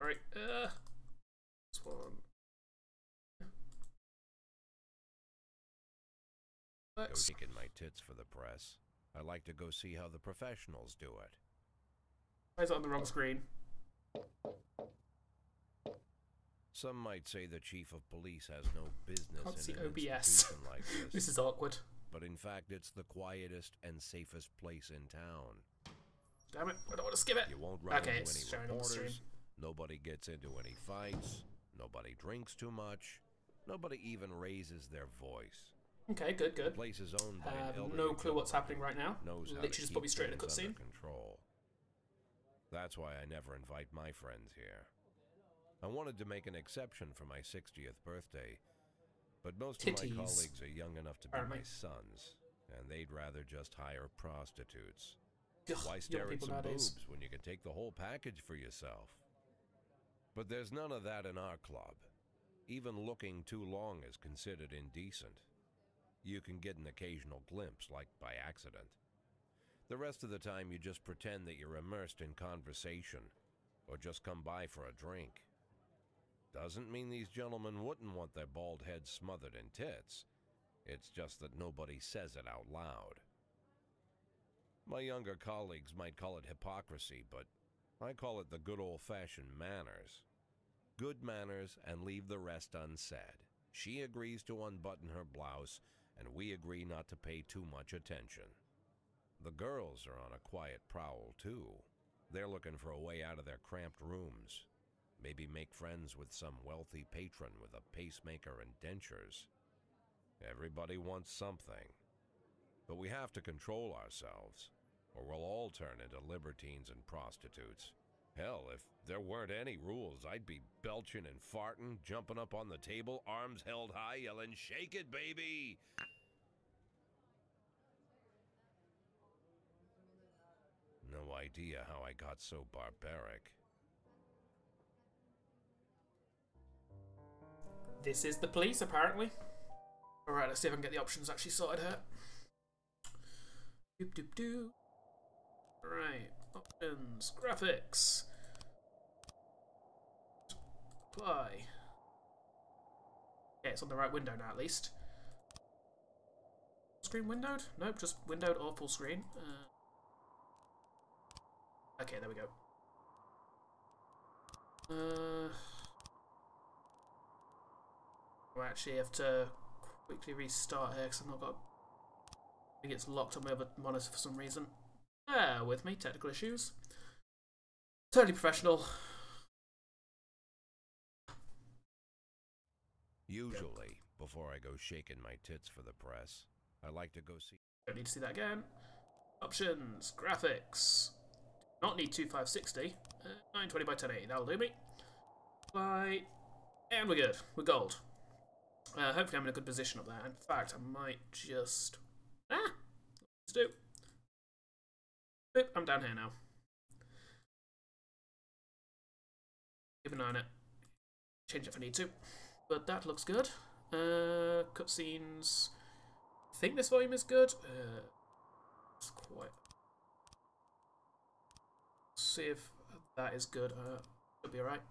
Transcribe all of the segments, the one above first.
Alright, this one. Go shaking my tits for the press. I like to go see how the professionals do it. Why is it on the wrong screen? Some might say the chief of police has no business Can't see in an OBS. institution like this. This is awkward. But in fact, it's the quietest and safest place in town. Damn it, I don't want to skip it. You won't run Okay, into it's any showing on the stream. reporters. Nobody gets into any fights. Nobody drinks too much. Nobody even raises their voice. Okay, good, The good. place is owned by I an have elderly no clue what's gentleman happening right now. who knows how Literally to just keep put me straight in a things under cutscene. control. That's why I never invite my friends here. I wanted to make an exception for my 60th birthday, but most of my colleagues are young enough to be my sons, and they'd rather just hire prostitutes. Ugh, Why stare at some nowadays. boobs when you can take the whole package for yourself? But there's none of that in our club. Even looking too long is considered indecent. You can get an occasional glimpse, like by accident. The rest of the time you just pretend that you're immersed in conversation, or just come by for a drink. Doesn't mean these gentlemen wouldn't want their bald heads smothered in tits. It's just that nobody says it out loud. My younger colleagues might call it hypocrisy, but I call it the good old-fashioned manners. Good manners and leave the rest unsaid. She agrees to unbutton her blouse, and we agree not to pay too much attention. The girls are on a quiet prowl, too. They're looking for a way out of their cramped rooms. Maybe make friends with some wealthy patron with a pacemaker and dentures. Everybody wants something. But we have to control ourselves, or we'll all turn into libertines and prostitutes. Hell, if there weren't any rules, I'd be belching and farting, jumping up on the table, arms held high, yelling, "Shake it, baby!" No idea how I got so barbaric. This is the police, apparently. Alright, let's see if I can get the options actually sorted here. Doop doop doop. Right, options, graphics. Apply. Okay, it's on the right window now at least. Screen windowed? Nope, just windowed or full screen. Okay, there we go. I actually have to quickly restart here because I've not got. I think it's locked on my other monitor for some reason. Bear with me, technical issues. Totally professional. Usually, before I go shaking my tits for the press, I like to go see. Don't need to see that again. Options, graphics. Not need 2560. 920 by 1080, that'll do me. Apply. And we're good. We're gold. Hopefully I'm in a good position up there. In fact, I might just... let's do. Boop, I'm down here now. Keep an eye on it. Change it if I need to. But that looks good. Cutscenes. I think this volume is good. It's quite... See if that is good. It'll be alright.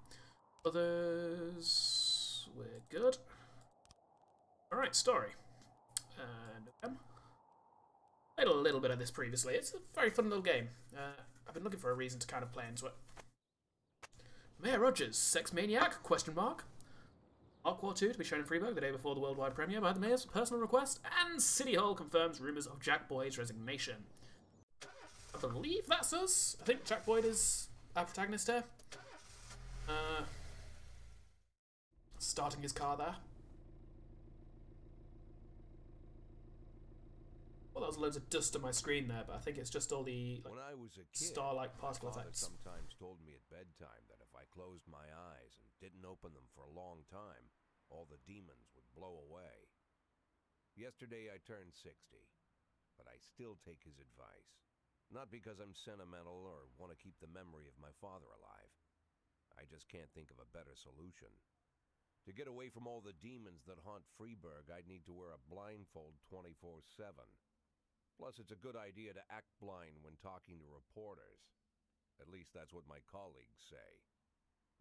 Others... We're good. Alright, story. Played a little bit of this previously. It's a very fun little game. I've been looking for a reason to kind of play into it. Mayor Rogers, sex maniac? Question mark. Mark War 2 to be shown in Freeburg the day before the worldwide premiere by the mayor's personal request, and City Hall confirms rumours of Jack Boyd's resignation. I believe that's us. I think Jack Boyd is our protagonist here. Starting his car there. Well, there was loads of dust on my screen there, but I think it's just all the like, when I was a kid, star-like particle my father effects. sometimes told me at bedtime that if I closed my eyes and didn't open them for a long time, all the demons would blow away. Yesterday I turned 60, but I still take his advice. Not because I'm sentimental or want to keep the memory of my father alive. I just can't think of a better solution. To get away from all the demons that haunt Freeburg, I'd need to wear a blindfold 24/7. Plus, it's a good idea to act blind when talking to reporters. At least that's what my colleagues say.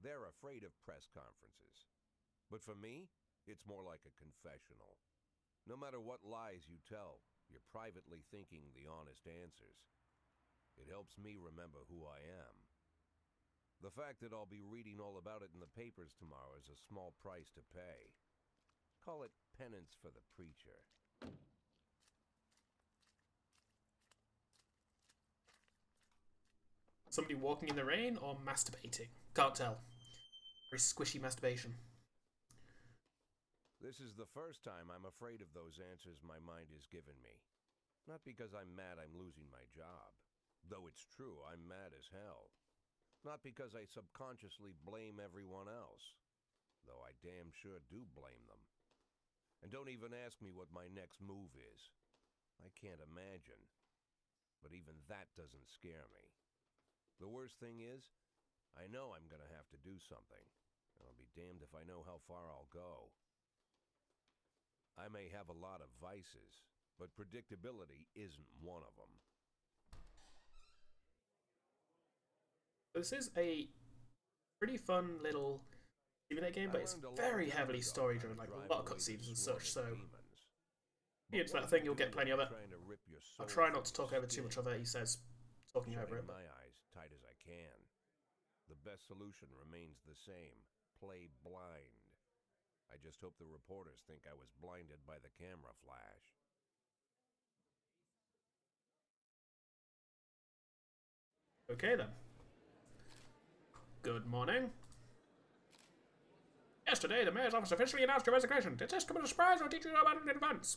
They're afraid of press conferences. But for me, it's more like a confessional. No matter what lies you tell, you're privately thinking the honest answers. It helps me remember who I am. The fact that I'll be reading all about it in the papers tomorrow is a small price to pay. Call it penance for the preacher. Somebody walking in the rain or masturbating? Can't tell. Very squishy masturbation. This is the first time I'm afraid of those answers my mind has given me. Not because I'm mad I'm losing my job. Though it's true, I'm mad as hell. Not because I subconsciously blame everyone else. Though I damn sure do blame them. And don't even ask me what my next move is. I can't imagine. But even that doesn't scare me. The worst thing is, I know I'm gonna have to do something. And I'll be damned if I know how far I'll go. I may have a lot of vices, but predictability isn't one of them. This is a pretty fun little simulate game, but it's very heavily story driven, like a lot of cutscenes and such, so if you're into that thing, you'll get plenty of it. I'll try not to talk over too much of it, he says, talking over it. My eyes tight as I can. The best solution remains the same. Play blind. I just hope the reporters think I was blinded by the camera flash. Okay then. Good morning. Yesterday, the mayor's office officially announced your resignation. Did this come as a surprise, or did you know about it in advance?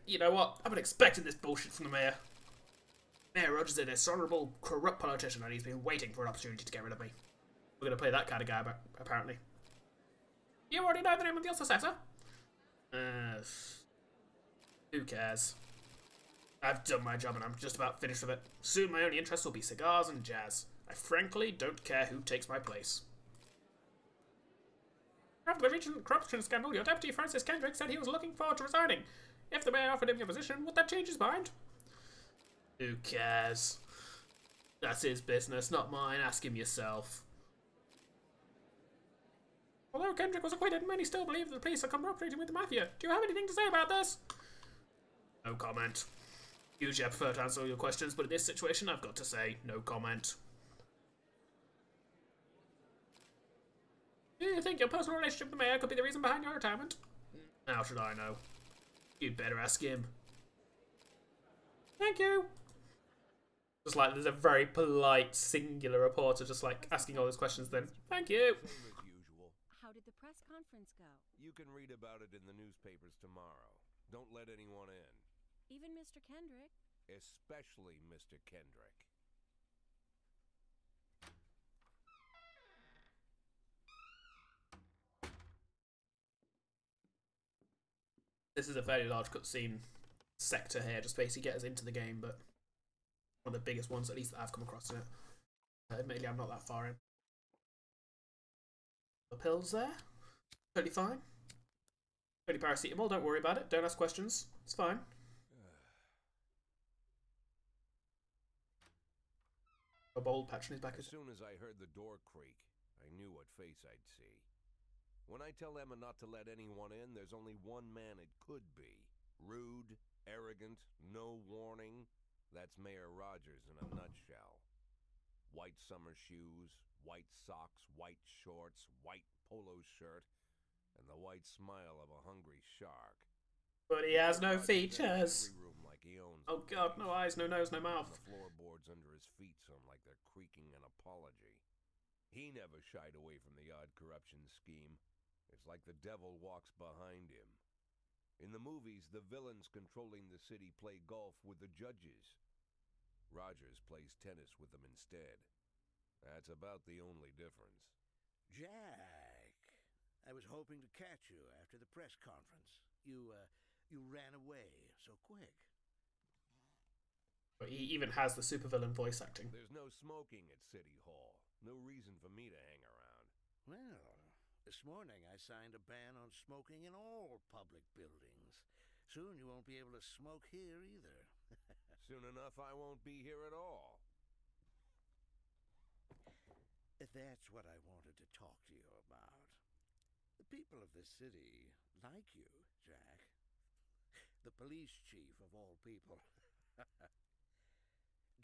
You know what? I've been expecting this bullshit from the mayor. Mayor Rogers is a dishonorable, corrupt politician, and he's been waiting for an opportunity to get rid of me. We're gonna play that kind of guy, apparently. You already know the name of your successor? Who cares? I've done my job and I'm just about finished with it. Soon my only interest will be cigars and jazz. I frankly don't care who takes my place. After the recent corruption scandal, your deputy Francis Kendrick said he was looking forward to resigning. If the mayor offered him your position, would that change his mind? Who cares? That's his business, not mine. Ask him yourself. Although Kendrick was acquitted, many still believe that the police are cooperating with the mafia. Do you have anything to say about this? No comment. Usually I prefer to answer all your questions, but in this situation I've got to say no comment. Do you think your personal relationship with the mayor could be the reason behind your retirement? How should I know? You'd better ask him. Thank you. Just like there's a very polite, singular reporter just like asking all those questions then. Thank you. Same as usual. How did the press conference go? You can read about it in the newspapers tomorrow. Don't let anyone in. Even Mr. Kendrick? Especially Mr. Kendrick. This is a fairly large cutscene sector here, just basically get us into the game, but one of the biggest ones, at least that I've come across in it. Admittedly, I'm not that far in. The pills there? Totally fine. Totally paracetamol, don't worry about it. Don't ask questions. It's fine. A bold patch on his back. As soon as I heard the door creak, I knew what face I'd see. When I tell Emma not to let anyone in, there's only one man it could be. Rude, arrogant, no warning. That's Mayor Rogers in a nutshell. White summer shoes, white socks, white shorts, white polo shirt, and the white smile of a hungry shark. But he has no features. Every room like he owns. Oh god, no eyes, no nose, no mouth. The floorboards under his feet sound like they're creaking an apology. He never shied away from the odd corruption scheme. It's like the devil walks behind him. In the movies, the villains controlling the city play golf with the judges. Rogers plays tennis with them instead. That's about the only difference. Jack, I was hoping to catch you after the press conference. You ran away so quick. But he even has the supervillain voice acting. There's no smoking at City Hall. No reason for me to hang around. Well, this morning I signed a ban on smoking in all public buildings. Soon you won't be able to smoke here either. Soon enough, I won't be here at all. That's what I wanted to talk to you about. The people of this city like you, Jack. The police chief of all people.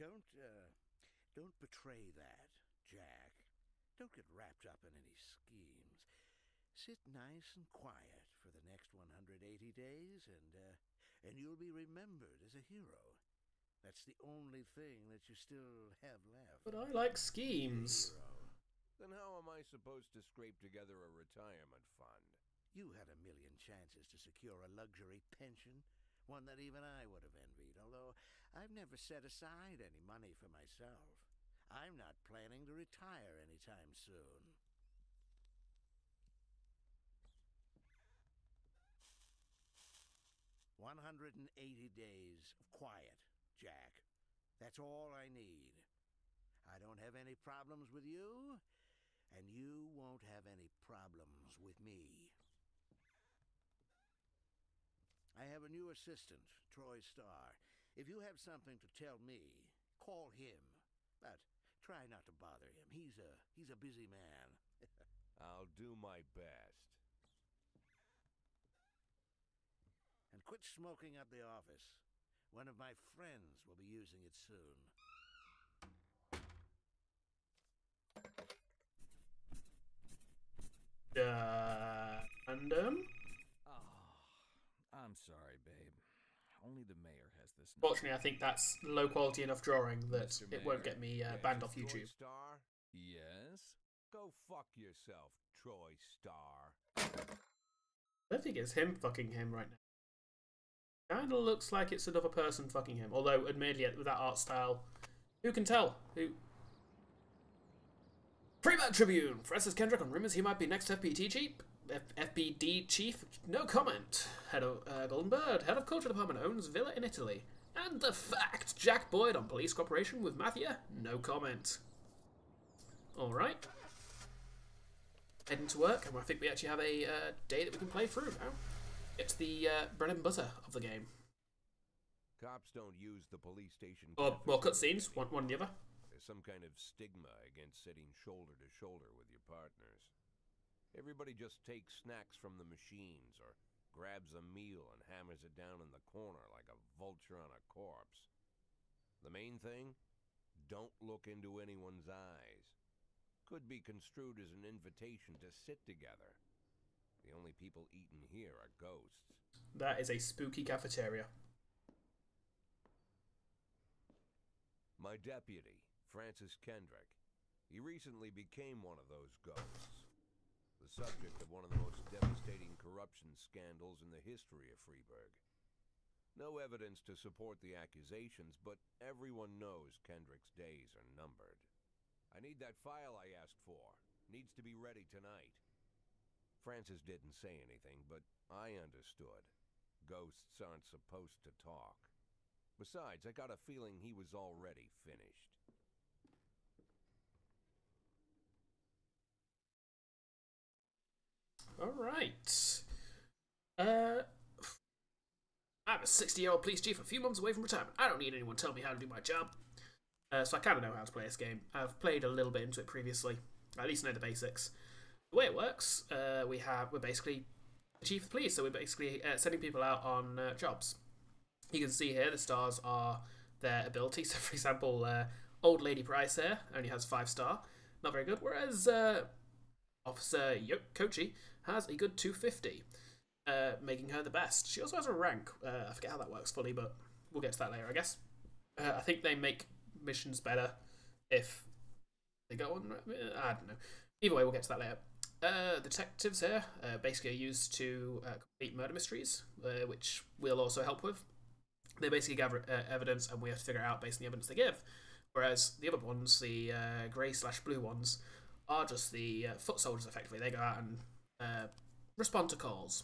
Don't betray that, Jack. Don't get wrapped up in any schemes. Sit nice and quiet for the next 180 days, and you'll be remembered as a hero. That's the only thing that you still have left. But I like schemes. Then how am I supposed to scrape together a retirement fund? You had a million chances to secure a luxury pension, one that even I would have envied, although I've never set aside any money for myself. I'm not planning to retire anytime soon. "180 days of quiet, Jack. That's all I need. I don't have any problems with you, and you won't have any problems with me. I have a new assistant, Troy Starr. If you have something to tell me, call him. But try not to bother him. He's a busy man." I'll do my best. "And quit smoking up the office. One of my friends will be using it soon." Random. I'm sorry, babe. Only the mayor has this. Fortunately, I think that's low quality enough drawing that Mr. it won't Mayor, get me yes, banned off Troy YouTube. Starr? Yes? Go fuck yourself, Troy Starr. I don't think it's him fucking him right now. Kinda looks like it's another person fucking him. Although, admittedly, with that art style, who can tell? Freebat Tribune! Francis Kendrick on rumours he might be next FBD chief? No comment. Head of Golden Bird, head of culture department, owns villa in Italy. And the fact, Jack Boyd on police cooperation with Mafia? No comment. Alright. Heading to work, and I think we actually have a day that we can play through now. It's the bread and butter of the game. Cops don't use the police station. Or more cutscenes, one or the other. There's some kind of stigma against sitting shoulder to shoulder with your partners. Everybody just takes snacks from the machines or grabs a meal and hammers it down in the corner like a vulture on a corpse. The main thing? Don't look into anyone's eyes. Could be construed as an invitation to sit together. The only people eating here are ghosts. That is a spooky cafeteria. My deputy, Francis Kendrick. He recently became one of those ghosts. The subject of one of the most devastating corruption scandals in the history of Freeburg. No evidence to support the accusations, but everyone knows Kendrick's days are numbered. I need that file I asked for. Needs to be ready tonight. Francis didn't say anything, but I understood. Ghosts aren't supposed to talk. Besides, I got a feeling he was already finished. Alright. I'm a 60-year-old police chief a few months away from retirement. I don't need anyone telling me how to do my job. So I kind of know how to play this game. I've played a little bit into it previously. I at least know the basics. The way it works, we're basically the chief of police, so we're basically sending people out on jobs. You can see here the stars are their abilities. So, for example, Old Lady Price here only has 5-star. Not very good. Whereas Officer Kochi has a good 250, making her the best. She also has a rank. I forget how that works fully, but we'll get to that later, I guess. I think they make missions better if they go on. I don't know. Either way, we'll get to that later. The detectives here basically are used to complete murder mysteries, which we'll also help with. They basically gather evidence, and we have to figure it out based on the evidence they give. Whereas the other ones, the grey/blue ones, are just the foot soldiers, effectively. They go out and respond to calls,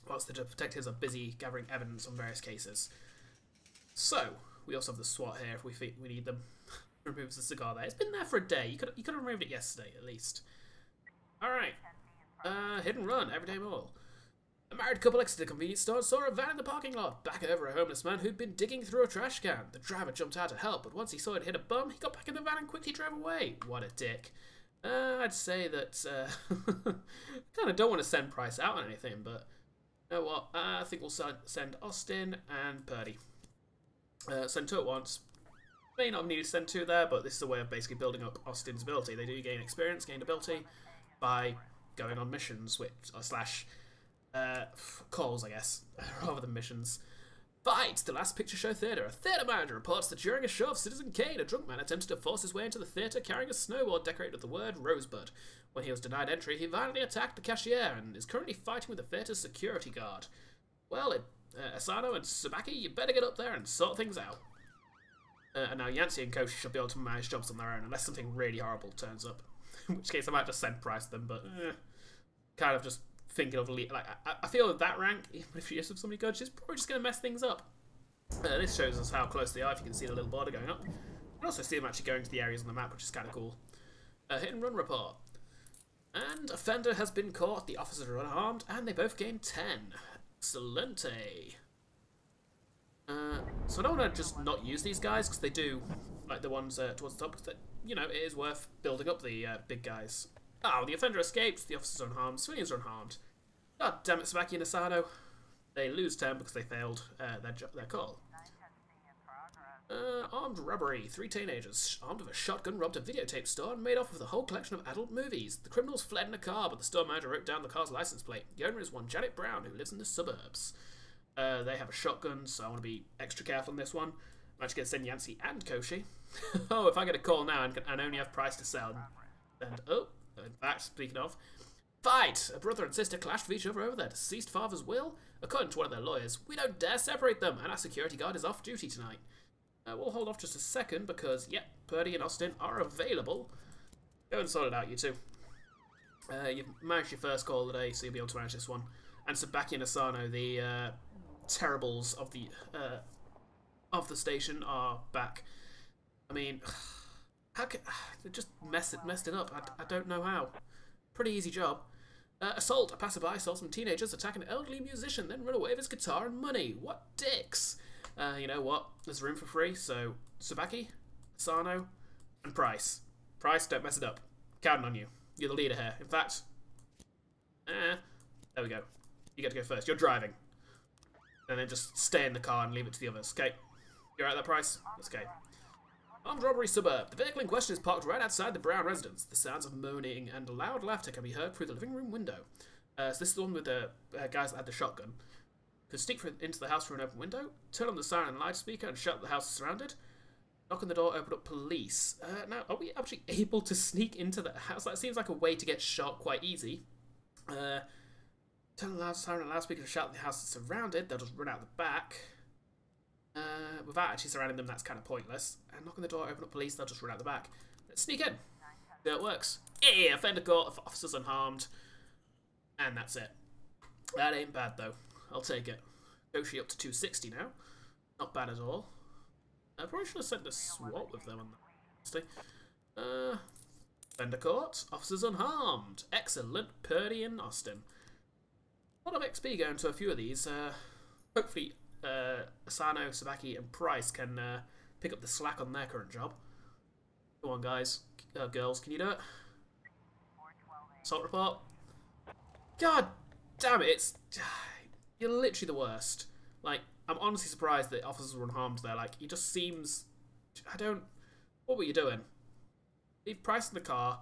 whilst the detectives are busy gathering evidence on various cases. So, we also have the SWAT here if we need them. Removes the cigar there. It's been there for a day. You could have removed it yesterday, at least. Alright. Hit and run, everyday mall. A married couple exited a convenience store and saw a van in the parking lot, back over a homeless man who'd been digging through a trash can. The driver jumped out to help, but once he saw it hit a bum, he got back in the van and quickly drove away. What a dick. I'd say that, kind of don't want to send Price out on anything, but you know what? I think we'll send Austin and Purdy. Send two at once. May not have needed to send two there, but this is a way of basically building up Austin's ability. They do gain experience, gain ability, by going on missions, which, calls, I guess, rather than missions. Fight! The Last Picture Show Theatre. A theatre manager reports that during a show of Citizen Kane, a drunk man attempted to force his way into the theatre carrying a snowboard decorated with the word Rosebud. When he was denied entry, he violently attacked the cashier and is currently fighting with the theatre's security guard. Well, Asano and Sabaki, you better get up there and sort things out. And now Yancey and Koshi should be able to manage jobs on their own, unless something really horrible turns up. In which case I might just send Price them, but kind of just thinking of I feel that rank, even if she is with somebody good, she's probably just going to mess things up. This shows us how close they are. If you can see the little border going up, you can also see them actually going to the areas on the map, which is kind of cool. Hit and run report. And offender has been caught. The officers are unharmed, and they both gain 10. Excelente. So I don't want to just not use these guys, because they do, like the ones towards the top, because, you know, it is worth building up the big guys. Oh, the offender escaped, the officers are unharmed, civilians are unharmed. God damn it, Sabaki and Asano. They lose 10 because they failed their call. Armed robbery. 3 teenagers, armed with a shotgun, robbed a videotape store and made off with a whole collection of adult movies. The criminals fled in a car, but the store manager wrote down the car's license plate. The owner is one Janet Brown, who lives in the suburbs. They have a shotgun, so I want to be extra careful on this one. I'm actually going to send Yancey and Koshi. Oh, if I get a call now and only have Price to sell, and oh, in fact, speaking of, fight! A brother and sister clashed with each other over their deceased father's will. According to one of their lawyers, we don't dare separate them, and our security guard is off duty tonight. We'll hold off just a second because, yep, Purdy and Austin are available. Go and sort it out, you two. You've managed your first call today, so you'll be able to manage this one. And Sabaki and Asano, the terribles of the station, are back. I mean, they just messed it up. I don't know how. Pretty easy job. Assault. A passerby saw some teenagers attack an elderly musician, then run away with his guitar and money. What dicks! You know what? There's room for 3, so Sabaki, Asano, and Price. Price, don't mess it up. Counting on you. You're the leader here. In fact, there we go. You get to go first. You're driving. And then just stay in the car and leave it to the others. Okay? You're at that Price? That's okay. Armed robbery suburb. The vehicle in question is parked right outside the Brown residence. The sounds of moaning and loud laughter can be heard through the living room window. So this is the one with the guys that had the shotgun. Could sneak into the house through an open window, turn on the siren and loudspeaker and shout that the house is surrounded. Knock on the door, open up police. Now, are we actually able to sneak into the house? That seems like a way to get shot quite easy. Turn on the siren and loudspeaker and shout that the house is surrounded. They'll just run out the back. Without actually surrounding them, that's kind of pointless. And knock on the door, open up police, they'll just run out the back. Let's sneak in. There it works. Yeah, offender caught, officers unharmed. And that's it. That ain't bad, though. I'll take it. Koshi up to 260 now. Not bad at all. I probably should have sent a SWAT with them on that. Offender caught, officers unharmed. Excellent, Purdy and Austin. A lot of XP going to a few of these. Hopefully, Asano, Sabaki, and Price can pick up the slack on their current job. Come on, guys. Girls, can you do it? Assault report. God damn it, you're literally the worst. Like, I'm honestly surprised that officers were unharmed there. Like, he just seems... What were you doing? Leave Price in the car,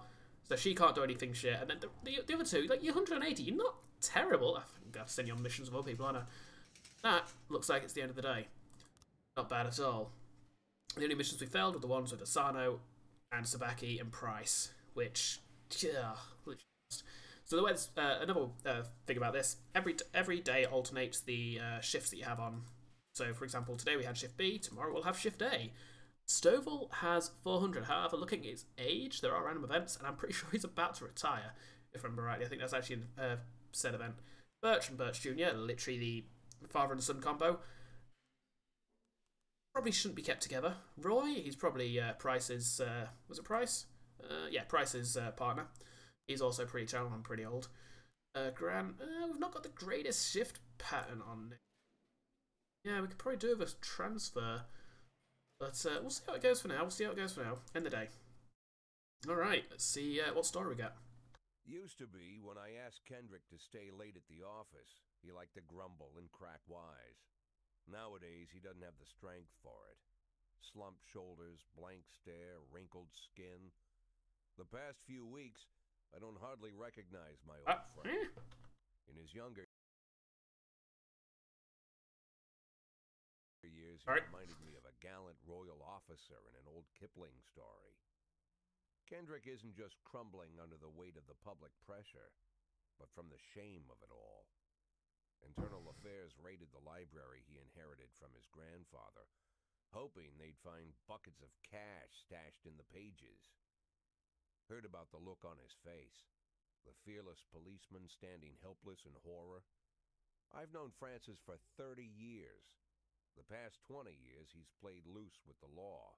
so she can't do anything shit. And then the other two, like, you're 180. You're not terrible. I think I have to send you on missions with other people, aren't I? That looks like it's the end of the day. Not bad at all. The only missions we failed were the ones with Asano and Sabaki and Price, which... So the way another thing about this, every day alternates the shifts that you have on. So, for example, today we had shift B, tomorrow we'll have shift A. Stovall has 400. However, looking at his age, there are random events, and I'm pretty sure he's about to retire, if I remember rightly. I think that's actually a said event. Birch and Birch Jr., literally the father and son combo, probably shouldn't be kept together. Roy, he's probably Price's, was it Price? Yeah, Price's partner. He's also pretty talented and pretty old. Grant, we've not got the greatest shift pattern on it. Yeah, we could probably do with a transfer. But we'll see how it goes for now. End the day. Alright, let's see what story we got. Used to be, when I asked Kendrick to stay late at the office, he liked to grumble and crack wise. Nowadays, he doesn't have the strength for it. Slumped shoulders, blank stare, wrinkled skin. The past few weeks, I don't hardly recognize my old friend. In his younger years, he reminded me of a gallant royal officer in an old Kipling story. Kendrick isn't just crumbling under the weight of the public pressure, but from the shame of it all. Internal Affairs raided the library he inherited from his grandfather, hoping they'd find buckets of cash stashed in the pages. Heard about the look on his face, the fearless policeman standing helpless in horror. I've known Francis for 30 years. The past 20 years he's played loose with the law.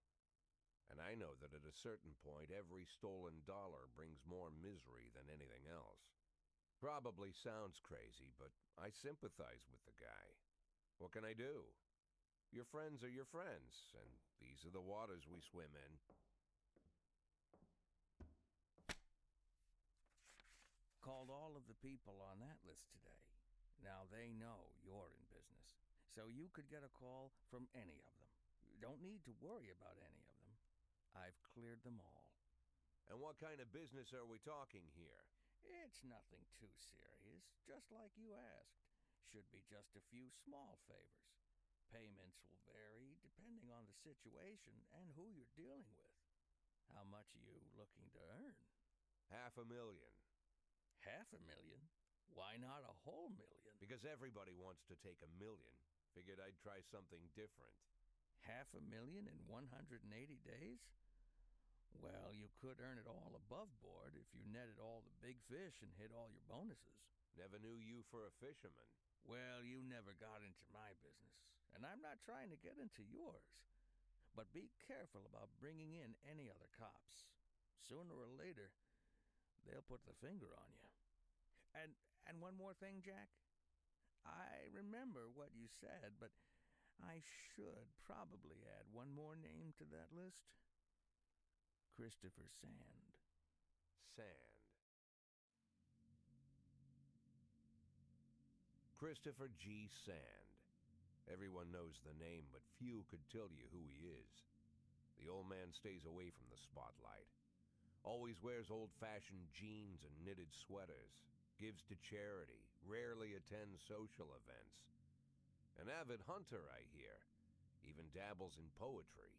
And I know that at a certain point, every stolen dollar brings more misery than anything else. Probably sounds crazy, but I sympathize with the guy. What can I do? Your friends are your friends, and these are the waters we swim in. Called all of the people on that list today. Now they know you're in business, so you could get a call from any of them. You don't need to worry about any of them. I've cleared them all. And what kind of business are we talking here? It's nothing too serious, just like you asked. Should be just a few small favors. Payments will vary depending on the situation and who you're dealing with. How much are you looking to earn? $500,000. $500,000? Why not a whole million? Because everybody wants to take $1 million. Figured I'd try something different. $500,000 in 180 days? Well, you could earn it all above board if you netted all the big fish and hit all your bonuses. Never knew you for a fisherman. Well, you never got into my business, and I'm not trying to get into yours. But be careful about bringing in any other cops. Sooner or later, they'll put the finger on you. And one more thing, Jack. I remember what you said, but I should probably add one more name to that list. Christopher Sand. Sand. Christopher G. Sand. Everyone knows the name, but few could tell you who he is. The old man stays away from the spotlight. Always wears old-fashioned jeans and knitted sweaters. Gives to charity. Rarely attends social events. An avid hunter, I hear. Even dabbles in poetry.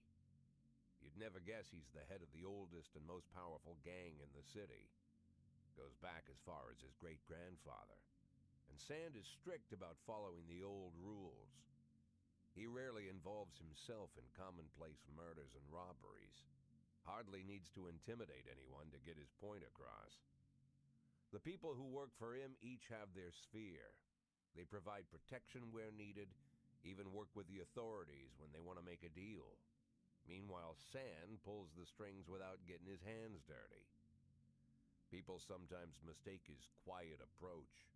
You'd never guess he's the head of the oldest and most powerful gang in the city. Goes back as far as his great-grandfather. And Sand is strict about following the old rules. He rarely involves himself in commonplace murders and robberies. Hardly needs to intimidate anyone to get his point across. The people who work for him each have their sphere. They provide protection where needed, even work with the authorities when they want to make a deal. Meanwhile, Sand pulls the strings without getting his hands dirty. People sometimes mistake his quiet approach.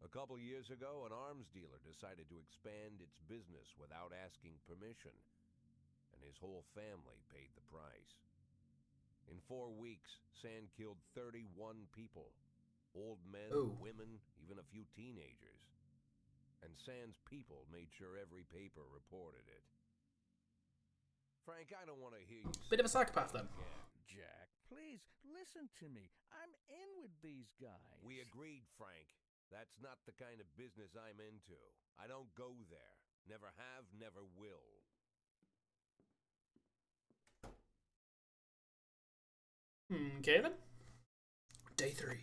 A couple years ago, an arms dealer decided to expand its business without asking permission, and his whole family paid the price. In 4 weeks, Sand killed 31 people. Old men, women, even a few teenagers. And Sand's people made sure every paper reported it. Frank, I don't want to hear you. Bit of a psychopath, then. Jack, please, listen to me. I'm in with these guys. We agreed, Frank. That's not the kind of business I'm into. I don't go there. Never have, never will. Okay, then. Day 3.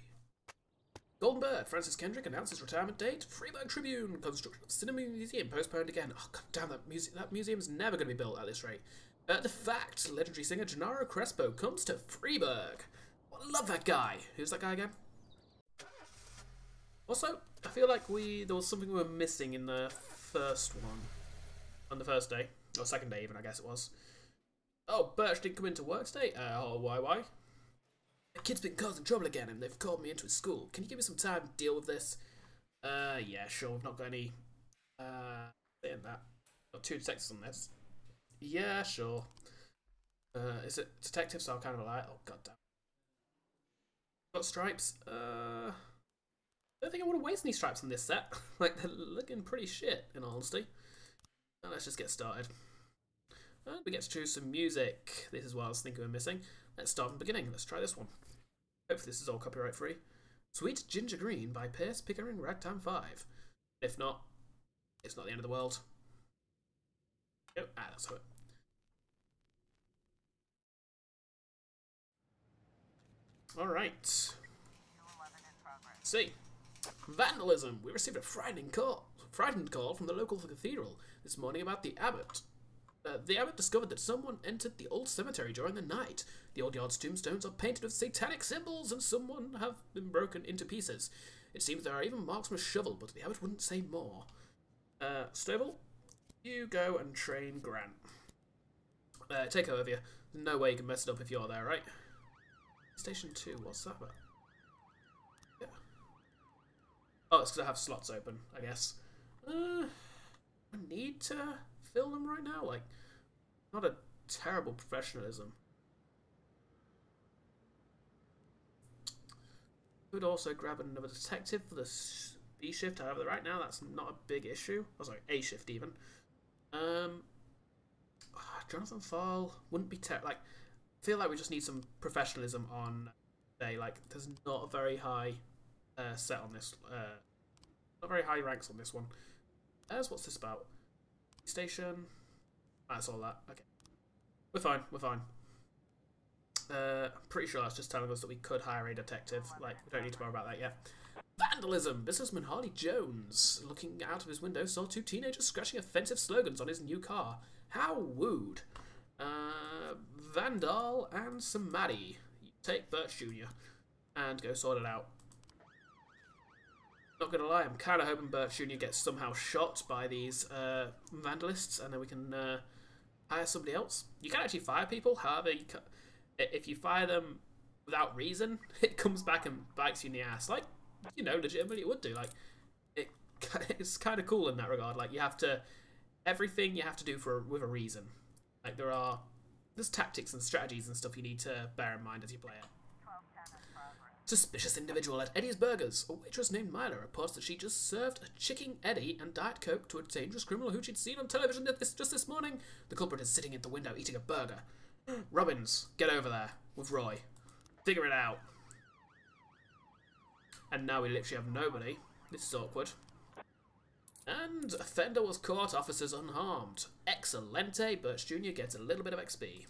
Golden Bird, Francis Kendrick announces retirement date. Freeburg Tribune, construction of Cinema Museum postponed again. Oh, god damn, that museum's never going to be built at this rate. The Fact, legendary singer Gennaro Crespo comes to Freeburg. I love that guy. Who's that guy again? Also, I feel like there was something we were missing in the first one. On the first day. Or second day even, I guess it was. Oh, Birch didn't come into work today? Why? A kid's been causing trouble again and they've called me into his school. Can you give me some time to deal with this? Yeah, sure. We've not got any, saying that. Got 2 detectives on this. Yeah, sure. Is it detective? So I'm kind of like, oh, goddamn. Got stripes. I don't think I want to waste any stripes on this set. Like, they're looking pretty shit, in all honesty. Now let's just get started. We get to choose some music. This is what I was thinking we're missing. Let's start from the beginning. Let's try this one. Hopefully this is all copyright free. Sweet Ginger Green by Pierce Pickering Ragtime 5. If not, it's not the end of the world. Oh, that's it. Alright. See. Vandalism. We received a frightened call from the local cathedral this morning about the abbot. The abbot discovered that someone entered the old cemetery during the night. The old yard's tombstones are painted with satanic symbols and someone have been broken into pieces. It seems there are even marks from a shovel, but the abbot wouldn't say more. Stable, you go and train Grant. Take over you. There's no way you can mess it up if you're there, right? Station 2, what's that about? Yeah. Oh, it's because I have slots open, I guess. I need to fill them right now? Like, not a terrible professionalism. Could also grab another detective for the B shift. However, right now that's not a big issue. Oh, sorry, A shift even. Jonathan Fall wouldn't be like. I feel like we just need some professionalism on day. Like, there's not a very high set on this. Not very high ranks on this one. What's this about? Station. That's all that. Okay. We're fine. We're fine. I'm pretty sure that's just telling us that we could hire a detective. Like, we don't need to worry about that yet. Vandalism! Businessman Harley Jones, looking out of his window, saw 2 teenagers scratching offensive slogans on his new car. How wooed. Vandal and Samadhi. Take Birch Jr. and go sort it out. Not gonna lie, I'm kind of hoping Birch Jr. gets somehow shot by these vandalists, and then we can hire somebody else. You can actually fire people, however, if you fire them without reason, it comes back and bites you in the ass. Like, you know, legitimately it would do. Like, it's kind of cool in that regard. Like, you have to, everything you have to do with a reason. Like, there's tactics and strategies and stuff you need to bear in mind as you play it. Suspicious individual at Eddie's Burgers. A waitress named Myla reports that she just served a chicken Eddie and Diet Coke to a dangerous criminal who she'd seen on television just this morning. The culprit is sitting at the window eating a burger. Robbins, get over there with Roy. Figure it out. And now we literally have nobody. This is awkward. And offender was caught, officers unharmed. Excelente, Birch Jr. gets a little bit of XP.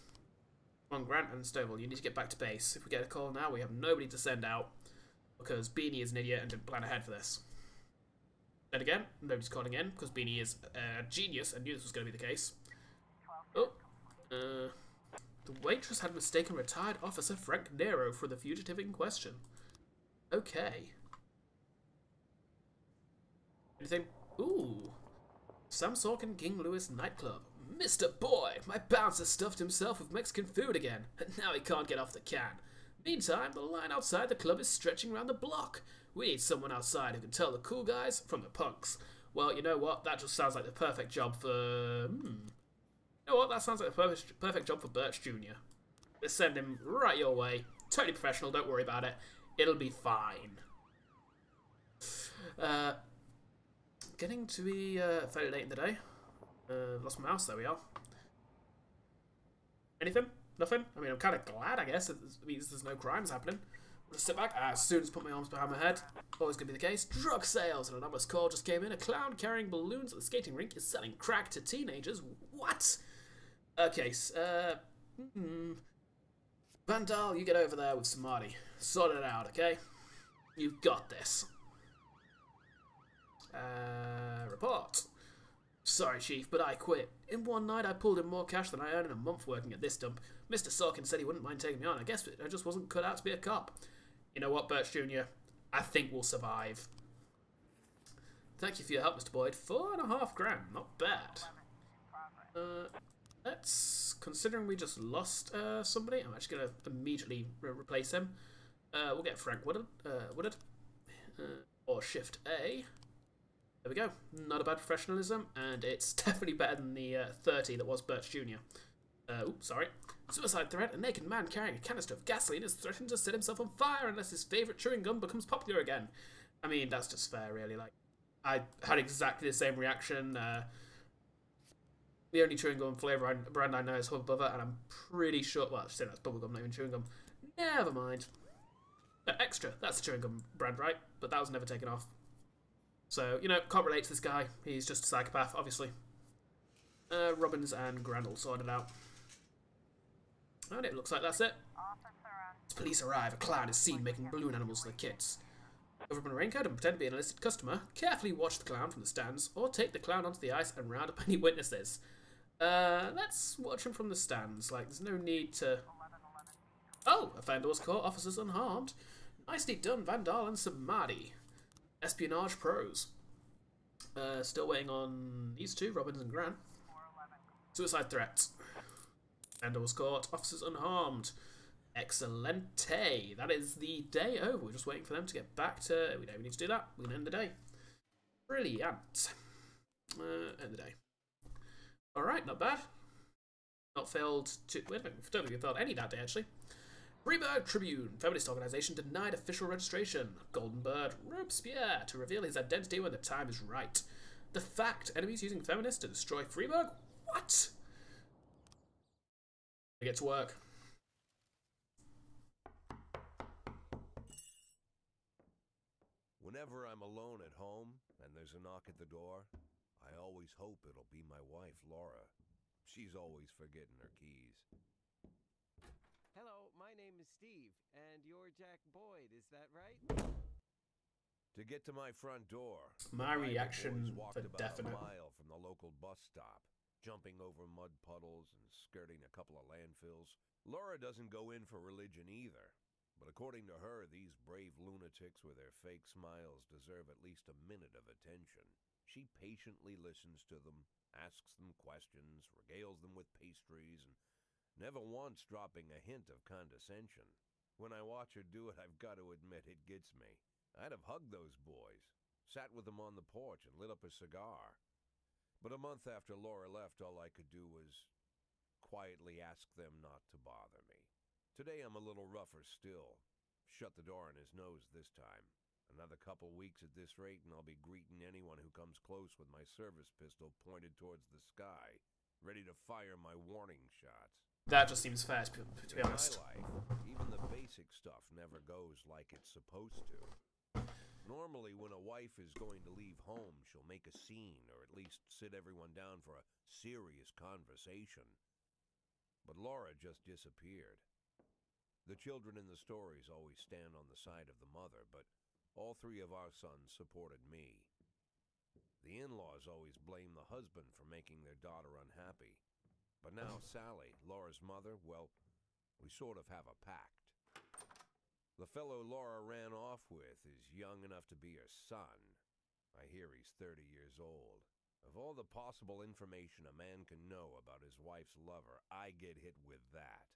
Come on, Grant and Stovall, you need to get back to base. If we get a call now, we have nobody to send out. Because Beany is an idiot and didn't plan ahead for this. Then again, nobody's calling in, because Beany is a genius and knew this was going to be the case. Oh, the waitress had mistaken retired officer Frank Nero for the fugitive in question. Okay. Anything? Ooh. Sam Sorkin King Louis nightclub. Mr. Boy, my bouncer stuffed himself with Mexican food again, and now he can't get off the can. Meantime, the line outside the club is stretching around the block. We need someone outside who can tell the cool guys from the punks. Well, you know what? That just sounds like the perfect job for... You know what? That sounds like the perfect job for Birch Jr. Let's send him right your way. Totally professional, don't worry about it. It'll be fine. Getting to be fairly late in the day. Lost my mouse, there we are. Anything? Nothing? I mean, I'm kind of glad, I guess. It means there's no crimes happening. I'll sit back as soon as I put my arms behind my head. Always going to be the case. Drug sales. An anonymous call just came in. A clown carrying balloons at the skating rink is selling crack to teenagers. What? Okay, Vandal, you get over there with Samadhi. Sort it out, okay? You've got this. Report. Sorry, Chief, but I quit. In one night, I pulled in more cash than I earned in a month working at this dump. Mr. Sorkin said he wouldn't mind taking me on. I guess I just wasn't cut out to be a cop. You know what, Birch Jr.? I think we'll survive. Thank you for your help, Mr. Boyd. $4.5 grand. Not bad. Considering we just lost somebody, I'm actually going to immediately replace him. We'll get Frank Woodard. Or Shift A. There we go. Not a bad professionalism, and it's definitely better than the 30 that was Birch Jr. Oops, sorry. Suicide threat: a naked man carrying a canister of gasoline is threatening to set himself on fire unless his favourite chewing gum becomes popular again. I mean, that's just fair, really. Like, I had exactly the same reaction. The only chewing gum flavour brand I know is Hubba Bubba, and I'm pretty sure... Well, I'm saying that's bubblegum, not even chewing gum. Never mind. Extra, that's the chewing gum brand, right? But that was never taken off. So, you know, can't relate to this guy. He's just a psychopath, obviously. Robbins and Grandall sorted out. And it looks like that's it. As police arrive, a clown is seen making balloon animals for the kids. Cover up in a raincoat and pretend to be an enlisted customer. Carefully watch the clown from the stands, or take the clown onto the ice and round up any witnesses. Let's watch him from the stands. Like, there's no need to... Oh, offender was caught, officers unharmed. Nicely done, Vandal and Samadhi. Espionage pros. Still waiting on these two, Robbins and Grant. Suicide threat. Offender was caught, officers unharmed. Excellente. That is the day over. We're just waiting for them to get back to... We don't need to do that. We can end the day. Brilliant. End the day. Alright, not bad. Not failed to... Wait a minute, I don't think we failed any that day, actually. Freeburg Tribune. Feminist organisation denied official registration. Golden Bird. Robespierre to reveal his identity when the time is right. The fact. Enemies using feminists to destroy Freeburg? What? I get to work. Whenever I'm alone at home and there's a knock at the door, I always hope it'll be my wife, Laura. She's always forgetting her keys. Hello, my name is Steve, and you're Jack Boyd, is that right? To get to my front door, My the reaction boys walked for about definite. a mile from the local bus stop, jumping over mud puddles and skirting a couple of landfills. Laura doesn't go in for religion either, but according to her, these brave lunatics with their fake smiles deserve at least a minute of attention. She patiently listens to them, asks them questions, regales them with pastries, and never once dropping a hint of condescension. When I watch her do it, I've got to admit it gets me. I'd have hugged those boys, sat with them on the porch and lit up a cigar. But a month after Laura left, all I could do was quietly ask them not to bother me. Today I'm a little rougher still. Shut the door on his nose this time. Another couple weeks at this rate and I'll be greeting anyone who comes close with my service pistol pointed towards the sky, ready to fire my warning shots. That just seems fair, to be honest. In my life, even the basic stuff never goes like it's supposed to. Normally, when a wife is going to leave home, she'll make a scene, or at least sit everyone down for a serious conversation. But Laura just disappeared. The children in the stories always stand on the side of the mother, but all three of our sons supported me. The in-laws always blame the husband for making their daughter unhappy. But now Sally, Laura's mother, well, we sort of have a pact. The fellow Laura ran off with is young enough to be her son. I hear he's 30 years old. Of all the possible information a man can know about his wife's lover, I get hit with that.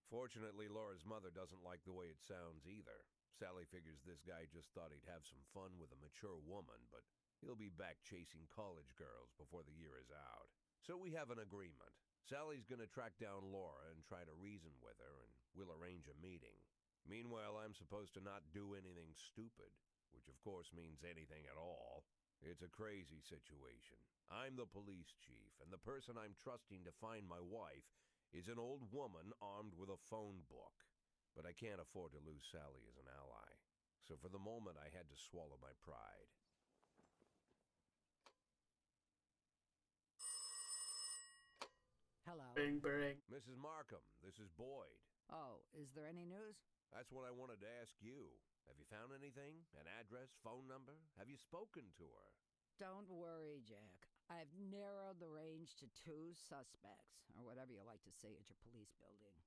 Fortunately, Laura's mother doesn't like the way it sounds either. Sally figures this guy just thought he'd have some fun with a mature woman, but he'll be back chasing college girls before the year is out. So we have an agreement. Sally's gonna track down Laura and try to reason with her, and we'll arrange a meeting. Meanwhile, I'm supposed to not do anything stupid, which of course means anything at all. It's a crazy situation. I'm the police chief, and the person I'm trusting to find my wife is an old woman armed with a phone book. But I can't afford to lose Sally as an ally. So for the moment, I had to swallow my pride. Hello. Bing, bing. Mrs. Markham, this is Boyd. Oh, is there any news? That's what I wanted to ask you. Have you found anything? An address, phone number? Have you spoken to her? Don't worry, Jack. I've narrowed the range to 2 suspects, or whatever you like to say at your police building.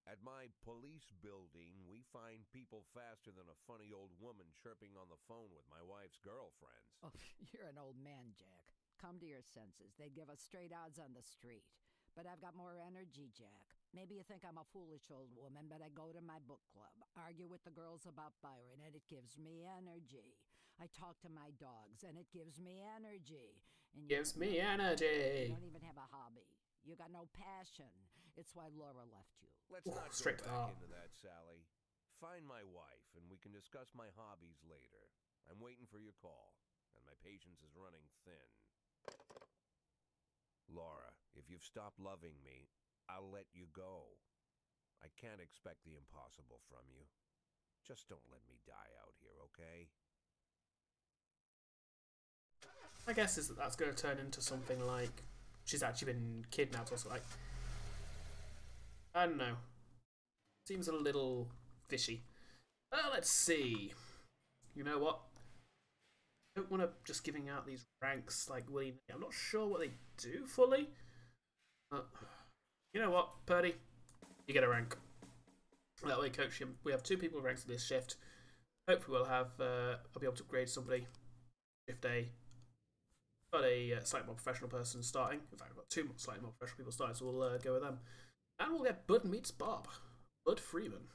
At my police building, we find people faster than a funny old woman chirping on the phone with my wife's girlfriends. Oh, you're an old man, Jack. Come to your senses. They'd give us straight odds on the street. But I've got more energy, Jack. Maybe you think I'm a foolish old woman, but I go to my book club, argue with the girls about Byron, and it gives me energy. I talk to my dogs, and it gives me energy. And Gives me energy. You don't even have a hobby. You got no passion. It's why Laura left you. Let's Ooh, not go straight to the back heart. into that, Sally. Find my wife, and we can discuss my hobbies later. I'm waiting for your call, and my patience is running thin. Laura, if you've stopped loving me, I'll let you go. I can't expect the impossible from you. Just don't let me die out here, okay? I guess that's going to turn into something like she's actually been kidnapped or something. Like, I don't know. Seems a little fishy. Let's see. You know what? I don't want to just giving out these ranks like willy. I'm not sure what they do fully. You know what, Purdy? You get a rank. That way, coach. We have 2 people ranked this shift. Hopefully, we'll have. I'll be able to upgrade somebody. Shift A. Got a slightly more professional person starting. In fact, I've got 2 slightly more professional people starting, so we'll go with them. And we'll get Bud meets Bob. Bud Freeman.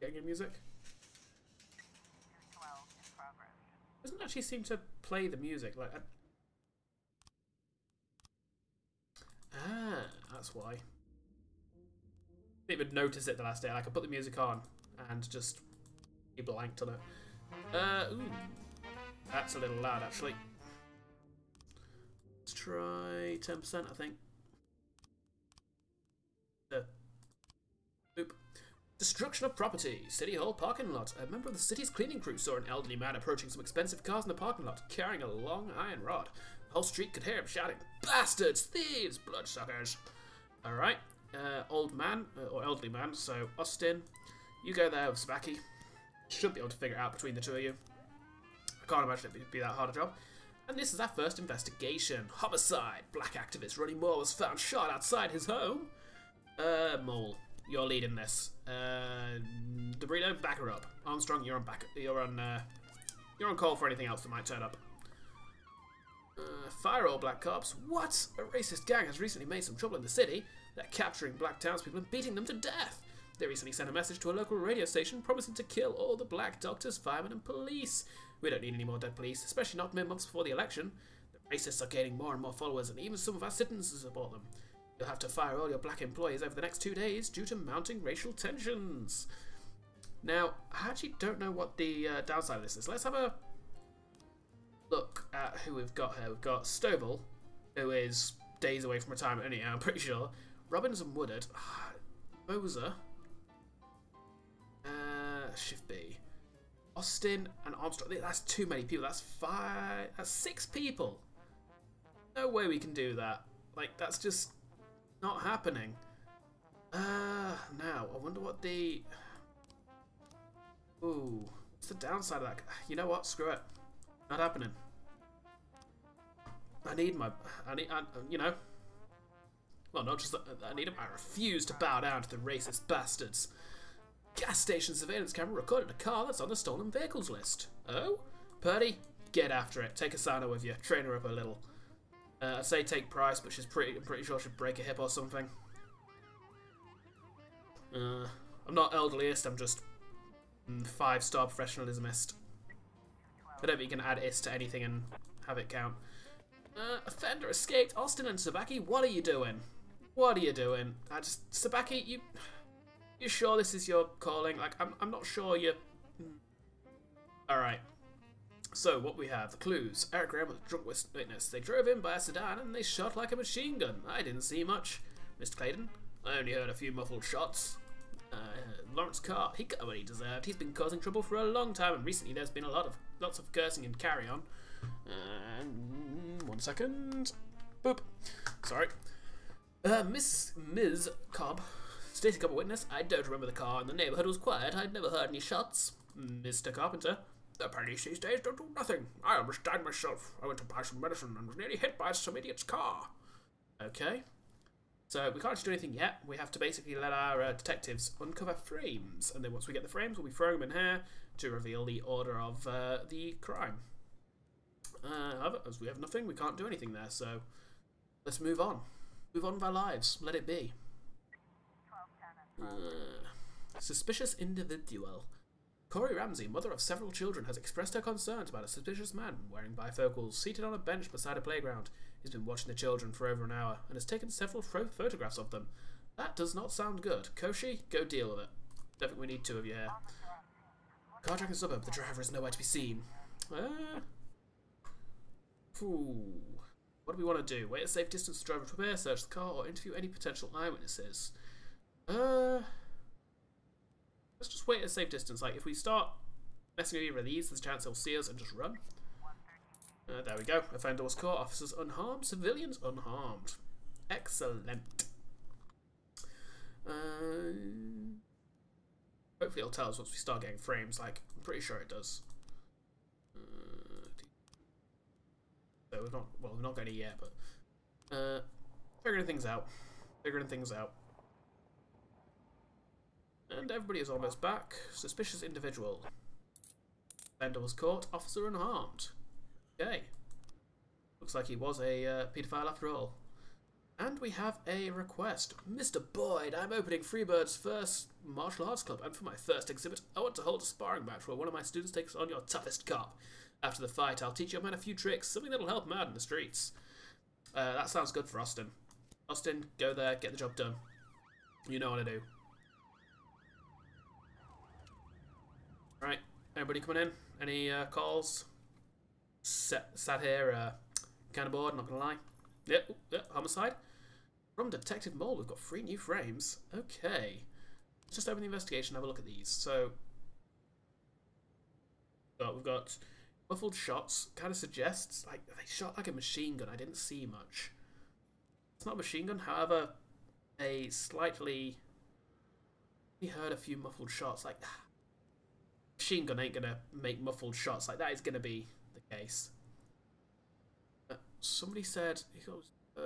Getting your music? Doesn't actually seem to play the music. Like, that's why. Didn't even notice it the last day. Like, I put the music on and just be blanked on it. Ooh. That's a little loud, actually. Let's try 10%, I think. Boop. Destruction of property. City Hall parking lot. A member of the city's cleaning crew saw an elderly man approaching some expensive cars in the parking lot, carrying a long iron rod. The whole street could hear him shouting, "Bastards! Thieves! Bloodsuckers!" Alright. Old man, or elderly man, so Austin, you go there with Spacky. Should be able to figure it out between the 2 of you. I can't imagine it'd be that hard a job. And this is our first investigation. Homicide. Black activist Ronnie Moore was found shot outside his home. Mole, you're leading this. Debrito, back her up. Armstrong, you're on call for anything else that might turn up. Fire all black cops. What? A racist gang has recently made some trouble in the city. They're capturing black townspeople and beating them to death. They recently sent a message to a local radio station promising to kill all the black doctors, firemen, and police. We don't need any more dead police, especially not mere months before the election. The racists are gaining more and more followers, and even some of our citizens support them. You'll have to fire all your black employees over the next 2 days due to mounting racial tensions. Now, I actually don't know what the downside of this is. Let's have a look at who we've got here. We've got Stovall, who is days away from retirement anyhow, I'm pretty sure. Robbins and Woodard. Moser. Shift B. Austin and Armstrong. That's too many people. That's 6 people. No way we can do that. Like, that's just not happening. Now, I wonder what the... Ooh, what's the downside of that? You know what? Screw it. Not happening. You know... Well, not just that, I need them. I refuse to bow down to the racist bastards. Gas station surveillance camera recorded a car that's on the stolen vehicles list. Oh? Purdy, get after it. Take Asana with you. Train her up a little. I say take Price, but I'm pretty sure she'd break a hip or something. I'm not elderlyist, I'm just 5-star professionalismist. I don't think you can add is to anything and have it count. Offender escaped. Austin and Sabaki, what are you doing? What are you doing? Sabaki, you sure this is your calling? Like, I'm not sure you... Alright. So, what we have, the clues. Eric Graham was a drunk witness. They drove in by a sedan and they shot like a machine gun. I didn't see much. Mr. Clayton, I only heard a few muffled shots. Lawrence Carr, he got what he deserved. He's been causing trouble for a long time, and recently there's been lots of cursing and carry on. 1 second. Boop. Sorry. Ms. Cobb. Stacy Cobb, a witness. I don't remember the car, and the neighborhood was quiet. I'd never heard any shots. Mr. Carpenter. The police these days don't do nothing. I understand myself. I went to buy some medicine and was nearly hit by some idiot's car. Okay. So we can't actually do anything yet. We have to basically let our detectives uncover frames, and then once we get the frames, we'll be throwing them in here to reveal the order of the crime. However, as we have nothing, we can't do anything there, so let's move on. Move on with our lives. Let it be. Suspicious individual. Corey Ramsey, mother of several children, has expressed her concerns about a suspicious man wearing bifocals seated on a bench beside a playground. He's been watching the children for over an hour and has taken several photographs of them. That does not sound good. Koshi, go deal with it. Don't think we need two of you here. Carjacking suburb. The driver is nowhere to be seen. What do we want to do? Wait a safe distance to driver to appear, search the car, or interview any potential eyewitnesses? Let's just wait at a safe distance. Like, if we start messing with either of these, there's a chance they'll see us and just run. There we go. Offender was caught. Officers unharmed. Civilians unharmed. Excellent. Hopefully it'll tell us once we start getting frames. Like, I'm pretty sure it does. So we've not got any yet, but figuring things out. And everybody is almost back. Suspicious individual. Offender was caught. Officer unharmed. Okay. Looks like he was a paedophile after all. And we have a request. Mr. Boyd, I'm opening Freebird's first martial arts club, and for my first exhibit, I want to hold a sparring match where one of my students takes on your toughest cop. After the fight, I'll teach your man a few tricks, something that'll help him out in the streets. That sounds good for Austin. Austin, go there, get the job done. You know what to do. Right, everybody coming in? Any calls? Sat here, kind of bored, not gonna lie. Yep, homicide. From Detective Mole, we've got 3 new frames. Okay. Let's just open the investigation and have a look at these. So, we've got muffled shots. Kind of suggests, like, they shot like a machine gun. I didn't see much. It's not a machine gun, however, a slightly... We heard a few muffled shots. Like, machine gun ain't gonna make muffled shots. Like, that is gonna be the case. Somebody said, he goes, I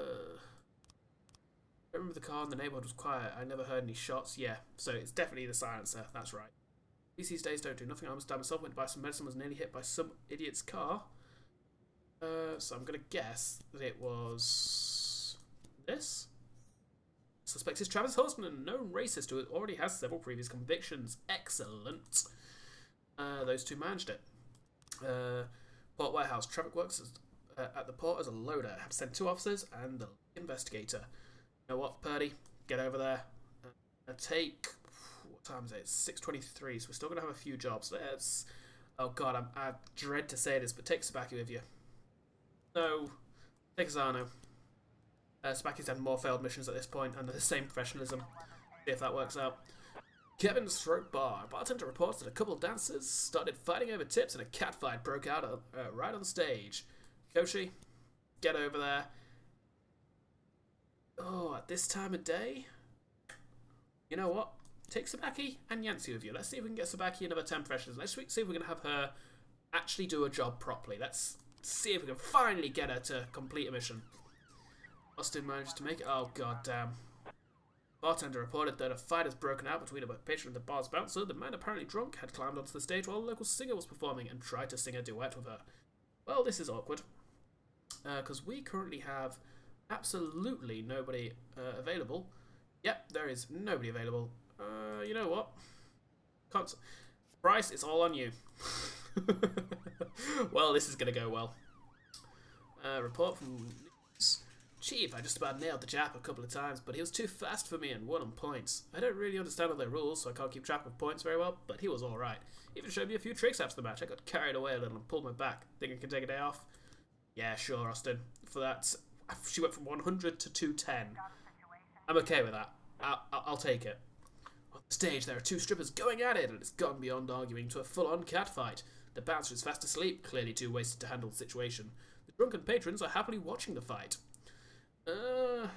remember the car in the neighborhood was quiet. I never heard any shots. Yeah, so it's definitely the silencer. That's right. These days don't do nothing. I almost died myself. Went to buy some medicine. Was nearly hit by some idiot's car. So I'm gonna guess that it was this. Suspect is Travis Horseman, a known racist who already has several previous convictions. Excellent. Those two managed it. Port Warehouse. Traffic works at the port as a loader. Have sent 2 officers and the investigator. You know what, Purdy? Get over there. Take... What time is it? It's 6:23, so we're still going to have a few jobs. Let's... Oh god, I dread to say this, but take Sabaki with you. No. Take Zano. Sabaki's had more failed missions at this point, and the same professionalism. See if that works out. Kevin's Throat Bar. A bartender reports that a couple of dancers started fighting over tips and a catfight broke out right on stage. Koshi, get over there. Oh, at this time of day? You know what? Take Sabaki and Yancy with you. Let's see if we can get Sabaki another 10 professionals. Let's see if we can have her actually do a job properly. Let's see if we can finally get her to complete a mission. Austin managed to make it. Oh, god damn. Bartender reported that a fight has broken out between a patron and the bar's bouncer. The man, apparently drunk, had climbed onto the stage while a local singer was performing and tried to sing a duet with her. Well, this is awkward. Because we currently have absolutely nobody available. Yep, there is nobody available. You know what? Bryce, it's all on you. Well, this is going to go well. Report from news. Chief, I just about nailed the Jap a couple of times, but he was too fast for me and won on points. I don't really understand all their rules, so I can't keep track of points very well, but he was alright. Even showed me a few tricks after the match. I got carried away a little and pulled my back. Think I can take a day off? Yeah, sure, Austin. For that, she went from 100 to 210. I'm okay with that. I'll take it. On the stage, there are 2 strippers going at it, and it's gone beyond arguing to a full-on catfight. The bouncer is fast asleep, clearly too wasted to handle the situation. The drunken patrons are happily watching the fight. Turn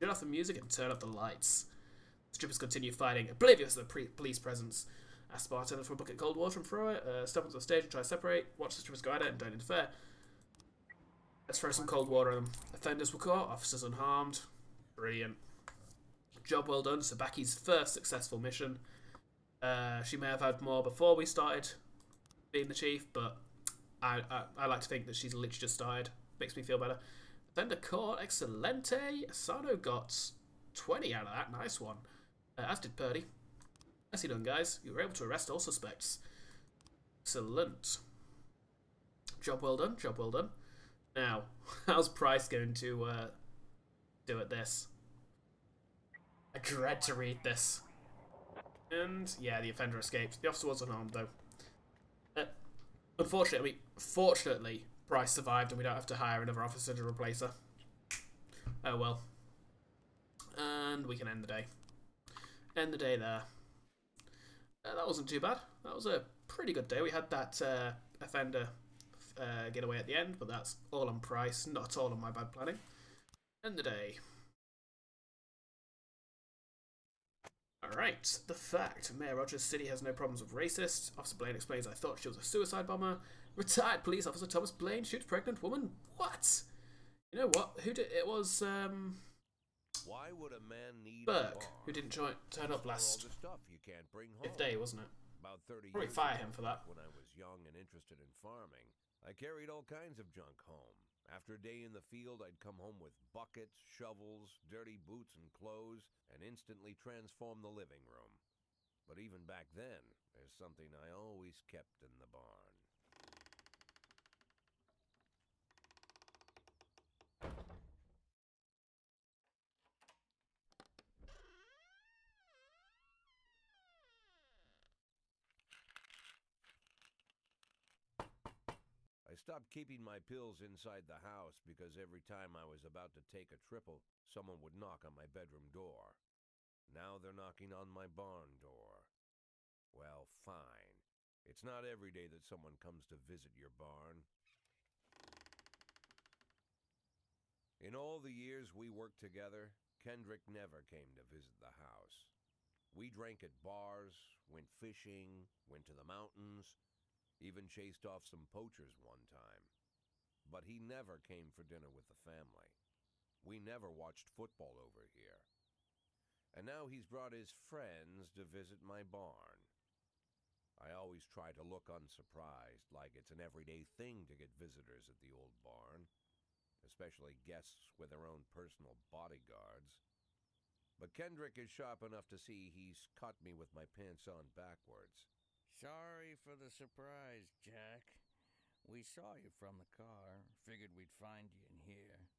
off the music and turn off the lights. The strippers continue fighting, oblivious of the police presence. Ask the bartender for a bucket of cold water and throw it. Step onto the stage and try to separate. Watch the strippers go at it and don't interfere. Let's throw some cold water on them. Offenders were caught, officers unharmed. Brilliant. Job well done. Sabaki's first successful mission. She may have had more before we started being the chief, but I like to think that she's literally just started. Makes me feel better. Defender Core, Excelente. Asano got 20 out of that. Nice one. As did Purdy. Nicely done, guys. You were able to arrest all suspects. Excellent. Job well done. Job well done. Now, how's Price going to do at this? I dread to read this. And yeah, the offender escaped. The officer was unarmed though. Unfortunately, fortunately, Price survived and we don't have to hire another officer to replace her. Oh well. And we can end the day. End the day there. That wasn't too bad. That was a pretty good day. We had that offender get away at the end, but that's all on Price, not all on my bad planning. End the day. Alright, the fact. Mayor Rogers City has no problems with racists. Officer Blaine explains I thought she was a suicide bomber. Retired police officer Thomas Blaine shoots pregnant woman. What? You know what? Who did it? Was Why would a man need Burke, a bar who didn't turn up for all last the stuff you can't bring home? fifth day, wasn't it? About 30 Probably years fire ago, him for that. When I was young and interested in farming, I carried all kinds of junk home. After a day in the field, I'd come home with buckets, shovels, dirty boots and clothes, and instantly transform the living room. But even back then, there's something I always kept in the barn. I stopped keeping my pills inside the house because every time I was about to take a triple, someone would knock on my bedroom door. Now they're knocking on my barn door. Well, fine. It's not every day that someone comes to visit your barn. In all the years we worked together, Kendrick never came to visit the house. We drank at bars, went fishing, went to the mountains, even chased off some poachers one time. But he never came for dinner with the family. We never watched football over here. And now he's brought his friends to visit my barn. I always try to look unsurprised, like it's an everyday thing to get visitors at the old barn, especially guests with their own personal bodyguards. But Kendrick is sharp enough to see he's caught me with my pants on backwards. Sorry for the surprise, Jack. We saw you from the car. Figured we'd find you in here.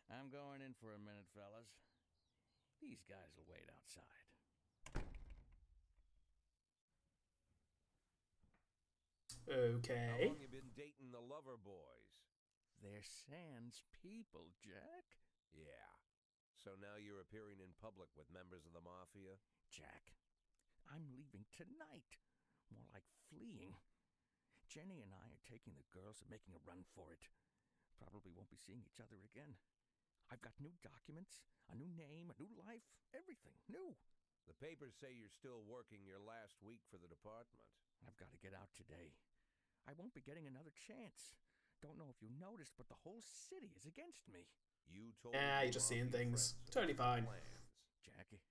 I'm going in for a minute, fellas. These guys will wait outside. Okay. How long you been dating the lover boys? They're Sans people, Jack. Yeah. So now you're appearing in public with members of the Mafia? Jack, I'm leaving tonight. More like fleeing. Jenny and I are taking the girls and making a run for it. Probably won't be seeing each other again. I've got new documents, a new name, a new life, everything new. The papers say you're still working your last week for the department. I've got to get out today. I won't be getting another chance. Don't know if you noticed, but the whole city is against me. You told Yeah, me you're just seeing Mafia things. friends Totally about fine. plans. Jackie,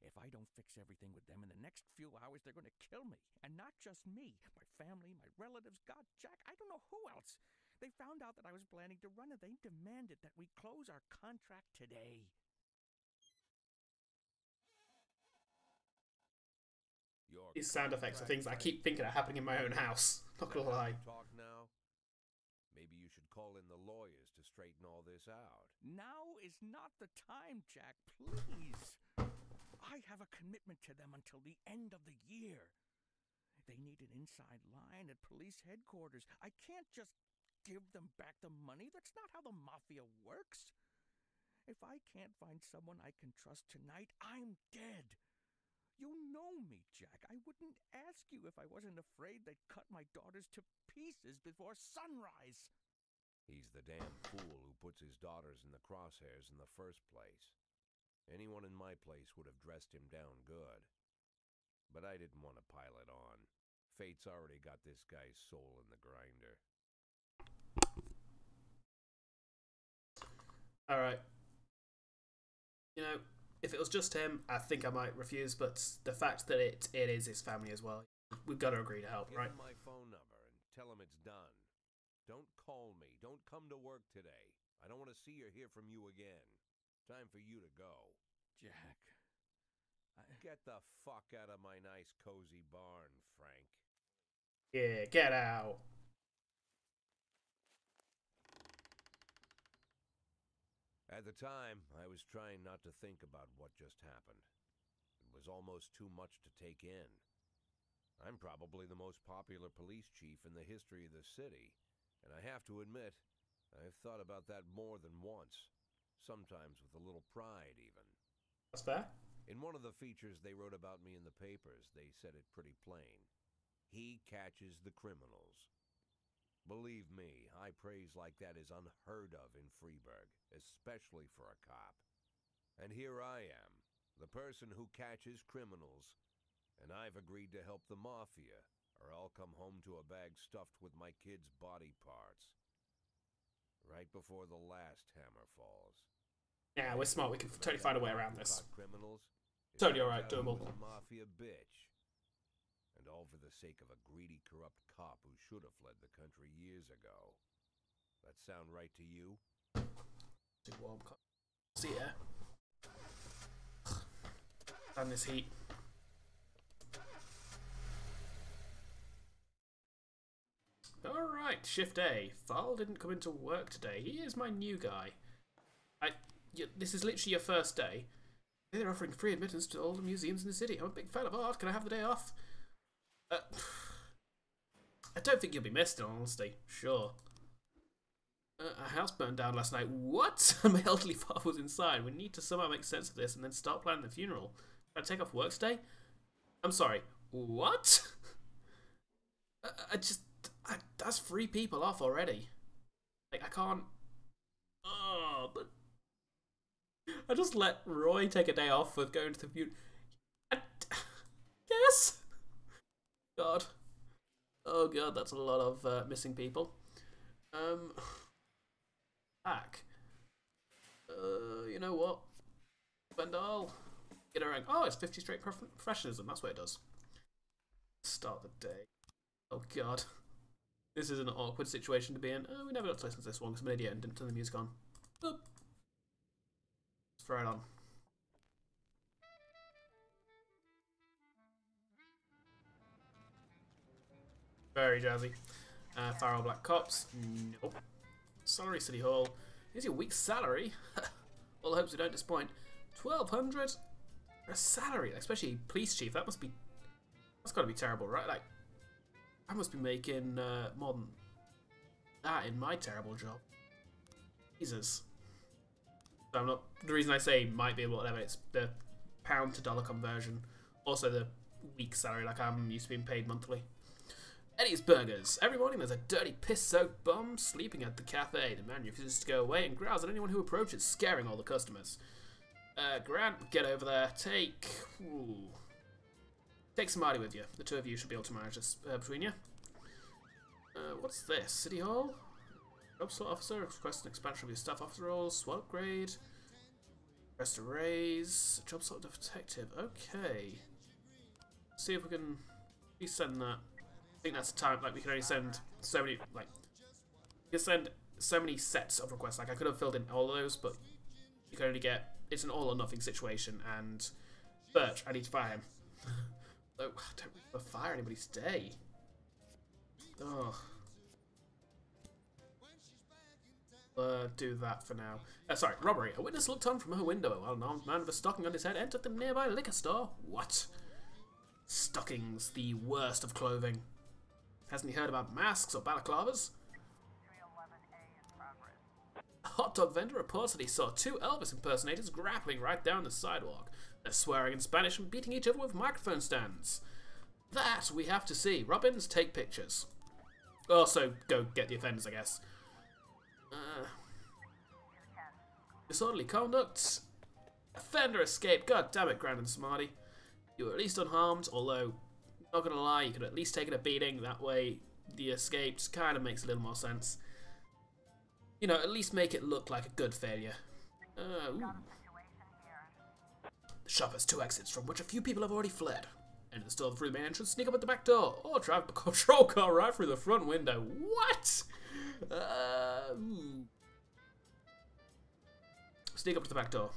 if I don't fix everything with them in the next few hours, they're going to kill me. And not just me. My family, my relatives, God, Jack, I don't know who else. They found out that I was planning to run and they demanded that we close our contract today. Your These sound effects are contract things I keep thinking are happening in my own house. Not gonna lie. Talk now. Maybe you should call in the lawyers to straighten all this out. Now is not the time, Jack, please. I have a commitment to them until the end of the year. They need an inside line at police headquarters. I can't just give them back the money. That's not how the Mafia works. If I can't find someone I can trust tonight, I'm dead. You know me, Jack. I wouldn't ask you if I wasn't afraid they'd cut my daughters to pieces before sunrise. He's the damn fool who puts his daughters in the crosshairs in the first place. Anyone in my place would have dressed him down good. But I didn't want to pile it on. Fate's already got this guy's soul in the grinder. Alright. You know, if it was just him, I think I might refuse, but the fact that it is his family as well, we've got to agree to help, Give right? him my phone number and tell him it's done. Don't call me. Don't come to work today. I don't want to see or hear from you again. Time for you to go. Jack, Get the fuck out of my nice cozy barn, Frank. Yeah, get out. At the time, I was trying not to think about what just happened. It was almost too much to take in. I'm probably the most popular police chief in the history of the city, and I have to admit, I've thought about that more than once, sometimes with a little pride even. That's fair. In one of the features they wrote about me in the papers, they said it pretty plain. He catches the criminals. Believe me, high praise like that is unheard of in Freeburg, especially for a cop. And here I am, the person who catches criminals, and I've agreed to help the mafia, or I'll come home to a bag stuffed with my kids' body parts. Right before the last hammer falls. Yeah, we're smart. We can totally find a way around this. Criminals, Totally alright, doable. a mafia bitch. And all for the sake of a greedy, corrupt cop who should have fled the country years ago. That sound right to you? See ya. And this heat. Alright, Shift A. Farl didn't come into work today. He is my new guy. This is literally your first day. They're offering free admittance to all the museums in the city. I'm a big fan of art. Can I have the day off? I don't think you'll be missed, in all honesty. Sure. A house burned down last night. What? My elderly father was inside. We need to somehow make sense of this and then start planning the funeral. Can I take off work today? I'm sorry. What? That's 3 people off already. Like, I can't... Oh, but... I just let Roy take a day off for going to the funeral. Yes! God. Oh god, that's a lot of missing people. Back. You know what? Bendal. Get around. Oh, it's 50 straight professionalism. That's what it does. Start the day. Oh god. This is an awkward situation to be in. We never got to listen to this one because I'm an idiot and didn't turn the music on. Boop. Let's throw it on. Very jazzy. Farrell Black Cops. Nope. Salary City Hall. Here's your week's salary. All the hopes we don't disappoint. 1,200 for a salary, especially police chief. That's got to be terrible, right? Like, I must be making more than that in my terrible job. Jesus. So I'm not. The reason I say might be whatever, it's the pound to dollar conversion. Also the week's salary, like I'm used to being paid monthly. Eddie's Burgers. Every morning there's a dirty, piss-soaked bum sleeping at the cafe. The man refuses to go away and growls at anyone who approaches, scaring all the customers. Grant, get over there. Take somebody with you. The 2 of you should be able to manage this between you. What's this? City Hall? Job slot officer. Request an expansion of your staff officer roles. SWAT upgrade. Request a raise. Job slot detective. Okay. See if we can resend that. I think that's the time, like, we can only send so many, like, you can send so many sets of requests. Like, I could have filled in all of those, but you can only get, it's an all or nothing situation, and Birch, I need to fire him. Oh, I don't want to fire anybody today. Oh. Do that for now. Sorry, robbery. A witness looked on from her window while an armed man with a stocking on his head entered the nearby liquor store. What? Stockings, the worst of clothing. Hasn't he heard about masks or balaclavas? A hot dog vendor reports that he saw 2 Elvis impersonators grappling right down the sidewalk. They're swearing in Spanish and beating each other with microphone stands. That we have to see. Robbins, take pictures. Also, go get the offenders, I guess. Disorderly conduct. Offender escaped. God damn it, Grand and Smarty. You were at least unharmed, although, not gonna lie, you could have at least taken a beating. That way, the escaped kind of makes a little more sense. You know, at least make it look like a good failure. The shop has 2 exits from which a few people have already fled. Enter the store through the main entrance, sneak up at the back door, or drive a patrol car right through the front window. What? Ooh. Sneak up to the back door.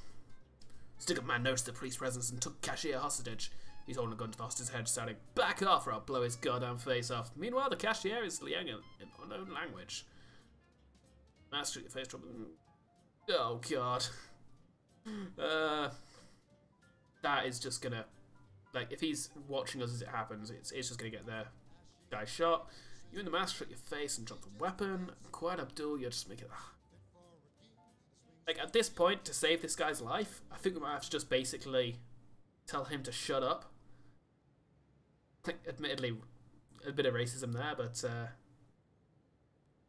Stick-up man noticed the police presence and took cashier hostage. He's holding a gun to the hostage's head, shouting, "Back off or I'll blow his goddamn face off." Meanwhile, the cashier is liang in unknown language. Master, your face trouble. Oh god. That is just gonna, like, if he's watching us as it happens, it's just gonna get there. Guy shot. You and the master at your face and drop the weapon. Quite Abdul, you're just making. Like, at this point, to save this guy's life, I think we might have to just basically tell him to shut up. Like, admittedly, a bit of racism there, but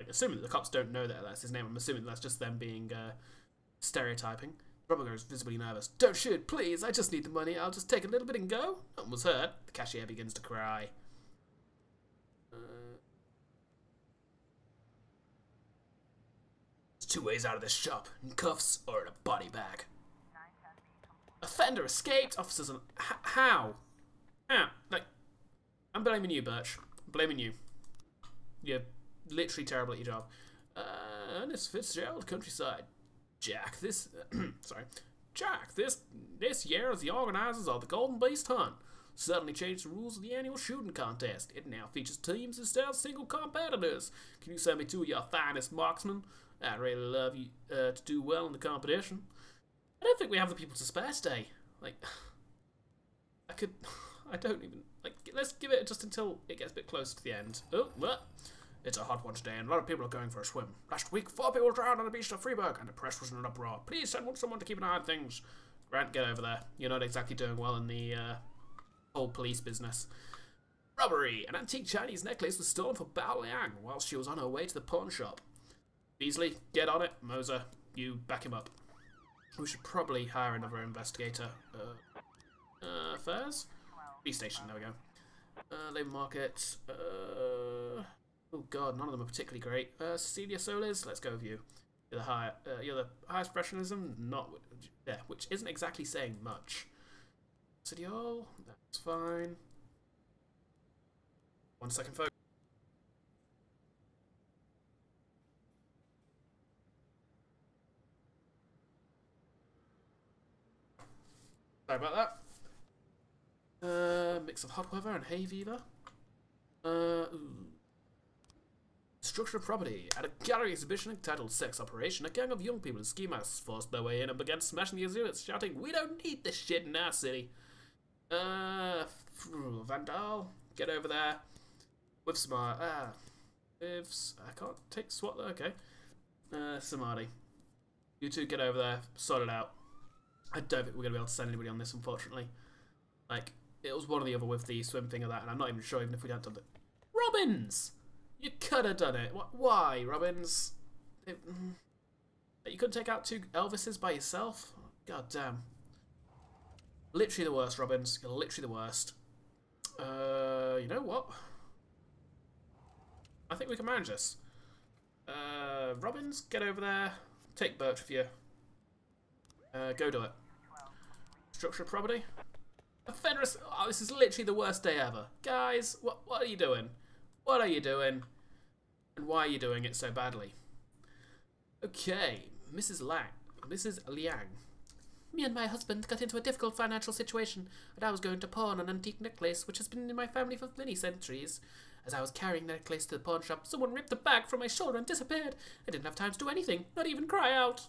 like, assuming that the cops don't know that that's his name, I'm assuming that's just them being stereotyping. Robert is visibly nervous. "Don't shoot, please. I just need the money. I'll just take a little bit and go." No one was hurt. The cashier begins to cry. There's two ways out of this shop: in cuffs or in a body bag. Offender escaped. Officers on. How? How? Like, I'm blaming you, Birch. I'm blaming you. You're literally terrible at your job. Ernest Fitzgerald, Countryside. Jack, this year as the organisers of the Golden Beast Hunt suddenly changed the rules of the annual shooting contest. It now features teams instead of single competitors. Can you send me two of your finest marksmen? I'd really love you to do well in the competition. I don't think we have the people to spare today. Like, I don't even, like, let's give it just until it gets a bit closer to the end. Oh, what? It's a hot one today, and a lot of people are going for a swim. Last week, 4 people drowned on the beach of Freiburg, and the press was in an uproar. Please send someone to keep an eye on things. Grant, get over there. You're not exactly doing well in the whole police business. Robbery! An antique Chinese necklace was stolen from Bao Liang while she was on her way to the pawn shop. Beasley, get on it. Moser, you back him up. We should probably hire another investigator. Affairs? B-station, there we go. Labour market. Oh god, none of them are particularly great. Cecilia Solis, let's go with you. You're the highest professionalism, which isn't exactly saying much. City Hall, that's fine. 1 second, folks. Sorry about that. Mix of hot weather and hay fever. Structured property. At a gallery exhibition entitled Sex Operation, a gang of young people in ski masks forced their way in and began smashing the exhibits, shouting, "We don't need this shit in our city." Vandal, get over there. With Samadhi. I can't take SWAT though, okay. Samadhi. You two get over there, sort it out. I don't think we're going to be able to send anybody on this, unfortunately. Like, it was one or the other with the swim thing or that, and I'm not even sure even if we hadn't done it. Robbins! You could have done it. Why, Robbins? You couldn't take out 2 Elvises by yourself? God damn. Literally the worst, Robbins. You're literally the worst. You know what? I think we can manage this. Robbins, get over there. Take Birch with you. Go do it. Structure of property. Offender. Oh, this is literally the worst day ever. Guys, what are you doing? What are you doing? And why are you doing it so badly? Okay, Mrs. Liang. Me and my husband got into a difficult financial situation, and I was going to pawn an antique necklace which has been in my family for many centuries. As I was carrying the necklace to the pawn shop, someone ripped the bag from my shoulder and disappeared. I didn't have time to do anything, not even cry out.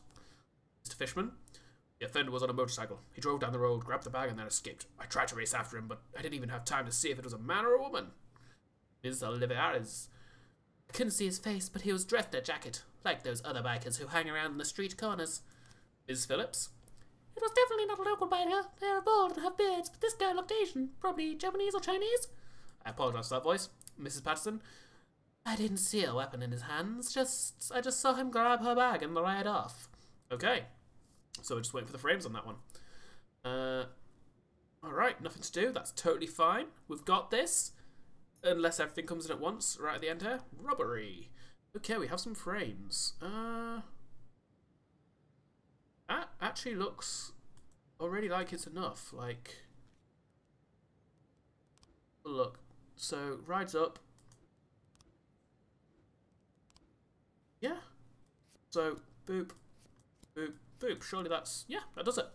Mr. Fishman. The offender was on a motorcycle. He drove down the road, grabbed the bag, and then escaped. I tried to race after him, but I didn't even have time to see if it was a man or a woman. Ms. Olivares. I couldn't see his face, but he was dressed in a jacket, like those other bikers who hang around in the street corners. Ms. Phillips. It was definitely not a local biker. They are bald and have beards, but this guy looked Asian. Probably Japanese or Chinese. I apologize for that voice. Mrs. Patterson. I didn't see a weapon in his hands. I just saw him grab her bag and ride off. Okay. So we're just waiting for the frames on that one. Alright, nothing to do. That's totally fine. We've got this. Unless everything comes in at once, right at the end here. Robbery. Okay, we have some frames. That actually looks already like it's enough. Like, look. So, rides up. So, boop, boop, boop. Surely that's... Yeah, that does it.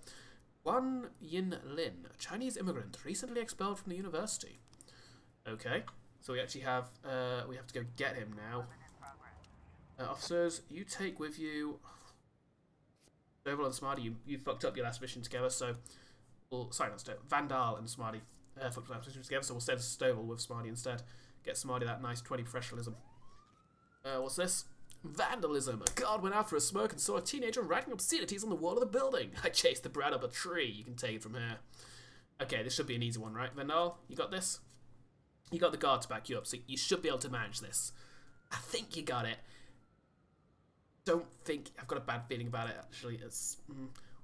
Wan Yin Lin, a Chinese immigrant, recently expelled from the university. Okay, so we actually have... we have to go get him now. Officers, you take with you... Stovall and Smarty, you fucked up your last mission together, so... Well, sorry, not Stovall. Vandal and Smarty fucked up last mission together, so we'll send Stovall with Smarty instead. Get Smarty that nice 20 professionalism. What's this? Vandalism. A guard went out for a smoke and saw a teenager writing obscenities on the wall of the building. I chased the brat up a tree. You can take it from here. Okay, this should be an easy one, right? Vandal, you got this? You got the guard to back you up, so you should be able to manage this. I think you got it. Don't think... I've got a bad feeling about it, actually. It's...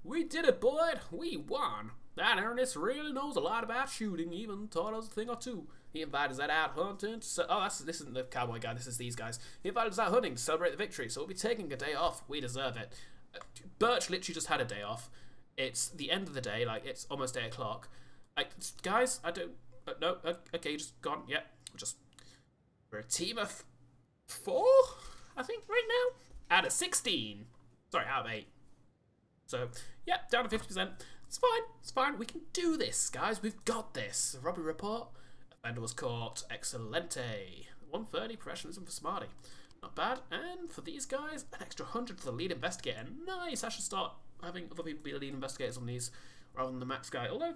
We did it, Boyd! We won! That Ernest really knows a lot about shooting, even taught us a thing or two. He invited us out hunting to... this isn't the cowboy guy, this is these guys. He invited us out hunting to celebrate the victory, so we'll be taking a day off. We deserve it. Birch literally just had a day off. It's the end of the day, like, it's almost 8 o'clock. Guys, I don't... no, okay, you just gone. Yeah, we're a team of 4, I think, right now? Out of 16. Sorry, out of 8. So, yeah, down to 50%. It's fine. It's fine. We can do this, guys. We've got this. Robbery report. Offender was caught. Excelente. 130 professionalism for Smarty. Not bad. And for these guys, an extra 100 for the lead investigator. Nice. I should start having other people be the lead investigators on these rather than the max guy. Although,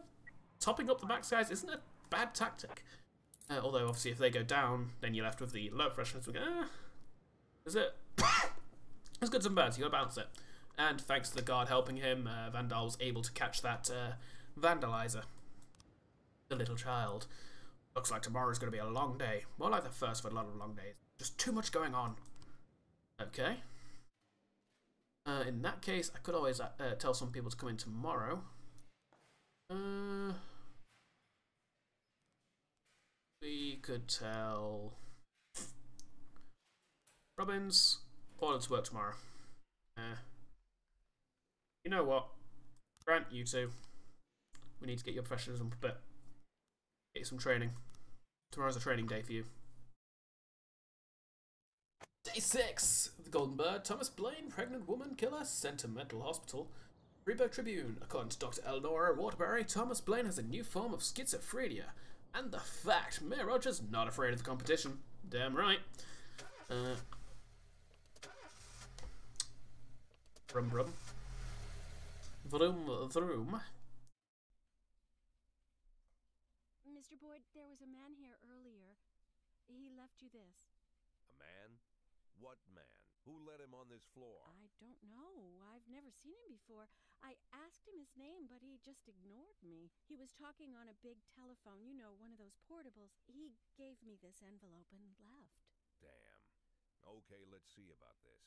topping up the max guys isn't a bad tactic. Although, obviously, if they go down, then you're left with the low professionalism. Is it? There's goods and bads. You gotta balance it. And thanks to the guard helping him, Vandal was able to catch that vandalizer. The little child. Looks like tomorrow's going to be a long day. More like the first of a lot of long days. Just too much going on. Okay. In that case, I could always tell some people to come in tomorrow. We could tell... Robbins, order to work tomorrow. You know what? Grant, you two. We need to get your professionalism a bit. Get you some training. Tomorrow's a training day for you. Day 6. The Golden Bird. Thomas Blaine, pregnant woman killer, sent to mental hospital. Freeburg Tribune. According to Dr. Eleanor Waterbury, Thomas Blaine has a new form of schizophrenia. And the fact, Mayor Rogers not afraid of the competition. Damn right. Brum brum. Vroom vroom. Mr. Boyd, there was a man here earlier. He left you this. A man? What man? Who let him on this floor? I don't know. I've never seen him before. I asked him his name, but he just ignored me. He was talking on a big telephone, you know, one of those portables. He gave me this envelope and left. Damn. Okay, let's see about this.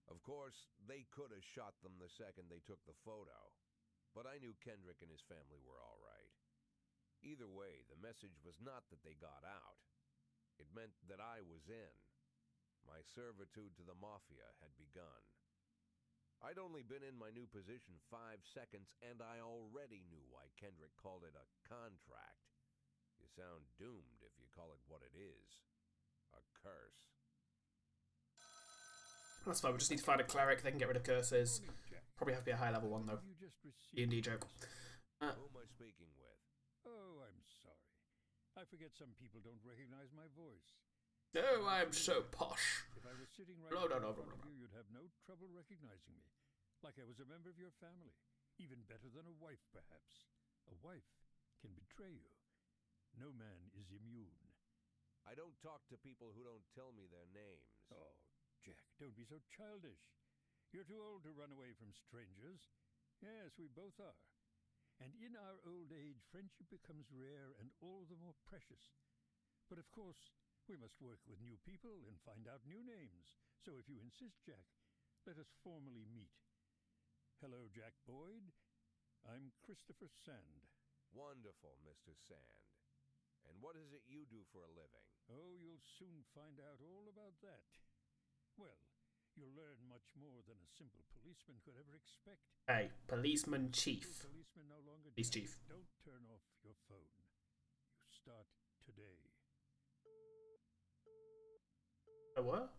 Of course, they could have shot them the second they took the photo, but I knew Kendrick and his family were all right. Either way, the message was not that they got out. It meant that I was in. My servitude to the Mafia had begun. I'd only been in my new position 5 seconds, and I already knew why Kendrick called it a contract. You sound doomed if you call it what it is. A curse. That's fine, we just need to find a cleric. They can get rid of curses. Probably have to be a high level one though. D&D joke. Who am I speaking with? Oh, I'm sorry. I forget some people don't recognize my voice. Oh, I'm so posh. If I was sitting right No, in no, front no, of no. you, you'd have no trouble recognizing me. Like I was a member of your family. Even better than a wife, perhaps. A wife can betray you. No man is immune. I don't talk to people who don't tell me their names. Oh, Jack, don't be so childish. You're too old to run away from strangers. Yes, we both are. And in our old age, friendship becomes rare and all the more precious. But of course, we must work with new people and find out new names. So if you insist, Jack, let us formally meet. Hello, Jack Boyd. I'm Christopher Sand. Wonderful, Mr. Sand. And what is it you do for a living? Oh, you'll soon find out all about that. Well, You'll learn much more than a simple policeman could ever expect. Hey, policeman chief. Policeman no longer Police Jack. chief. Don't turn off your phone. You start today. A what?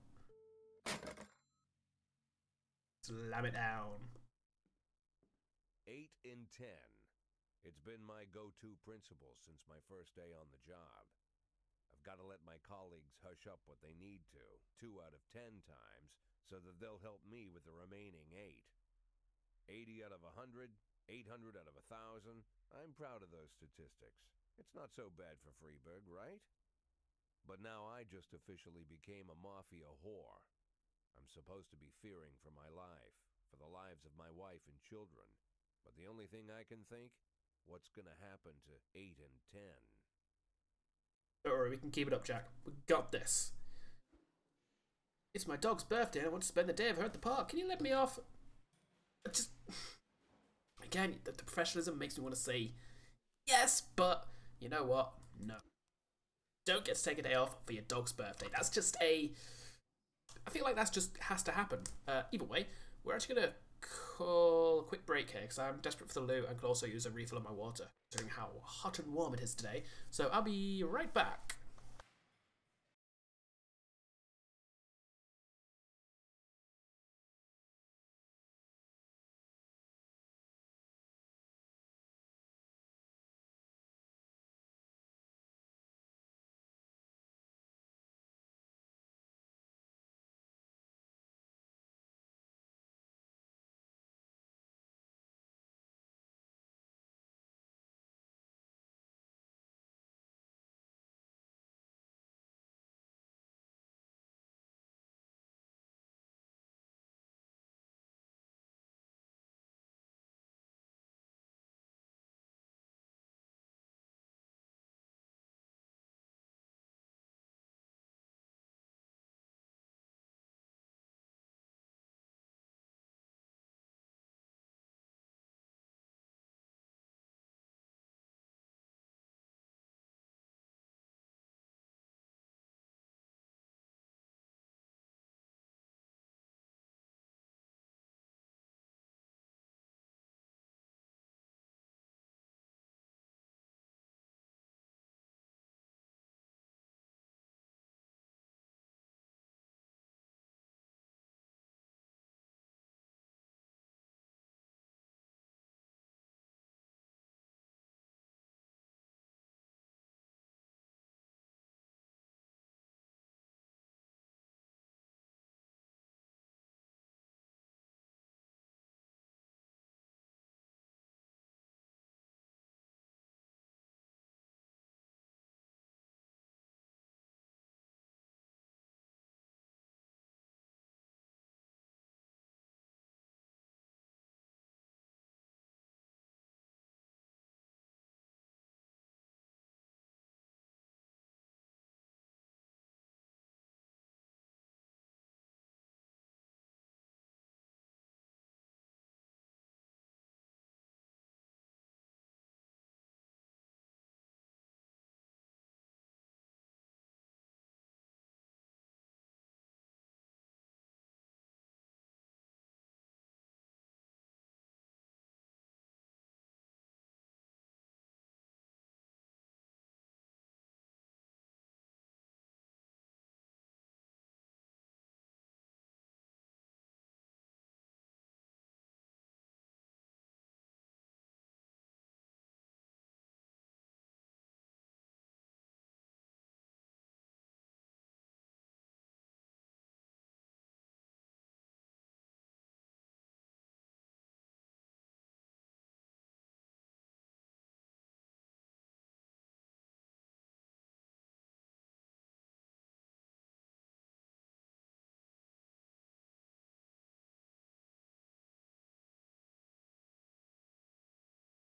Slam it down. 8 in 10. It's been my go-to principle since my first day on the job. I've got to let my colleagues hush up what they need to, 2 out of 10 times, so that they'll help me with the remaining 8. 80 out of 100, 800 out of 1,000. I'm proud of those statistics. It's not so bad for Freeburg, right? But now I just officially became a mafia whore. I'm supposed to be fearing for my life, for the lives of my wife and children. But the only thing I can think, what's gonna happen to 8 and 10? Don't worry, we can keep it up, Jack. We got this. It's my dog's birthday and I want to spend the day with her at the park. Can you let me off? Just... Again, the professionalism makes me want to say yes, but you know what? No. Don't get to take a day off for your dog's birthday. That's just a... I feel like that's just has to happen. Either way, we're actually going to call a quick break here because I'm desperate for the loot and could also use a refill of my water, considering how hot and warm it is today. So I'll be right back.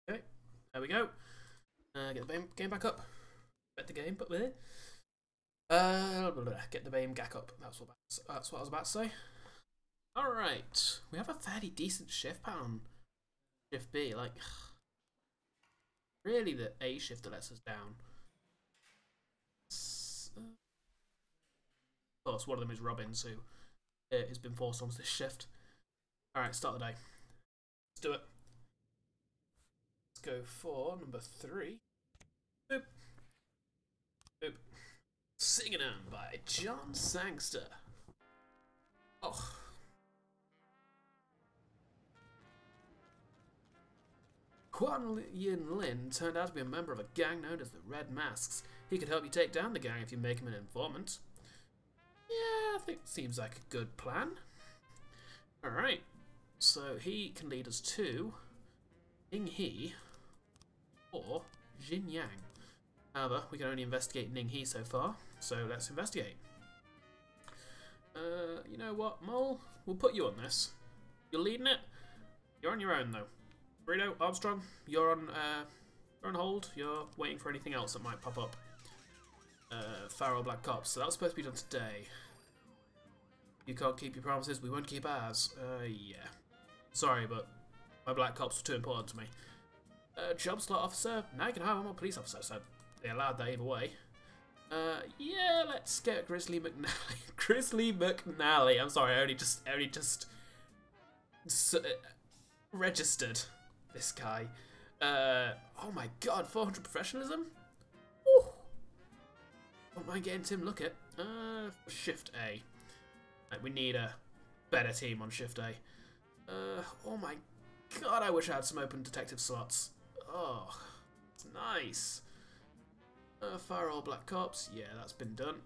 Okay, there we go. Get the game back up. Bet the game, but there. Get the game back up. That's what I was about to say. All right, we have a fairly decent shift pattern. Shift B, like really the A shift that lets us down. Of course, one of them is Robbins, who It has been forced onto this shift. Alright, start the day. Let's do it. Let's go for number 3. Boop. Boop. Singing On by John Sangster. Oh. Quan Yin Lin turned out to be a member of a gang known as the Red Masks. He could help you take down the gang if you make him an informant. Yeah, I think seems like a good plan. Alright, so he can lead us to Ning He or Jin Yang. However, we can only investigate Ning He so far, so let's investigate. You know what, Mole? We'll put you on this. You're leading it. You're on your own, though. Burrito, Armstrong, you're on hold. You're waiting for anything else that might pop up. Farrell Black Cops. So that was supposed to be done today. You can't keep your promises. We won't keep ours. Yeah. Sorry, but my Black Cops were too important to me. Job slot officer. Now you can hire one more police officer. So they allowed that either way. Yeah, let's get Grizzly McNally. Grizzly McNally. I'm sorry, I only just registered this guy. Oh my god, 400 professionalism? Woo. Won't mind getting Tim Lookett. Shift A. Right, we need a better team on Shift A. Oh my god, I wish I had some open detective slots. Oh, it's nice. Fire all Black Cops. Yeah, that's been done.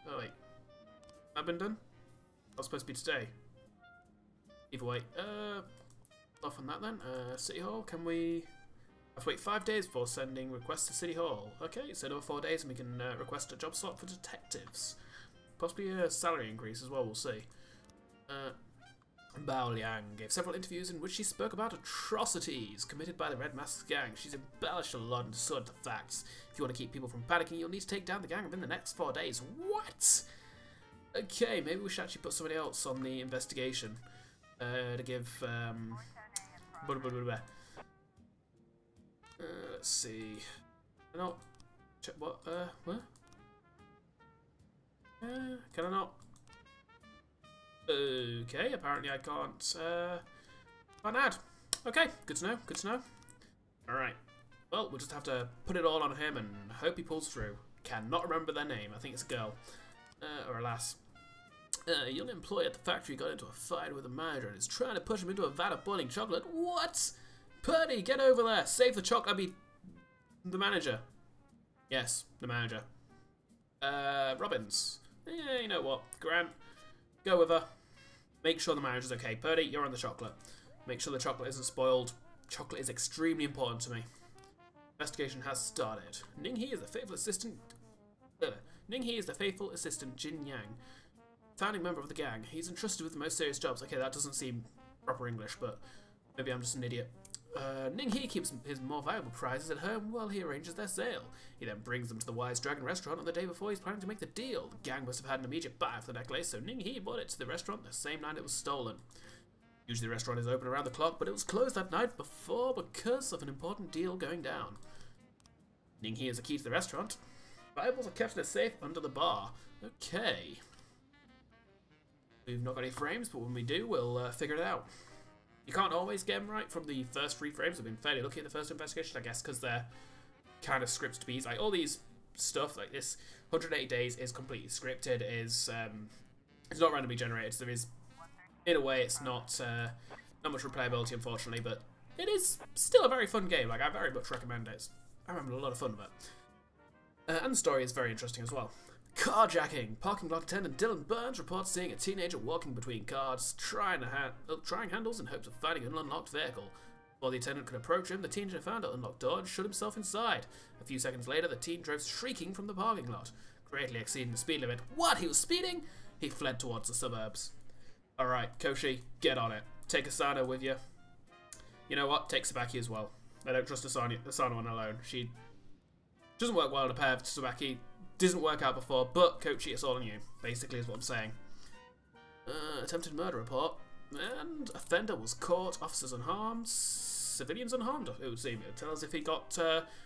Oh wait, that been done? That's supposed to be today. Either way, off on that then. City Hall, can we have to wait 5 days before sending requests to City Hall? Okay, so another 4 days and we can request a job slot for detectives. Possibly a salary increase as well, we'll see. Bao Liang gave several interviews in which she spoke about atrocities committed by the Red Masks gang. She's embellished a lot and distorted the facts. If you want to keep people from panicking, you'll need to take down the gang within the next 4 days. What? Okay, maybe we should actually put somebody else on the investigation. To give, let's see. Not check what? What? Can I not? Okay, apparently I can't. Can't add. Okay, good to know. Good to know. All right. Well, we'll just have to put it all on him and hope he pulls through. Cannot remember their name. I think it's a girl, or a lass. A young employee at the factory got into a fight with the manager and is trying to push him into a vat of boiling chocolate. What? Purdy, get over there. Save the chocolate. I mean, the manager. Yes, the manager. Robbins. Yeah, you know what? Grant, go with her. Make sure the manager's okay. Purdy, you're on the chocolate. Make sure the chocolate isn't spoiled. Chocolate is extremely important to me. Investigation has started. Ning He is the faithful assistant. Ning He is the faithful assistant Jin Yang, founding member of the gang. He's entrusted with the most serious jobs. Okay, that doesn't seem proper English, but maybe I'm just an idiot. Ning He keeps his more valuable prizes at home while he arranges their sale. He then brings them to the Wise Dragon restaurant on the day before he's planning to make the deal. The gang must have had an immediate buy for the necklace, so Ning He brought it to the restaurant the same night it was stolen. Usually the restaurant is open around the clock, but it was closed that night before because of an important deal going down. Ning He is the key to the restaurant. Bibles are kept in a safe under the bar. Okay. We've not got any frames, but when we do, we'll figure it out. You can't always get them right from the first 3 frames. I've been fairly lucky at the first investigation, I guess, because they're kind of scripts to be like all these stuff like this. 180 days is completely scripted. It's not randomly generated. So there is, in a way, it's not much replayability, unfortunately, but it is still a very fun game. Like I very much recommend it. I'm having a lot of fun with it, and the story is very interesting as well. Carjacking! Parking lot attendant Dylan Burns reports seeing a teenager walking between cars, trying handles in hopes of finding an unlocked vehicle. Before the attendant could approach him, the teenager found an unlocked door and shut himself inside. A few seconds later, the teen drove shrieking from the parking lot, greatly exceeding the speed limit. What? He was speeding? He fled towards the suburbs. Alright, Koshi, get on it. Take Asana with you. You know what? Take Sabaki as well. I don't trust Asana on alone. She doesn't work well in a pair of Sabaki. Doesn't work out before, but Kochi, it's all on you, basically is what I'm saying. Attempted murder report, and offender was caught, officers unharmed, civilians unharmed, it would seem. It tells us if he got,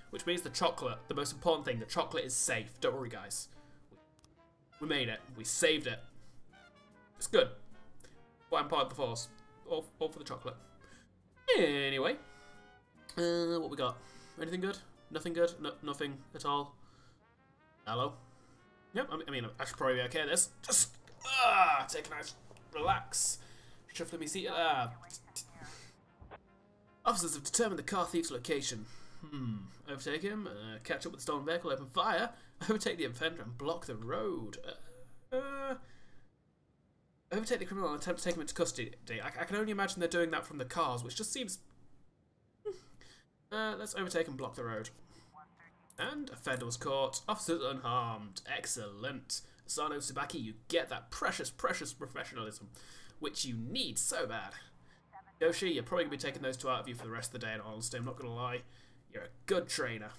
which means the chocolate, the most important thing, the chocolate is safe. Don't worry, guys. We made it. We saved it. It's good. Why I'm part of the force. All for the chocolate. Anyway. What we got? Anything good? Nothing good? No, nothing at all? Hello? Yep, I mean, I should probably be okay at this. Just, take a nice relax. Shuffling my seat. Officers have determined the car thief's location. Overtake him, catch up with the stolen vehicle, open fire, overtake the offender and block the road. Overtake the criminal and attempt to take him into custody. I can only imagine they're doing that from the cars, which just seems... let's overtake and block the road. And offender was caught. Officers unharmed. Excellent. Asano Tsubaki, you get that precious, precious professionalism, which you need so bad. Yoshi, you're probably going to be taking those two out of you for the rest of the day, in honesty, I'm not going to lie. You're a good trainer.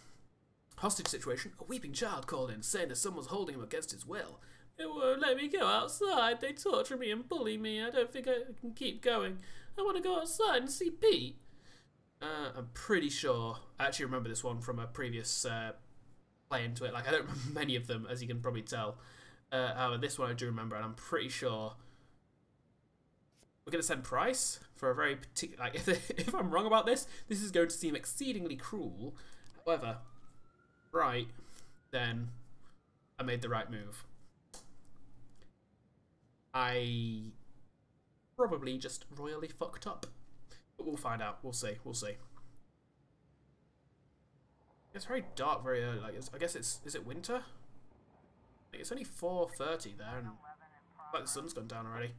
Hostage situation. A weeping child called in, saying that someone's holding him against his will. They won't let me go outside. They torture me and bully me. I don't think I can keep going. I want to go outside and see Pete. I'm pretty sure. I actually remember this one from a previous play into it. Like, I don't remember many of them, as you can probably tell. However, this one I do remember, and I'm pretty sure we're going to send Price for a very particular... Like, if I'm wrong about this, this is going to seem exceedingly cruel. However, right, then I made the right move. I probably just royally fucked up. But we'll find out. We'll see. We'll see. It's very dark very early. Like, I guess it's... Is it winter? Like, it's only 4:30 there, and like the sun's gone down already.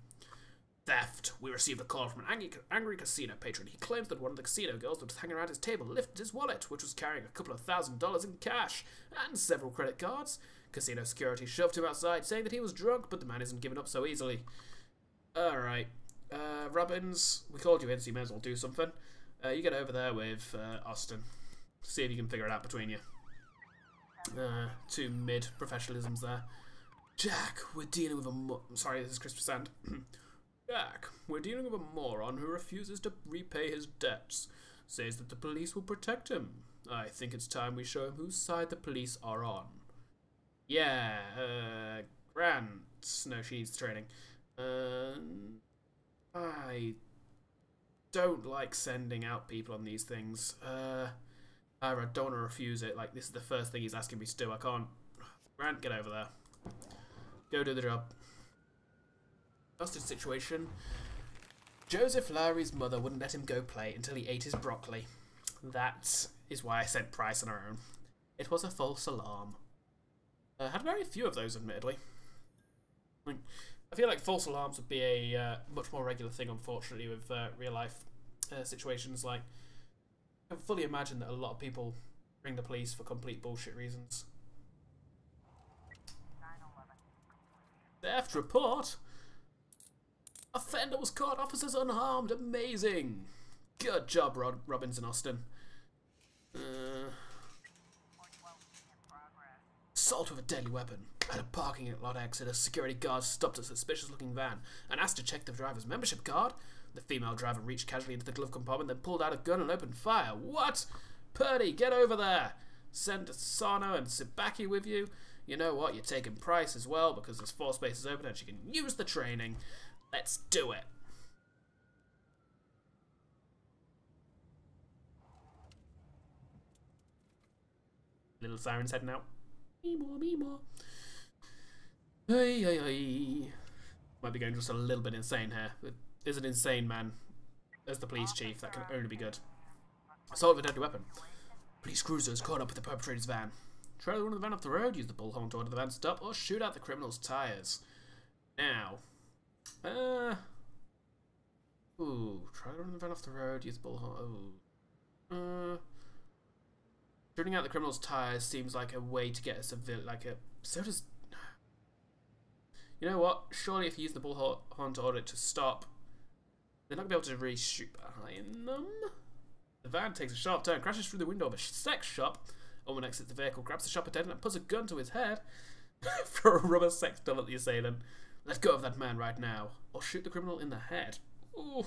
Theft. We received a call from an angry casino patron. He claims that one of the casino girls that was hanging around his table lifted his wallet, which was carrying a couple of $1,000s in cash and several credit cards. Casino security shoved him outside, saying that he was drunk, but the man isn't giving up so easily. Alright. Robbins, we called you in, so you may as well do something. You get over there with Austin. See if you can figure it out between you. Two mid-professionalisms there. Jack, we're dealing with a sorry, this is Christopher Sand. Jack, we're dealing with a moron who refuses to repay his debts. Says that the police will protect him. I think it's time we show him whose side the police are on. Yeah, Grant. No, she's training. I don't like sending out people on these things. I don't want to refuse it. Like, this is the first thing he's asking me to do. I can't. Grant, get over there. Go do the job. Hostage situation. Joseph Lowry's mother wouldn't let him go play until he ate his broccoli. That is why I sent Price on her own. It was a false alarm. Had very few of those, admittedly. I feel like false alarms would be a much more regular thing, unfortunately, with real life situations. Like, I can fully imagine that a lot of people ring the police for complete bullshit reasons. Theft report. Offender was caught. Officers unharmed. Amazing. Good job, Robbins and Austin. Assault with a deadly weapon. At a parking lot exit, a security guard stopped a suspicious-looking van and asked to check the driver's membership card. The female driver reached casually into the glove compartment, then pulled out a gun and opened fire. What? Purdy, get over there. Send Sano and Tsubaki with you. You know what? You're taking Price as well because there's 4 spaces open and she can use the training. Let's do it. Little siren's heading out. Me more, me more. Hey, hey, hey. Might be going just a little bit insane here. But is an insane man as the police chief. That can only be good. Assault with a deadly weapon. Police cruisers caught up with the perpetrator's van. Try to run the van off the road, use the bullhorn to order the van to stop, or shoot out the criminal's tyres. Now. Ooh. Try to run the van off the road, use the bullhorn. Ooh. Shooting out the criminal's tyres seems like a way to get a civil. So does. You know what? Surely if you use the bullhorn to order it to stop, they're not going to be able to really shoot behind them. The van takes a sharp turn, crashes through the window of a sex shop. Owen exits the vehicle, grabs the shop attendant and puts a gun to his head for a rubber sex doll at the assailant. Let go of that man right now, or shoot the criminal in the head. Ooh.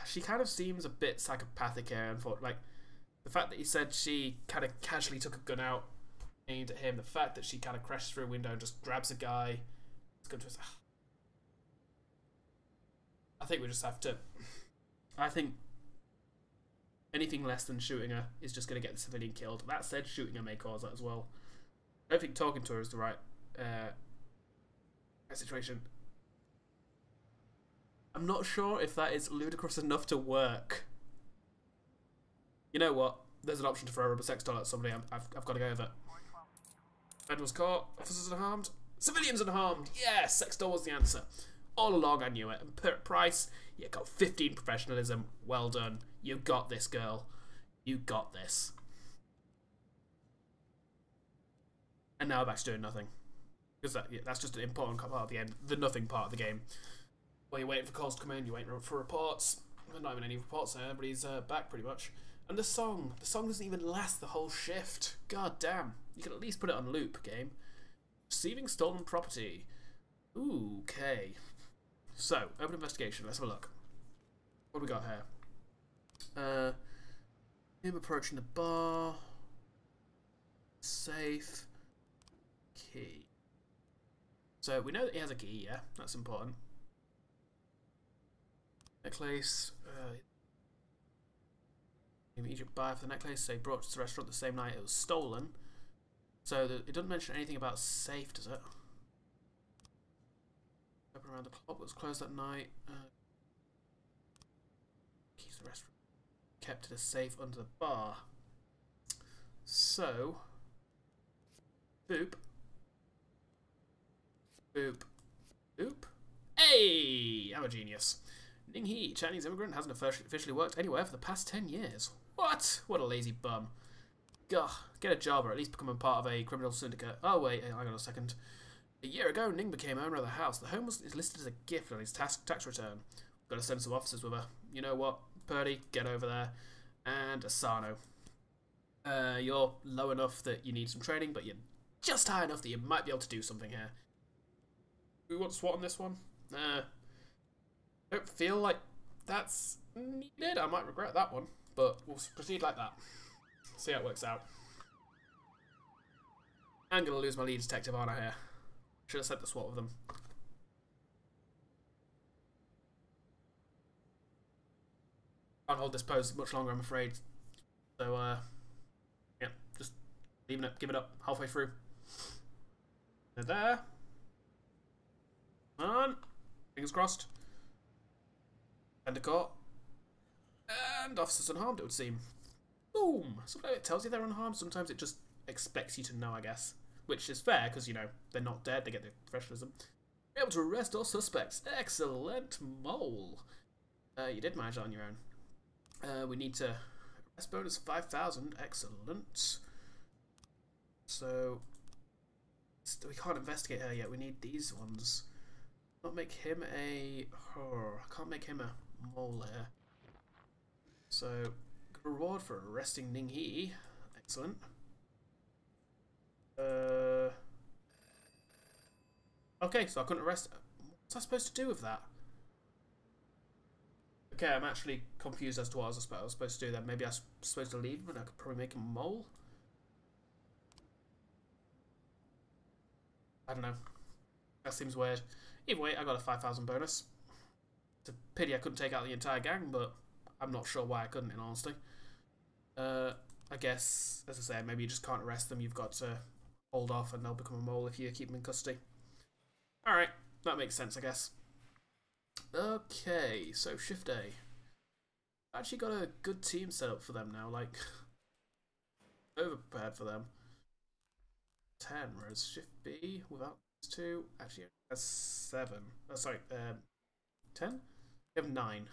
She kind of seems a bit psychopathic here, and thought, like, the fact that he said she kind of casually took a gun out, aimed at him, the fact that she kind of crashes through a window and just grabs a guy, it's going to his... I think we just have to... I think anything less than shooting her is just going to get the civilian killed. That said, shooting her may cause that as well. I don't think talking to her is the right situation. I'm not sure if that is ludicrous enough to work. You know what? There's an option to throw a rubber sex doll at somebody. I've got to go with it. Ed was caught. Officers unharmed. Civilians unharmed. Yeah, sex doll was the answer. All along I knew it. And per price, you got 15 professionalism. Well done. You got this, girl. You got this. And now I'm back to doing nothing. Because that's just an important part of the end. The nothing part of the game. Well, you're waiting for calls to come in. You're waiting for reports. There's not even any reports there. Everybody's back pretty much. And the song doesn't even last the whole shift. God damn. You can at least put it on loop, game. Receiving stolen property. Ooh, okay. So, open investigation. Let's have a look. What do we got here? Him approaching the bar. Safe. Key. So, we know that he has a key, yeah? That's important. Necklace. Immediate buyer for the necklace. Say brought to the restaurant the same night it was stolen. So it doesn't mention anything about safe, does it? Open around the clock was closed that night. Keys to the restaurant. Kept in a safe under the bar. So boop. Boop. Boop. Hey! I'm a genius. Ning He, Chinese immigrant, hasn't officially worked anywhere for the past 10 years. What? What a lazy bum. Gah, get a job or at least become a part of a criminal syndicate. Oh wait, hang on a second. A year ago, Ning became owner of the house. The home is listed as a gift on his tax return. Got to send some officers with her. You know what? Purdy, get over there. And Asano. You're low enough that you need some training, but you're just high enough that you might be able to do something here. We want SWAT on this one? Don't feel like that's needed. I might regret that one, but we'll proceed like that. See how it works out. I'm gonna lose my lead detective, aren't I, here? Should have sent the SWAT with them. Can't hold this pose much longer, I'm afraid. So, yeah, just leaving it, give it up halfway through. They're there. Come on. Fingers crossed. Endicott. And officers unharmed, it would seem. Boom! Sometimes it tells you they're unharmed, sometimes it just expects you to know, I guess. Which is fair, because, you know, they're not dead, they get their professionalism. Be able to arrest all suspects. Excellent, Mole. You did manage that on your own. We need to... arrest bonus 5,000. Excellent. So... we can't investigate her yet, we need these ones. Not make him a... oh, I can't make him a mole here. So, good reward for arresting Ning He. Excellent. Okay, so I couldn't arrest... what's I supposed to do with that? Okay, I'm actually confused as to what I was supposed to do then. Maybe I was supposed to leave him and I could probably make him a mole? I don't know. That seems weird. Either way, I got a 5,000 bonus. It's a pity I couldn't take out the entire gang, but I'm not sure why I couldn't, in honesty. I guess, as I say, maybe you just can't arrest them. You've got to hold off and they'll become a mole if you keep them in custody. Alright, that makes sense, I guess. Okay, so Shift A. Actually got a good team set up for them now, like, over-prepared for them. 10, whereas Shift B, without these two, actually has 7. Oh, sorry, 10? They have 9.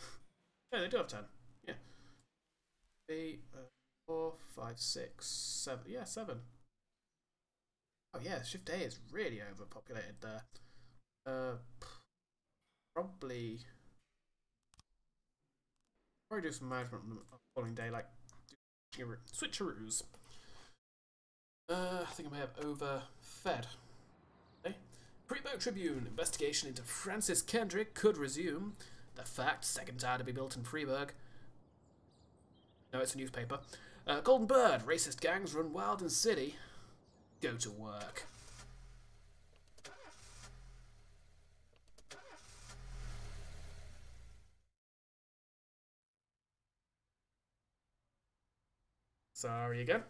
Yeah, they do have 10. Yeah. B, 4, 5, 6, 7. Yeah, 7. Oh yeah, Shift A is really overpopulated there. Probably do some management on the following day, like switcheroos. I think I may have overfed. Okay. Freeburg Tribune. Investigation into Francis Kendrick could resume. The fact, second tower to be built in Freeburg. No, it's a newspaper. Golden Bird. Racist gangs run wild in city. Go to work. Sorry again.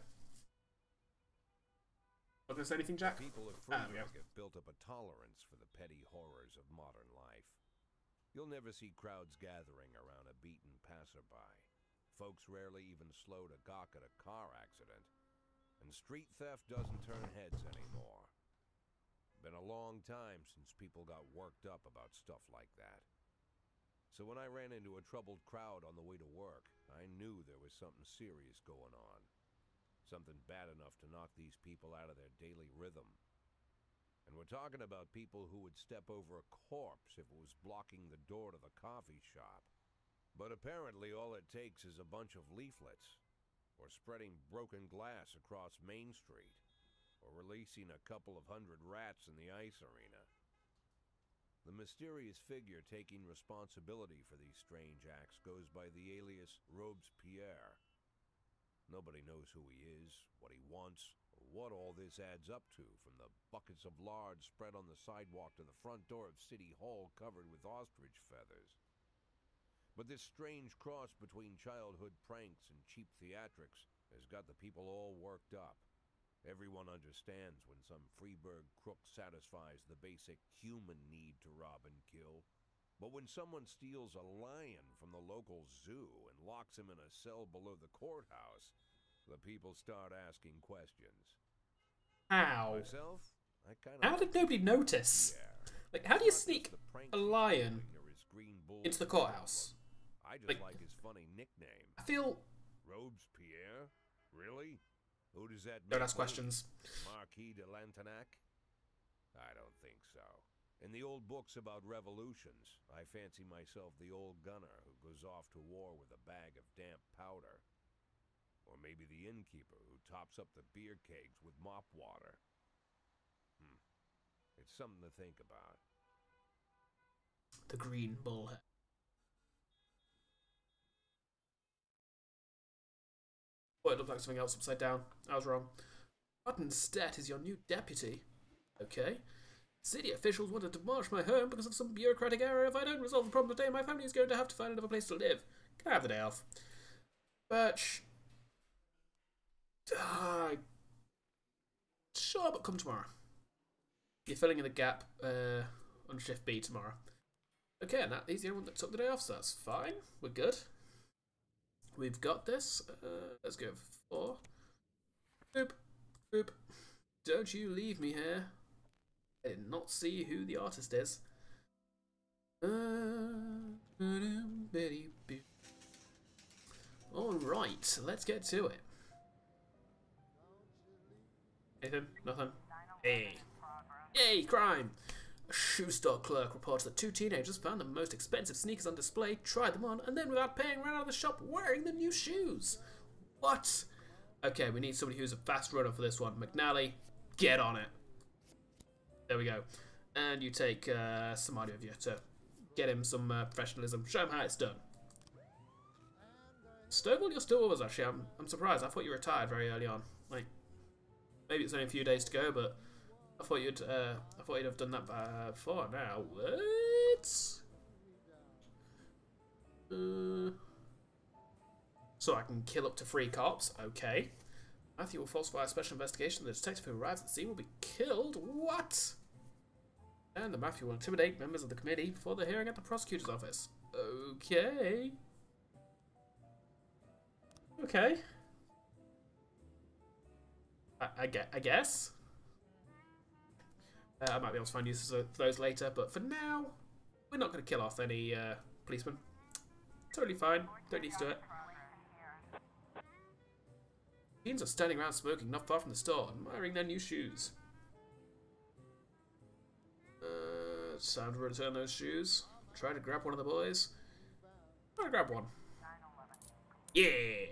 Not gonna say anything, Jack? People at Ah, there we Freeburg go. have built up a tolerance for the petty horrors of modern life. You'll never see crowds gathering around a beaten passerby. Folks rarely even slow to gawk at a car accident. And street theft doesn't turn heads anymore. Been a long time since people got worked up about stuff like that. So when I ran into a troubled crowd on the way to work, I knew there was something serious going on. Something bad enough to knock these people out of their daily rhythm. And we're talking about people who would step over a corpse if it was blocking the door to the coffee shop. But apparently all it takes is a bunch of leaflets, or spreading broken glass across Main Street, or releasing a couple of hundred rats in the ice arena. The mysterious figure taking responsibility for these strange acts goes by the alias Robespierre. Nobody knows who he is, what he wants, or what all this adds up to, from the buckets of lard spread on the sidewalk to the front door of City Hall covered with ostrich feathers. But this strange cross between childhood pranks and cheap theatrics has got the people all worked up. Everyone understands when some Freeburg crook satisfies the basic human need to rob and kill. But when someone steals a lion from the local zoo and locks him in a cell below the courthouse, the people start asking questions. How? Myself, I How did nobody notice? Like, how do you sneak a lion into the courthouse? I just like his funny nickname. I feel... Robespierre? Really? Who does that Don't make ask me? questions. Marquis de Lantenac? I don't think so. In the old books about revolutions, I fancy myself the old gunner who goes off to war with a bag of damp powder. Or maybe the innkeeper who tops up the beer kegs with mop water. It's something to think about. The green bullhead. Oh, it looked like something else upside down. I was wrong. Buttonstedt is your new deputy. Okay. City officials want to demolish my home because of some bureaucratic error. If I don't resolve the problem today, my family is going to have to find another place to live. Can I have the day off? Birch. Sure, but come tomorrow. You're filling in the gap on shift B tomorrow. Okay, and he's the only one that took the day off, so that's fine. We're good. We've got this. Let's go for 4. Boop. Boop. Don't you leave me here. I did not see who the artist is. Alright, let's get to it. Anything? Nothing? Hey. Yay, crime! A shoe store clerk reports that 2 teenagers found the most expensive sneakers on display, tried them on, and then without paying ran out of the shop wearing the new shoes. What? Okay, we need somebody who's a fast runner for this one. McNally, get on it. There we go. And you take somebody with you to get him some professionalism. Show him how it's done. Stovall, you're still with us, actually. I'm surprised. I thought you retired very early on. Like, maybe it's only a few days to go, but I thought you'd have done that before now. What? So I can kill up to 3 cops. Okay. Matthew will falsify a special investigation. The detective who arrives at the scene will be killed. What? And the Matthew will intimidate members of the committee before the hearing at the prosecutor's office. Okay. Okay. I guess. I might be able to find uses for those later, but for now, we're not going to kill off any policemen. Totally fine. Don't need to do it. Teens are standing around smoking not far from the store, admiring their new shoes. It's time to return those shoes. Try to grab one of the boys. Try to grab one. Yeah!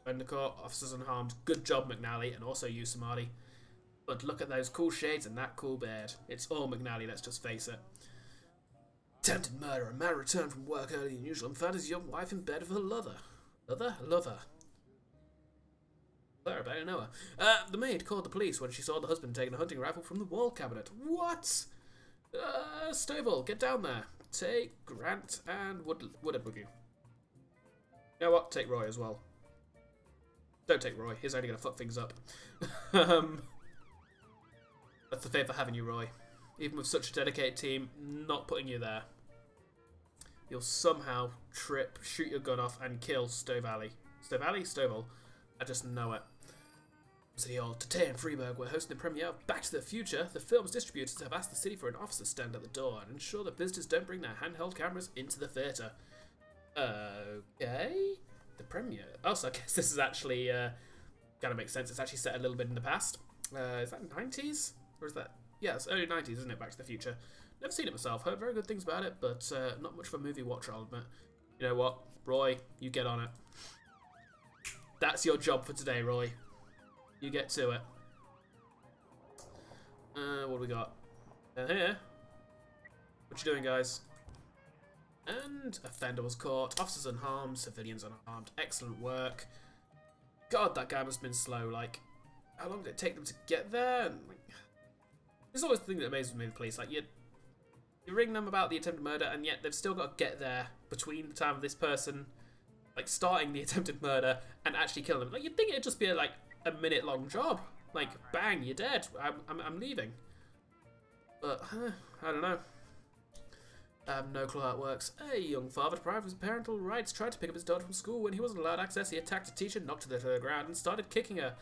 Endicott, officers unharmed. Good job, McNally, and also you, Samadhi. But look at those cool shades and that cool beard. It's all McNally, let's just face it. Attempted murder. A man returned from work earlier than usual and found his young wife in bed with her lover. Lover? Claire, I better know her. The maid called the police when she saw the husband taking a hunting rifle from the wall cabinet. What? Stovall, get down there. Take Grant and Woodard with you. You know what? Take Roy as well. Don't take Roy. He's only going to fuck things up. That's the favour having you, Roy. Even with such a dedicated team, not putting you there. You'll somehow trip, shoot your gun off, and kill Stove Alley. Stove Alley? Stovall. I just know it. City Hall. Today in Freeburg, we're hosting the premiere of Back to the Future. The film's distributors have asked the city for an officer stand at the door and ensure that visitors don't bring their handheld cameras into the theatre. Okay. The premiere. Oh, so I guess this is actually kind of makes sense. It's actually set a little bit in the past. Is that 90s? Or is that? Yeah, it's early 90s, isn't it? Back to the Future. Never seen it myself. Heard very good things about it, but not much of a movie watcher, I'll admit. You know what? Roy, you get on it. That's your job for today, Roy. You get to it. What do we got? Here. What you doing, guys? And offender was caught. Officers unharmed. Civilians unharmed. Excellent work. God, that guy must have been slow. Like, how long did it take them to get there? And, like, there's always the thing that amazes me with the police. Like, you ring them about the attempted murder, and yet they've still got to get there between the time of this person, like, starting the attempted murder and actually killing them. Like, you'd think it'd just be like a minute-long job. Like, bang, you're dead. I'm leaving. But I don't know. I have no clue how it works. A young father deprived of his parental rights tried to pick up his daughter from school. When he wasn't allowed access, he attacked a teacher, knocked her to the ground, and started kicking her.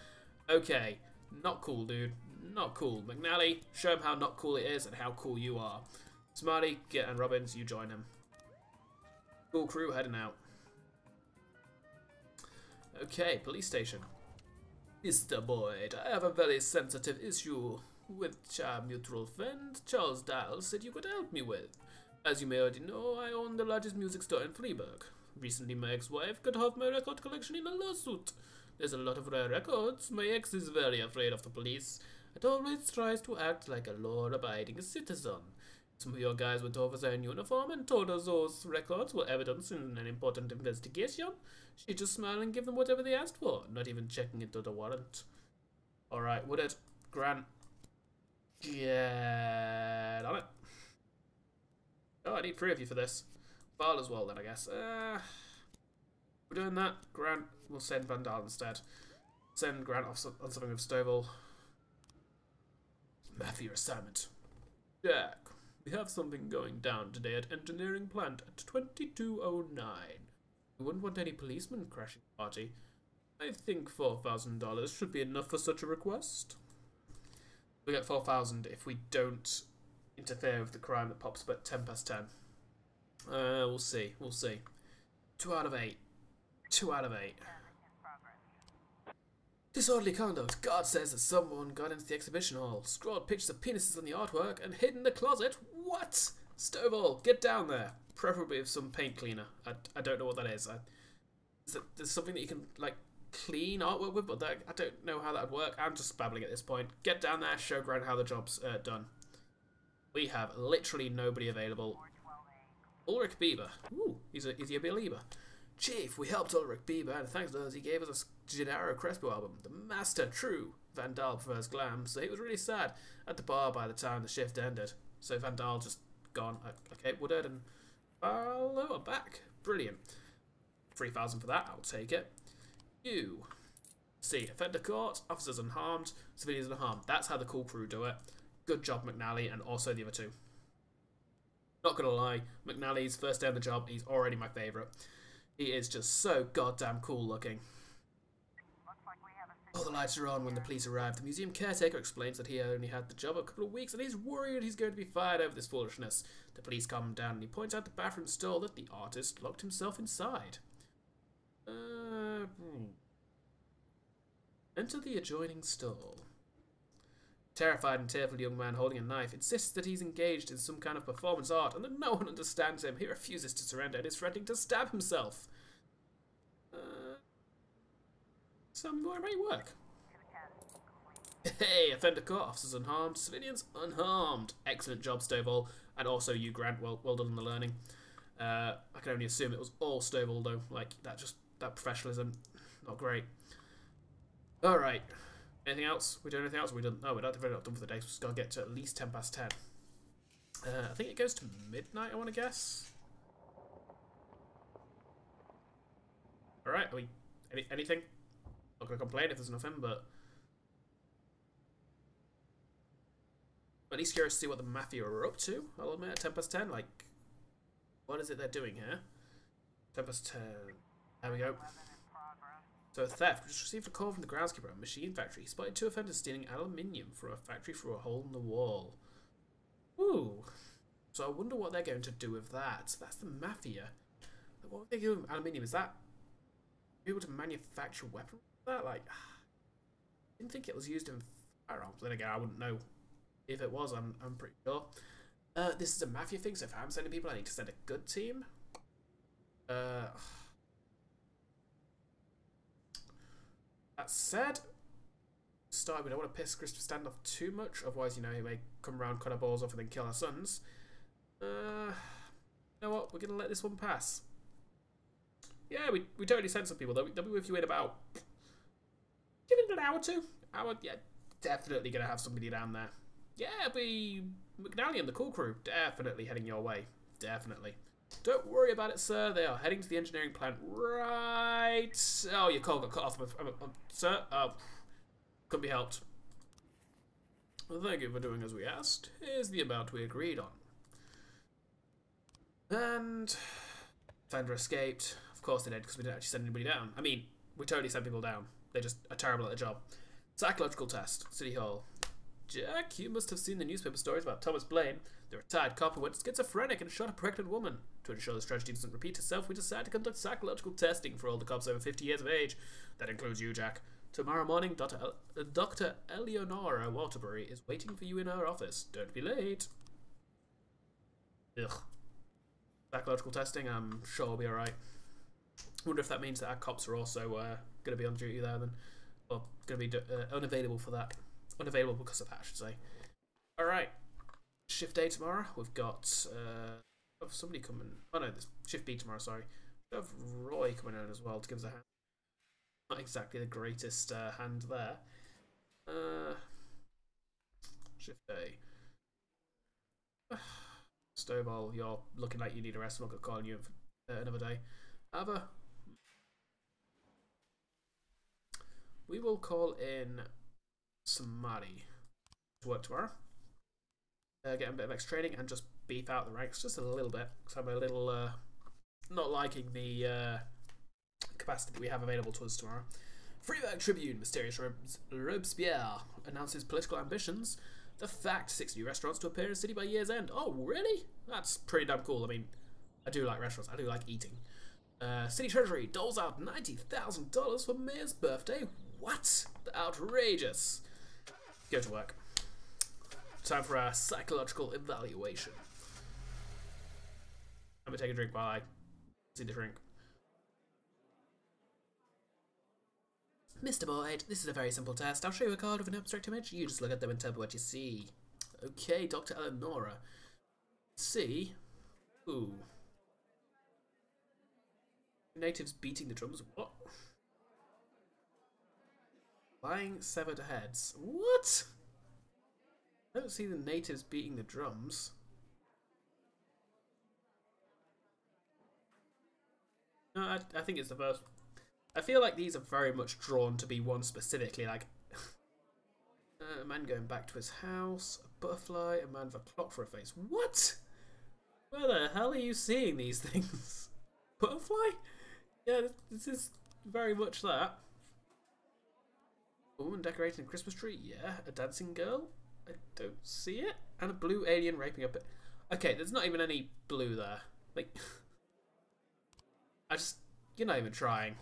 Okay, not cool, dude. Not cool. McNally, show him how not cool it is and how cool you are. Smarty, and Robbins, you join him. Cool crew heading out. Okay, police station. Mr. Boyd, I have a very sensitive issue which our mutual friend Charles Dial said you could help me with. As you may already know, I own the largest music store in Freeburg. Recently, my ex-wife cut off my record collection in a lawsuit. There's a lot of rare records. My ex is very afraid of the police. It always tries to act like a law-abiding citizen. Some of your guys went over there in uniform and told her those records were evidence in an important investigation. She just smiled and gave them whatever they asked for, not even checking into the warrant. Alright, Woodard, Grant, get on it. Oh, I need 3 of you for this. Val as well then, I guess. We're doing that. Grant, we'll send Van Dahl instead. Send Grant off on something with Stovall. Mafia assignment. Jack, we have something going down today at engineering plant at 2209. We wouldn't want any policemen crashing the party. I think $4,000 should be enough for such a request. We get 4,000 if we don't interfere with the crime that pops up at 10 past 10. We'll see. We'll see. 2 out of 8. 2 out of 8. Disorderly conduct. God says that someone got into the exhibition hall, scrawled pictures of penises on the artwork, and hid in the closet. What? Stovall, get down there. Preferably with some paint cleaner. I don't know what that is. There's something that you can, like, clean artwork with, but I don't know how that would work. I'm just babbling at this point. Get down there, show Grant how the job's done. We have literally nobody available. Ulrich Bieber. Ooh, is he a believer? Chief, we helped Ulrich Bieber, and thanks to us, he gave us a Gennaro Crespo album. The master, true. Van Dahl prefers glam, so he was really sad at the bar by the time the shift ended. So Van Dahl just gone. Okay, Woodard and Barlow are back. Brilliant. 3,000 for that, I'll take it. You. See, offender caught, officers unharmed, civilians unharmed. That's how the cool crew do it. Good job, McNally, and also the other 2. Not gonna lie, McNally's first day on the job, he's already my favourite. He is just so goddamn cool looking. All the lights are on when the police arrive. The museum caretaker explains that he only had the job a couple of weeks and he's worried he's going to be fired over this foolishness. The police calm him down and he points out the bathroom stall that the artist locked himself inside. Enter the adjoining stall. Terrified and tearful young man holding a knife insists that he's engaged in some kind of performance art and that no one understands him. He refuses to surrender and is threatening to stab himself. Some more might work. Hey, offender caught, officers unharmed, civilians unharmed. Excellent job, Stovall, and also you, Grant. Well done on the learning. I can only assume it was all Stovall though. Like that professionalism, not great. All right. Anything else? We doing anything else? We done? No, we're not done for the day. So we've just got to get to at least 10 past 10. I think it goes to midnight. I want to guess. All right. Are we anything? Not gonna complain if there's nothing, but I'm at least curious to see what the Mafia are up to. I'll admit, at 10 past 10, like, what is it they're doing here? 10 past 10. There we go. So, theft. We just received a call from the groundskeeper at a machine factory. He spotted 2 offenders stealing aluminium from a factory through a hole in the wall. Ooh. So, I wonder what they're going to do with that. That's the Mafia. What would they do with aluminium? Is that able to manufacture weapons with that? Like, I didn't think it was used in firearms. Then again, I wouldn't know if it was. I'm pretty sure. This is a Mafia thing, so if I'm sending people, I need to send a good team. That said, we don't want to piss Christopher Standoff too much, otherwise, you know, he may come around, cut our balls off, and then kill our sons. You know what? We're gonna let this one pass. Yeah, we totally sent some people. They'll be with you in about, give it an hour or two. Yeah, definitely gonna have somebody down there. Yeah, it'll be McNally and the cool crew. Definitely heading your way. Definitely. Don't worry about it, sir. They are heading to the engineering plant right... Oh, your call got cut off. Sir, couldn't be helped. Well, thank you for doing as we asked. Here's the amount we agreed on. And... Fender escaped. Of course they did, because we didn't actually send anybody down. I mean, we totally sent people down. They just are terrible at the job. Psychological test. City Hall. Jack, you must have seen the newspaper stories about Thomas Blaine. The retired cop who went schizophrenic and shot a pregnant woman. To ensure this tragedy doesn't repeat itself, we decided to conduct psychological testing for all the cops over 50 years of age. That includes you, Jack. Tomorrow morning, Dr. Eleonora Waterbury is waiting for you in her office. Don't be late. Ugh. Psychological testing, I'm sure will be alright. Wonder if that means that our cops are also going to be on duty there then. Or going to be unavailable for that. Unavailable because of that, I should say. Alright. Shift A tomorrow. We've got somebody coming. Oh no, this shift B tomorrow, sorry. We have Roy coming in as well to give us a hand. Not exactly the greatest hand there. Shift A. Snowball, you're looking like you need a rest. I'm not going to call you another day. However, we will call in Samari to work tomorrow. Get a bit of extra training and just beef out the ranks just a little bit, because I'm a little not liking the capacity that we have available to us tomorrow. Freeburg Tribune, Mysterious Robespierre announces political ambitions. The fact 6 new restaurants to appear in the city by year's end. Oh, really? That's pretty damn cool. I mean, I do like restaurants. I do like eating. City Treasury doles out $90,000 for Mayor's birthday. What? Outrageous. Go to work. Time for our psychological evaluation. I'm gonna take a drink while I see the drink. Mr. Boyd, this is a very simple test. I'll show you a card with an abstract image. You just look at them and tell me what you see. Okay, Dr. Eleonora. See? Ooh. Natives beating the drums. What? Flying severed heads. What? I don't see the natives beating the drums. No, I think it's the first. I feel like these are very much drawn to be one specifically, like a man going back to his house, a butterfly, a man with a clock for a face. What? Where the hell are you seeing these things? Butterfly? Yeah, this is very much that. A woman decorating a Christmas tree? Yeah. A dancing girl? I don't see it. And a blue alien raping up it. Okay, there's not even any blue there. Like, you're not even trying.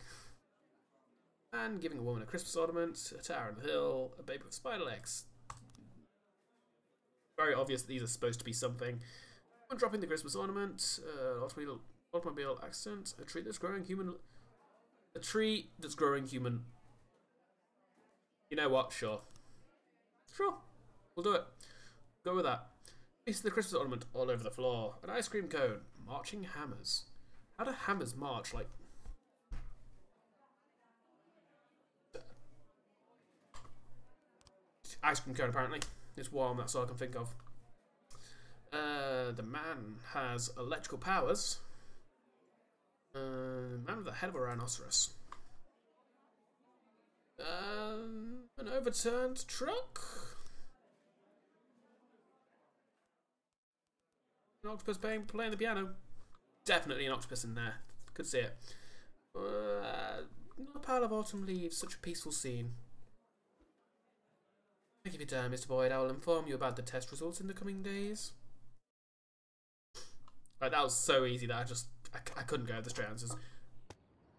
And giving a woman a Christmas ornament, a tower on the hill, a baby with spider legs. Very obvious that these are supposed to be something. I'm dropping the Christmas ornament, automobile accident, a tree that's growing human. A tree that's growing human. You know what? Sure. Sure. We'll do it. Go with that. Piece of the Christmas ornament all over the floor. An ice cream cone. Marching hammers. How do hammers march? Like. Ice cream cone, apparently. It's warm, that's all I can think of. The man has electrical powers. Man with the head of a rhinoceros. An overturned truck? An octopus playing the piano. Definitely an octopus in there. Could see it. A pile of autumn leaves, such a peaceful scene. Thank you for your time, Mr. Boyd. I will inform you about the test results in the coming days. Like, that was so easy that I couldn't go with the straight answers.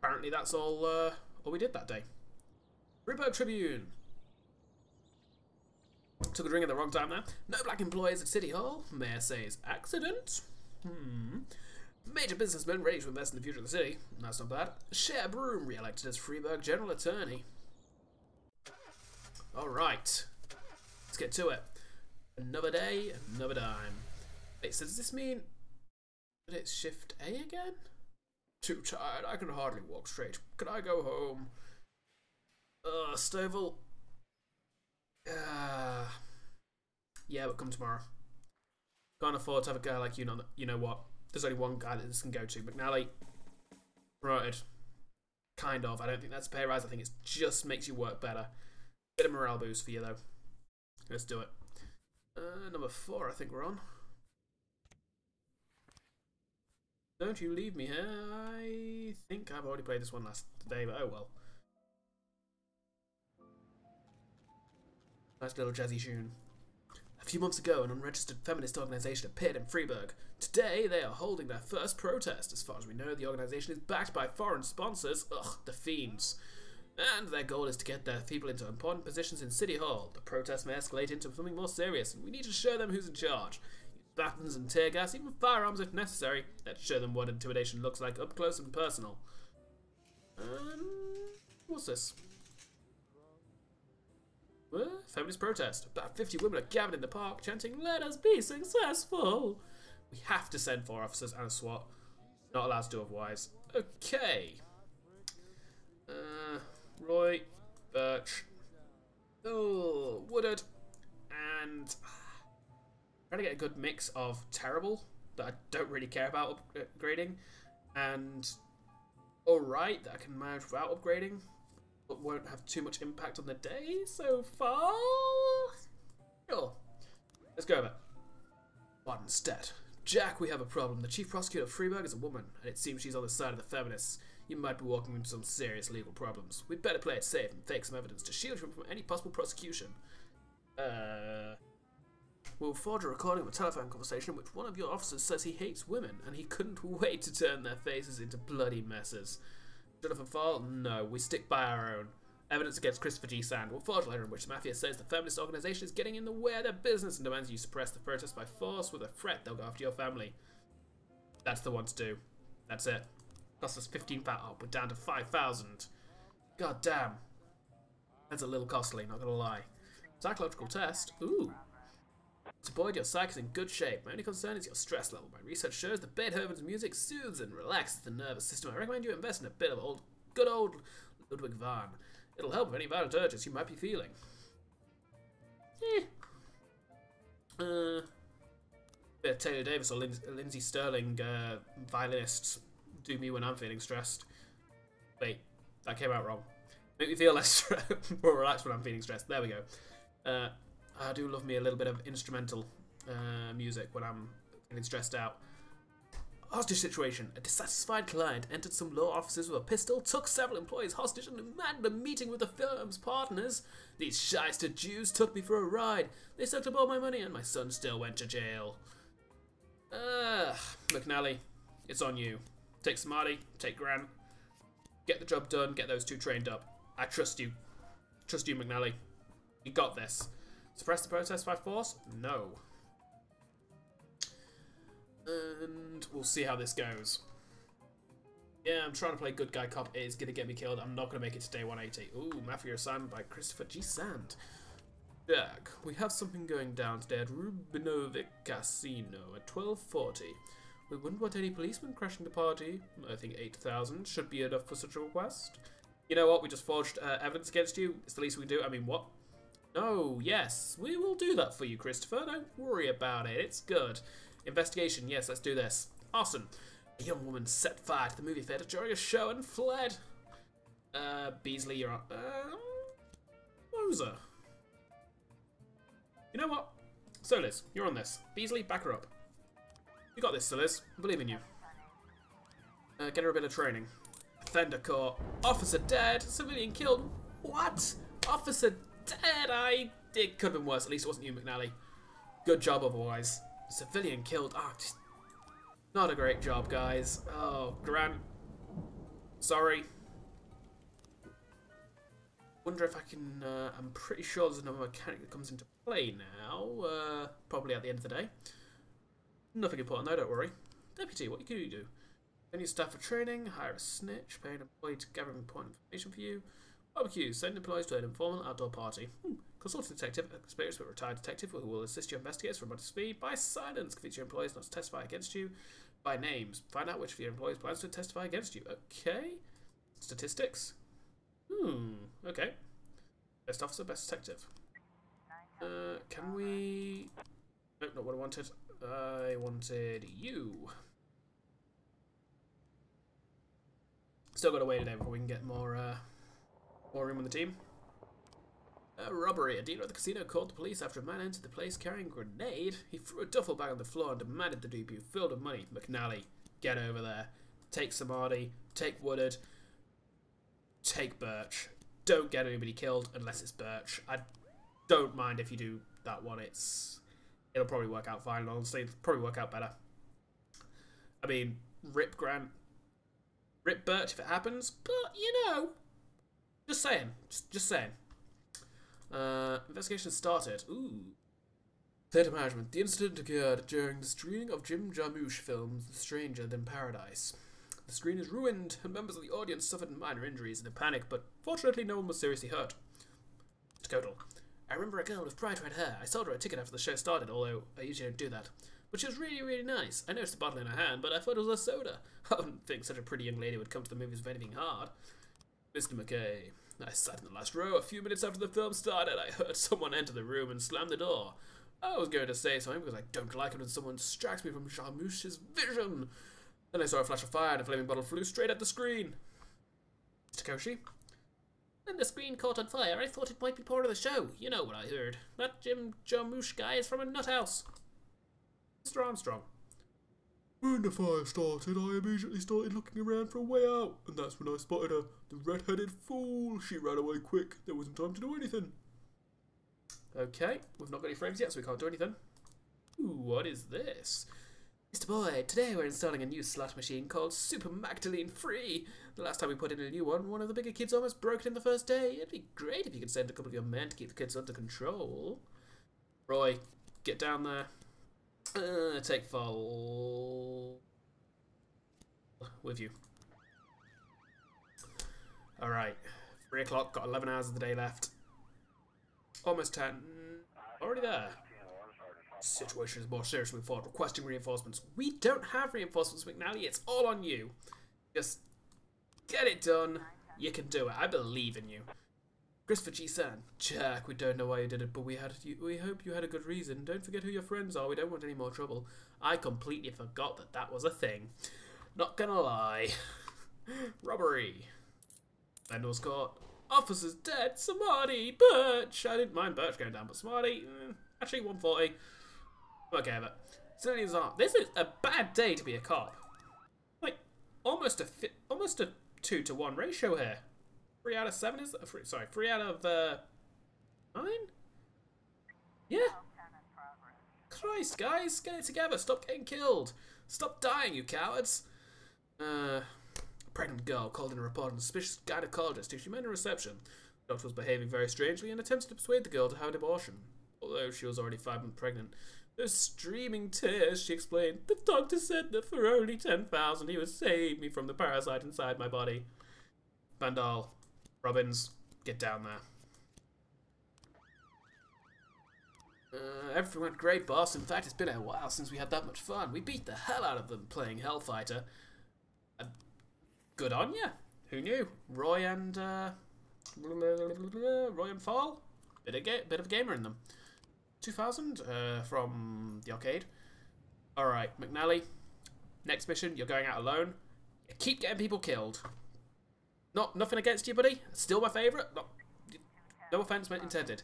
Apparently that's all we did that day. Freeburg Tribune. Took a drink at the wrong time there. No black employees at City Hall. Mayor says accident. Major businessmen ready to invest in the future of the city. That's not bad. Cher Broom re-elected as Freeburg General Attorney. Alright. Let's get to it. Another day, another dime. Wait, so does this mean that it's Shift A again? Too tired, I can hardly walk straight. Can I go home? Stovall. Yeah, but come tomorrow. Can't afford to have a guy like you. You know what? There's only one guy that this can go to. McNally. Promoted. Kind of. I don't think that's a pay rise. I think it just makes you work better. Bit of morale boost for you, though. Let's do it. Number 4, I think we're on. Don't you leave me here. I think I've already played this one last day, but oh well. Nice little jazzy tune. A few months ago, an unregistered feminist organisation appeared in Freeburg. Today, they are holding their first protest. As far as we know, the organisation is backed by foreign sponsors. Ugh, the fiends. And their goal is to get their people into important positions in City Hall. The protest may escalate into something more serious, and we need to show them who's in charge. Use batons and tear gas, even firearms if necessary. Let's show them what intimidation looks like up close and personal. What's this? Feminist protest. About 50 women are gathered in the park chanting, "Let us be successful." We have to send 4 officers and a SWAT. Not allowed to do otherwise. Okay. Roy, Birch, Woodard, and trying to get a good mix of terrible that I don't really care about upgrading, and alright that I can manage without upgrading, but won't have too much impact on the day so far. Sure. Let's go over. Wadenstedt. Jack, we have a problem. The chief prosecutor of Freeburg is a woman, and it seems she's on the side of the feminists. You might be walking into some serious legal problems. We'd better play it safe and fake some evidence to shield you from any possible prosecution. We'll forge a recording of a telephone conversation in which one of your officers says he hates women, and he couldn't wait to turn their faces into bloody messes. Jonathan Fall? No, we stick by our own. Evidence against Christopher G. Sand. We'll forge a letter in which the Mafia says the feminist organisation is getting in the way of their business and demands you suppress the protest by force. With a threat, they'll go after your family. That's the one to do. That's it. Cost us 15,000. Oh, we're down to 5,000. God damn. That's a little costly, not gonna lie. Psychological test. Ooh. To Boyd, your psyche is in good shape. My only concern is your stress level. My research shows that Beethoven's music soothes and relaxes the nervous system. I recommend you invest in a bit of good old Ludwig van. It'll help with any violent urges you might be feeling. Bit of Taylor Davis or Lindsay Sterling, violinists, do me when I'm feeling stressed. Wait, that came out wrong. Make me feel less more relaxed when I'm feeling stressed. There we go. I do love me a little bit of instrumental music when I'm feeling stressed out. Hostage situation. A dissatisfied client entered some law offices with a pistol, took several employees hostage, and demanded a meeting with the firm's partners. These shyster Jews took me for a ride. They sucked up all my money, and my son still went to jail. McNally, it's on you. Take Smarty, take Grant. Get the job done, get those 2 trained up. I trust you. Trust you, McNally. You got this. Suppress the protest by force? No. And we'll see how this goes. Yeah, I'm trying to play good guy cop. It is going to get me killed. I'm not going to make it to day 180. Ooh, Mafia assignment by Christopher G. Sand. Jack, we have something going down today at Rubinovic Casino at 12:40. We wouldn't want any policemen crashing the party. I think 8,000 should be enough for such a request. You know what? We just forged evidence against you. It's the least we can do. I mean, what? No, yes. We will do that for you, Christopher. Don't worry about it. It's good. Investigation. Yes, let's do this. Awesome. A young woman set fire to the movie theater during a show and fled. Beasley, you're on. loser. You know what? Solis, you're on this. Beasley, back her up. You got this, Solis. I believe in you. Get her a bit of training. Thunder caught. Officer dead. Civilian killed. What? Officer dead? It could have been worse. At least it wasn't you, McNally. Good job otherwise. Civilian killed. Ah, just not a great job, guys. Oh, Grant. Sorry. Wonder if I can... I'm pretty sure there's another mechanic that comes into play now. Probably at the end of the day. Nothing important though, don't worry. Deputy, what can you do? Send your staff for training, hire a snitch, pay an employee to gather important information for you. Barbecue, send employees to an informal outdoor party. Consultant detective, experienced but retired detective who will assist your investigators from modest speed. By silence, convince your employees not to testify against you. By names, find out which of your employees plans to testify against you. Okay. Statistics. Okay. Best officer, best detective. Can we... Nope, not what I wanted. I wanted you. Still got to wait a day before we can get more room on the team. Robbery. A dealer at the casino called the police after a man entered the place carrying a grenade. He threw a duffel bag on the floor and demanded the debut filled with money. McNally, get over there. Take Samadhi. Take Woodard. Take Birch. Don't get anybody killed unless it's Birch. I don't mind if you do that one. It'll probably work out fine, honestly. It'll probably work out better. I mean, rip Grant. Rip Birch if it happens, but you know. Just saying. Just saying. Investigation started. Ooh. Theatre management. The incident occurred during the screening of Jim Jarmusch films The Stranger Than Paradise. The screen is ruined, and members of the audience suffered minor injuries in the panic, but fortunately no one was seriously hurt. Total. I remember a girl with bright red hair. I sold her a ticket after the show started, although I usually don't do that. But she was really, really nice. I noticed the bottle in her hand, but I thought it was a soda. I wouldn't think such a pretty young lady would come to the movies with anything hard. Mr. McKay. I sat in the last row. A few minutes after the film started, I heard someone enter the room and slam the door. I was going to say something because I don't like it when someone distracts me from Jarmusch's vision. Then I saw a flash of fire and a flaming bottle flew straight at the screen. Mr. Koshi? When the screen caught on fire, I thought it might be part of the show. You know what I heard. That Jim Jarmusch guy is from a nut house. Mr. Armstrong. When the fire started, I immediately started looking around for a way out, and that's when I spotted her. The red-headed fool. She ran away quick. There wasn't time to do anything. Okay, we've not got any frames yet, so we can't do anything. Ooh, what is this? Mr. Boyd, today we're installing a new slot machine called Super Magdalene Free. The last time we put in a new one of the bigger kids almost broke it in the first day. It'd be great if you could send a couple of your men to keep the kids under control. Roy, get down there. Take fall with you. Alright, 3 o'clock, got 11 hours of the day left. Almost 10. Already there. Situation is more serious than we thought. Requesting reinforcements. We don't have reinforcements, McNally. It's all on you. Just get it done. You can do it. I believe in you. Christopher G. San. Jack, we don't know why you did it, but we hope you had a good reason. Don't forget who your friends are. We don't want any more trouble. I completely forgot that was a thing. Not gonna lie. Robbery. Vendor's caught. Officer's dead. Samadhi. Birch. I didn't mind Birch going down, but Samadhi. Actually, 140. Okay, but civilians aren't. This is a bad day to be a cop. Like almost a 2-to-1 ratio here. 3 out of 7 is sorry, 3 out of 9. Yeah. Christ, guys, get it together. Stop getting killed. Stop dying, you cowards. A pregnant girl called in a report on a suspicious gynecologist who she met in reception. The doctor was behaving very strangely and attempted to persuade the girl to have an abortion, although she was already 5 months pregnant. Those streaming tears, she explained. The doctor said that for only 10,000 he would save me from the parasite inside my body. Vandal, Robbins, get down there. Everything went great, boss. In fact, it's been a while since we had that much fun. We beat the hell out of them playing Hellfighter. Good on ya. Who knew? Roy and Fall? Bit of a gamer in them. 2000 from the arcade. Alright, McNally. Next mission, you're going out alone. You keep getting people killed. Nothing against you, buddy. Still my favourite. No offense meant intended.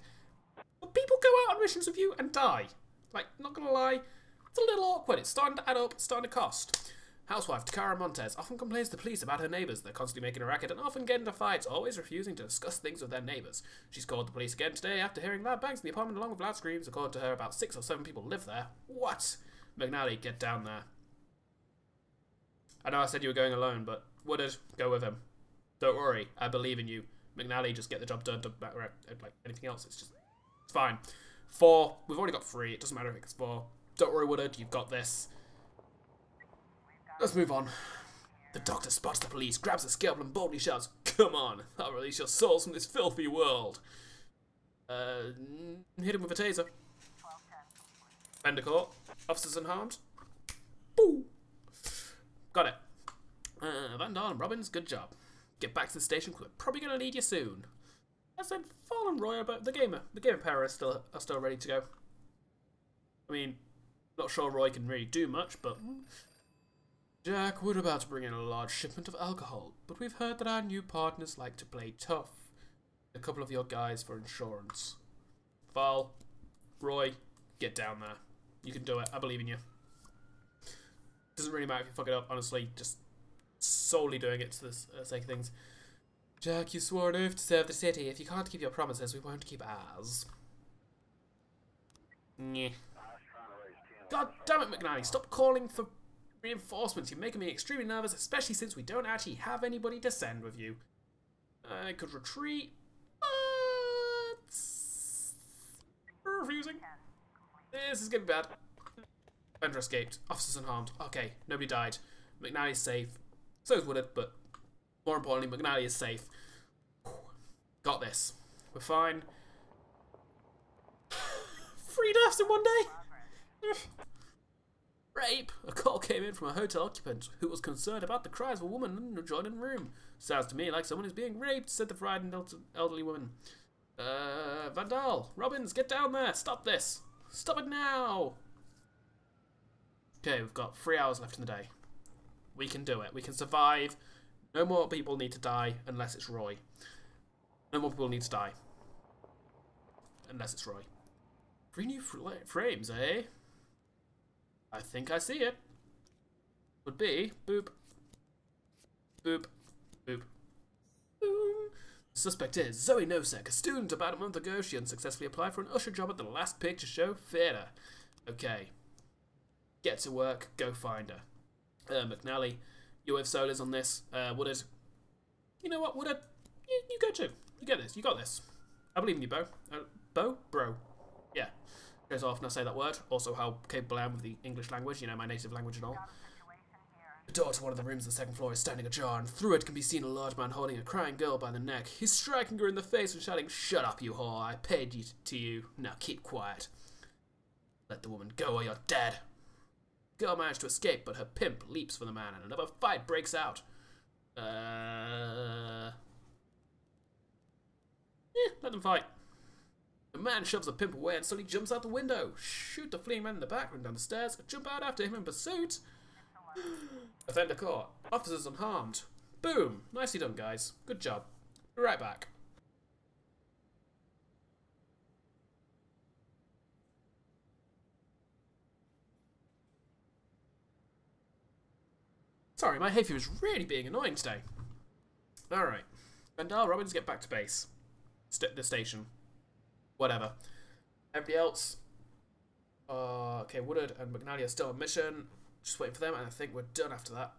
But people go out on missions with you and die. Like, not gonna lie, it's a little awkward. It's starting to add up. It's starting to cost. Housewife Takara Montez often complains to police about her neighbours. They're constantly making a racket and often get into fights, always refusing to discuss things with their neighbours. She's called the police again today after hearing loud bangs in the apartment along with loud screams. According to her, about 6 or 7 people live there. What? McNally, get down there. I know I said you were going alone, but Woodard, go with him. Don't worry, I believe in you. McNally, just get the job done. Like anything else, it's fine. 4, we've already got 3. It doesn't matter if it's 4. Don't worry, Woodard, you've got this. Let's move on. The doctor spots the police, grabs a scalpel and boldly shouts, "Come on, I'll release your souls from this filthy world." Hit him with a taser. Fender caught. Officers unharmed. Boo! Got it. Van Dahl and Robbins, good job. Get back to the station, we're probably going to need you soon. I said, Fall and Roy about the gamer pair are still ready to go. I mean, not sure Roy can really do much, but... Jack, we're about to bring in a large shipment of alcohol, but we've heard that our new partners like to play tough. A couple of your guys for insurance. Val, Roy, get down there. You can do it. I believe in you. Doesn't really matter if you fuck it up, honestly. Just solely doing it to the sake of things. Jack, you swore an oath to serve the city. If you can't keep your promises, we won't keep ours. Nyeh. God damn it, McNally. Stop calling for reinforcements. You're making me extremely nervous, especially since we don't actually have anybody to send with you. I could retreat, but... refusing. This is getting bad. Fender escaped. Officers unharmed. Okay, nobody died. McNally's safe. So is Woodard, but more importantly, McNally is safe. Got this. We're fine. 3 deaths in one day? Rape! A call came in from a hotel occupant who was concerned about the cries of a woman in an adjoining room. Sounds to me like someone is being raped, said the frightened elderly woman. Van Dahl, Robbins, get down there! Stop this! Stop it now! Okay, we've got 3 hours left in the day. We can do it. We can survive. No more people need to die unless it's Roy. No more people need to die. Unless it's Roy. 3 new frames, eh? I think I see it. Would be boop, boop, boop, boom. The suspect is Zoe Nosek, a student. About a month ago, she unsuccessfully applied for an usher job at the Last Picture Show Theatre. Okay. Get to work. Go find her. McNally, you have sodas on this. Woodard. You know what, Woodard? You go too. You get this. You got this. I believe in you, Bo. Bo? Bro. Yeah. Goes off and I say that word. Also how capable I am with the English language. You know, my native language and all. The door to one of the rooms on the 2nd floor is standing ajar, and through it can be seen a large man holding a crying girl by the neck. He's striking her in the face and shouting, "Shut up, you whore. I paid you to you. Now keep quiet. Let the woman go or you're dead." Girl managed to escape, but her pimp leaps for the man, and another fight breaks out. Let them fight. The man shoves the pimp away and suddenly jumps out the window. Shoot the fleeing man in the back, run down the stairs, jump out after him in pursuit. Offender caught. Officers unharmed. Boom. Nicely done, guys. Good job. Be right back. Sorry, my hay fever is really being annoying today. Alright. Van Dahl, Robbins, get back to base. The station. Whatever. Everybody else. Okay, Woodard and McNally are still on mission. Just waiting for them, and I think we're done after that.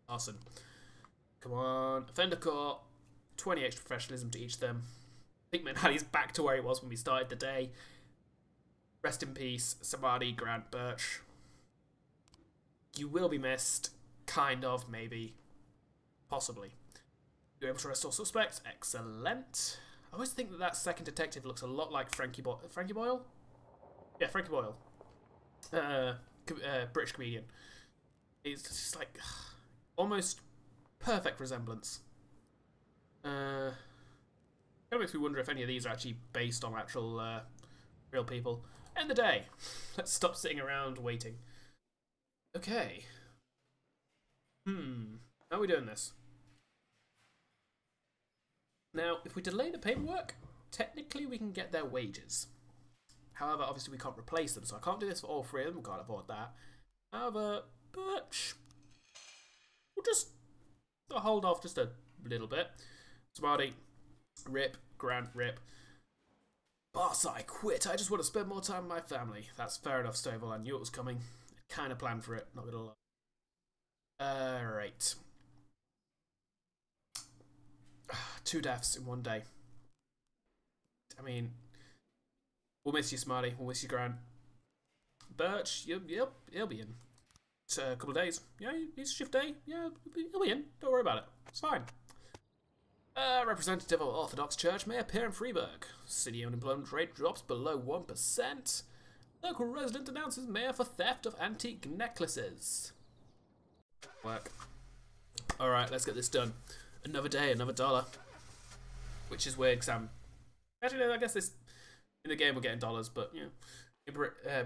Awesome. Come on. Offender caught. 20 extra professionalism to each of them. I think McNally's back to where he was when we started the day. Rest in peace, Samadhi Grant Birch. You will be missed. Kind of, maybe. Possibly. You're able to arrest all suspects. Excellent. I always think that that second detective looks a lot like Frankie Boyle? Yeah, Frankie Boyle. British comedian. It's just like almost perfect resemblance. Kind of makes me wonder if any of these are actually based on actual real people. End the day. Let's stop sitting around waiting. Okay. How are we doing this? Now, if we delay the paperwork, technically we can get their wages. However, obviously we can't replace them, so I can't do this for all three of them. We can't afford that. However, Birch, we'll just hold off just a little bit. Smarty, rip. Grant, rip. Boss, I quit. I just want to spend more time with my family. That's fair enough, Stovall. I knew it was coming. Kind of planned for it, not gonna lie. Right. 2 deaths in one day. I mean, we'll miss you, Smarty. We'll miss you, Grant. Birch, he'll be in. It's a couple of days. Yeah, he's shift day. Yeah, he'll be in. Don't worry about it. It's fine. Representative of Orthodox Church may appear in Freiburg. City unemployment rate drops below 1%. Local resident announces mayor for theft of antique necklaces. Work. Alright, let's get this done. Another day, another dollar. Which is weird, because actually, I guess this... In the game we're getting dollars, but, you know... In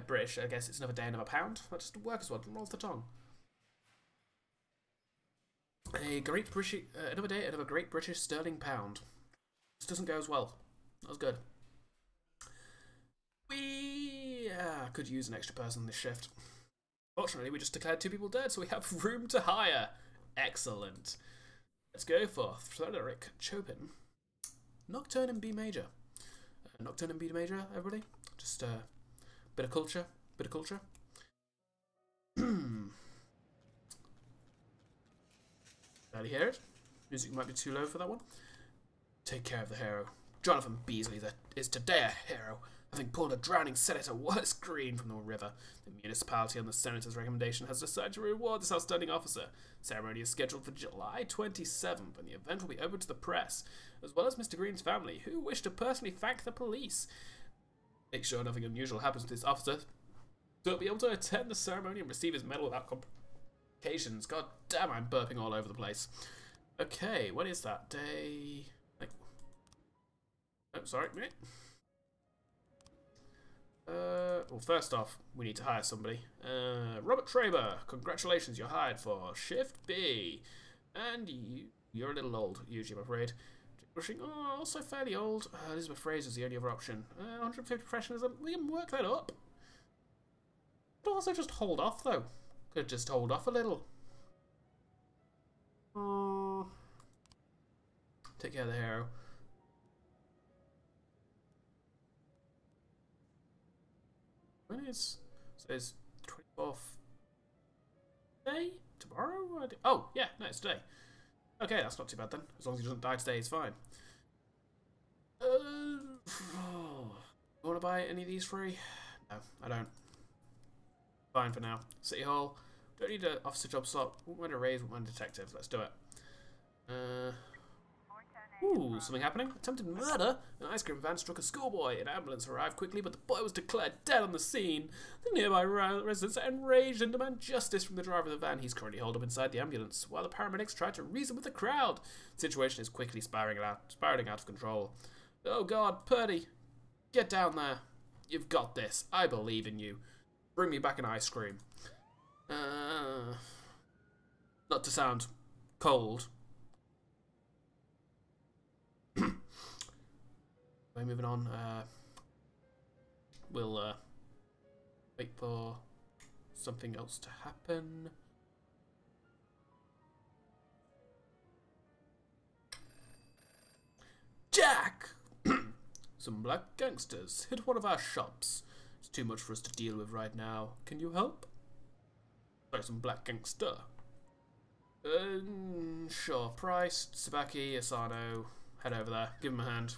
British, I guess it's another day, another pound. That just works as well. Rolls the tongue. Another day, another great British sterling pound. This doesn't go as well. That was good. We could use an extra person on this shift. Fortunately, we just declared 2 people dead, so we have room to hire. Excellent. Let's go for Frederick Chopin. Nocturne in B major. Nocturne in B major, everybody. Just bit of culture. Bit of culture. Barely hear it. Music might be too low for that one. Take care of the hero. Jonathan Beasley is today a hero, having pulled a drowning senator Wallace Green from the river. The municipality, on the senator's recommendation, has decided to reward this outstanding officer. Ceremony is scheduled for July 27th, and the event will be open to the press, as well as Mr. Green's family, who wish to personally thank the police. Make sure nothing unusual happens to this officer, so he'll be able to attend the ceremony and receive his medal without complications. God damn, I'm burping all over the place. Okay, what is that? Day... Oh, sorry, minute. Well, first off, we need to hire somebody. Robert Traber, congratulations, you're hired for Shift B. And you're a little old, usually, I'm afraid. Oh, also fairly old. Elizabeth Fraser's the only other option. 150 professionalism, we can work that up. But also just hold off, though. Could just hold off a little. Take care of the hero. When is... So it's 24th day? Tomorrow? Oh, yeah, no, it's today. Okay, that's not too bad then. As long as he doesn't die today, it's fine. You want to buy any of these free? No, I don't. Fine for now. City Hall. Don't need an officer job slot. Won't mind a raise, won't mind a detective. Let's do it. Ooh, something happening? Attempted murder? An ice cream van struck a schoolboy. An ambulance arrived quickly, but the boy was declared dead on the scene. The nearby residents are enraged and demand justice from the driver of the van. He's currently holed up inside the ambulance, while the paramedics try to reason with the crowd. The situation is quickly spiraling out of control. Oh God, Purdy, get down there. You've got this. I believe in you. Bring me back an ice cream. Not to sound cold. We're moving on. We'll wait for something else to happen. Jack! Some black gangsters hit one of our shops. It's too much for us to deal with right now. Can you help? Sorry, some black gangster. Sure. Price, Sabaki, Asano. Head over there. Give him a hand.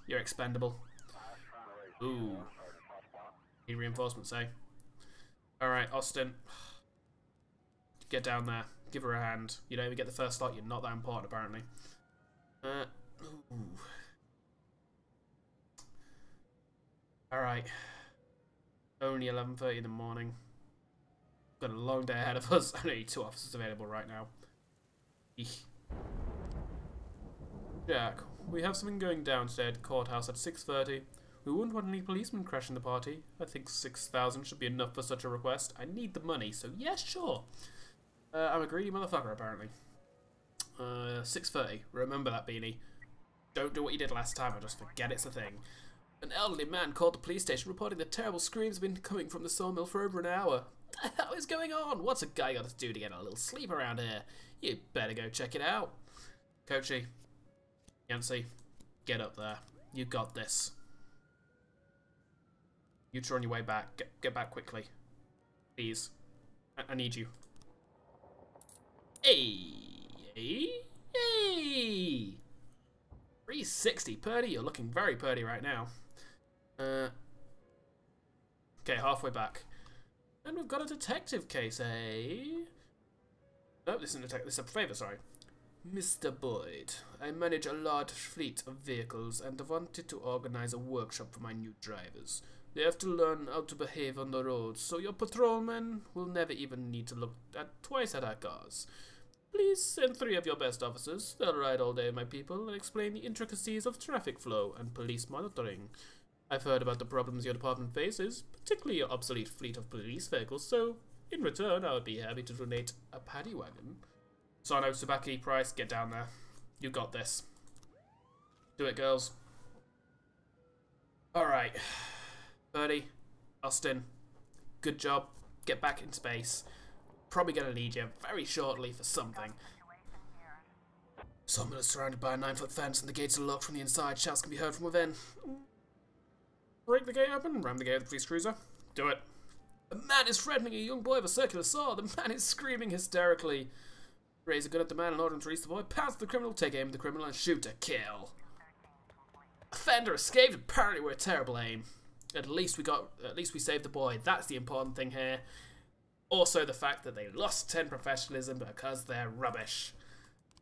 You're expendable. Ooh. Need reinforcements, eh? Alright, Austin. Get down there. Give her a hand. You don't even get the first slot. You're not that important, apparently. Ooh. Alright. Only 11:30 in the morning. Got a long day ahead of us. I need 2 officers available right now. Eek. Jack, we have something going down today at the courthouse at 6:30. We wouldn't want any policemen crashing the party. I think 6,000 should be enough for such a request. I need the money, so yes, sure. I'm a greedy motherfucker, apparently. 6:30. Remember that, Beany. Don't do what you did last time, I just forget it's a thing. An elderly man called the police station reporting that terrible screams have been coming from the sawmill for over an hour. What the hell is going on? What's a guy got to do to get a little sleep around here? You better go check it out. Coachy, Yancy, get up there. You got this. You two are on your way back. Get back quickly. Please. I need you. Hey! Hey! Hey! 360. Purdy, you're looking very purdy right now. Okay, halfway back. And we've got a detective case, eh? No, this isn't a detective. This is a favour, sorry. Mr. Boyd, I manage a large fleet of vehicles and wanted to organize a workshop for my new drivers. They have to learn how to behave on the road, so your patrolmen will never even need to look twice at our cars. Please send 3 of your best officers. They'll ride all day, my people, and explain the intricacies of traffic flow and police monitoring. I've heard about the problems your department faces, particularly your obsolete fleet of police vehicles, so in return I would be happy to donate a paddy wagon. Sano, Subaki, Price, get down there. You got this. Do it, girls. Alright. Birdie, Austin, good job. Get back in space. Probably going to need you very shortly for something. Sawmill is surrounded by a 9-foot fence and the gates are locked from the inside. Shouts can be heard from within. Break the gate open and ram the gate of the police cruiser. Do it. A man is threatening a young boy with a circular saw. The man is screaming hysterically. Raise a gun at the man and order him to release the boy. Pounce the criminal, take aim at the criminal and shoot to kill. Offender escaped. Apparently we're a terrible aim. At least we saved the boy. That's the important thing here. Also the fact that they lost 10 professionalism because they're rubbish.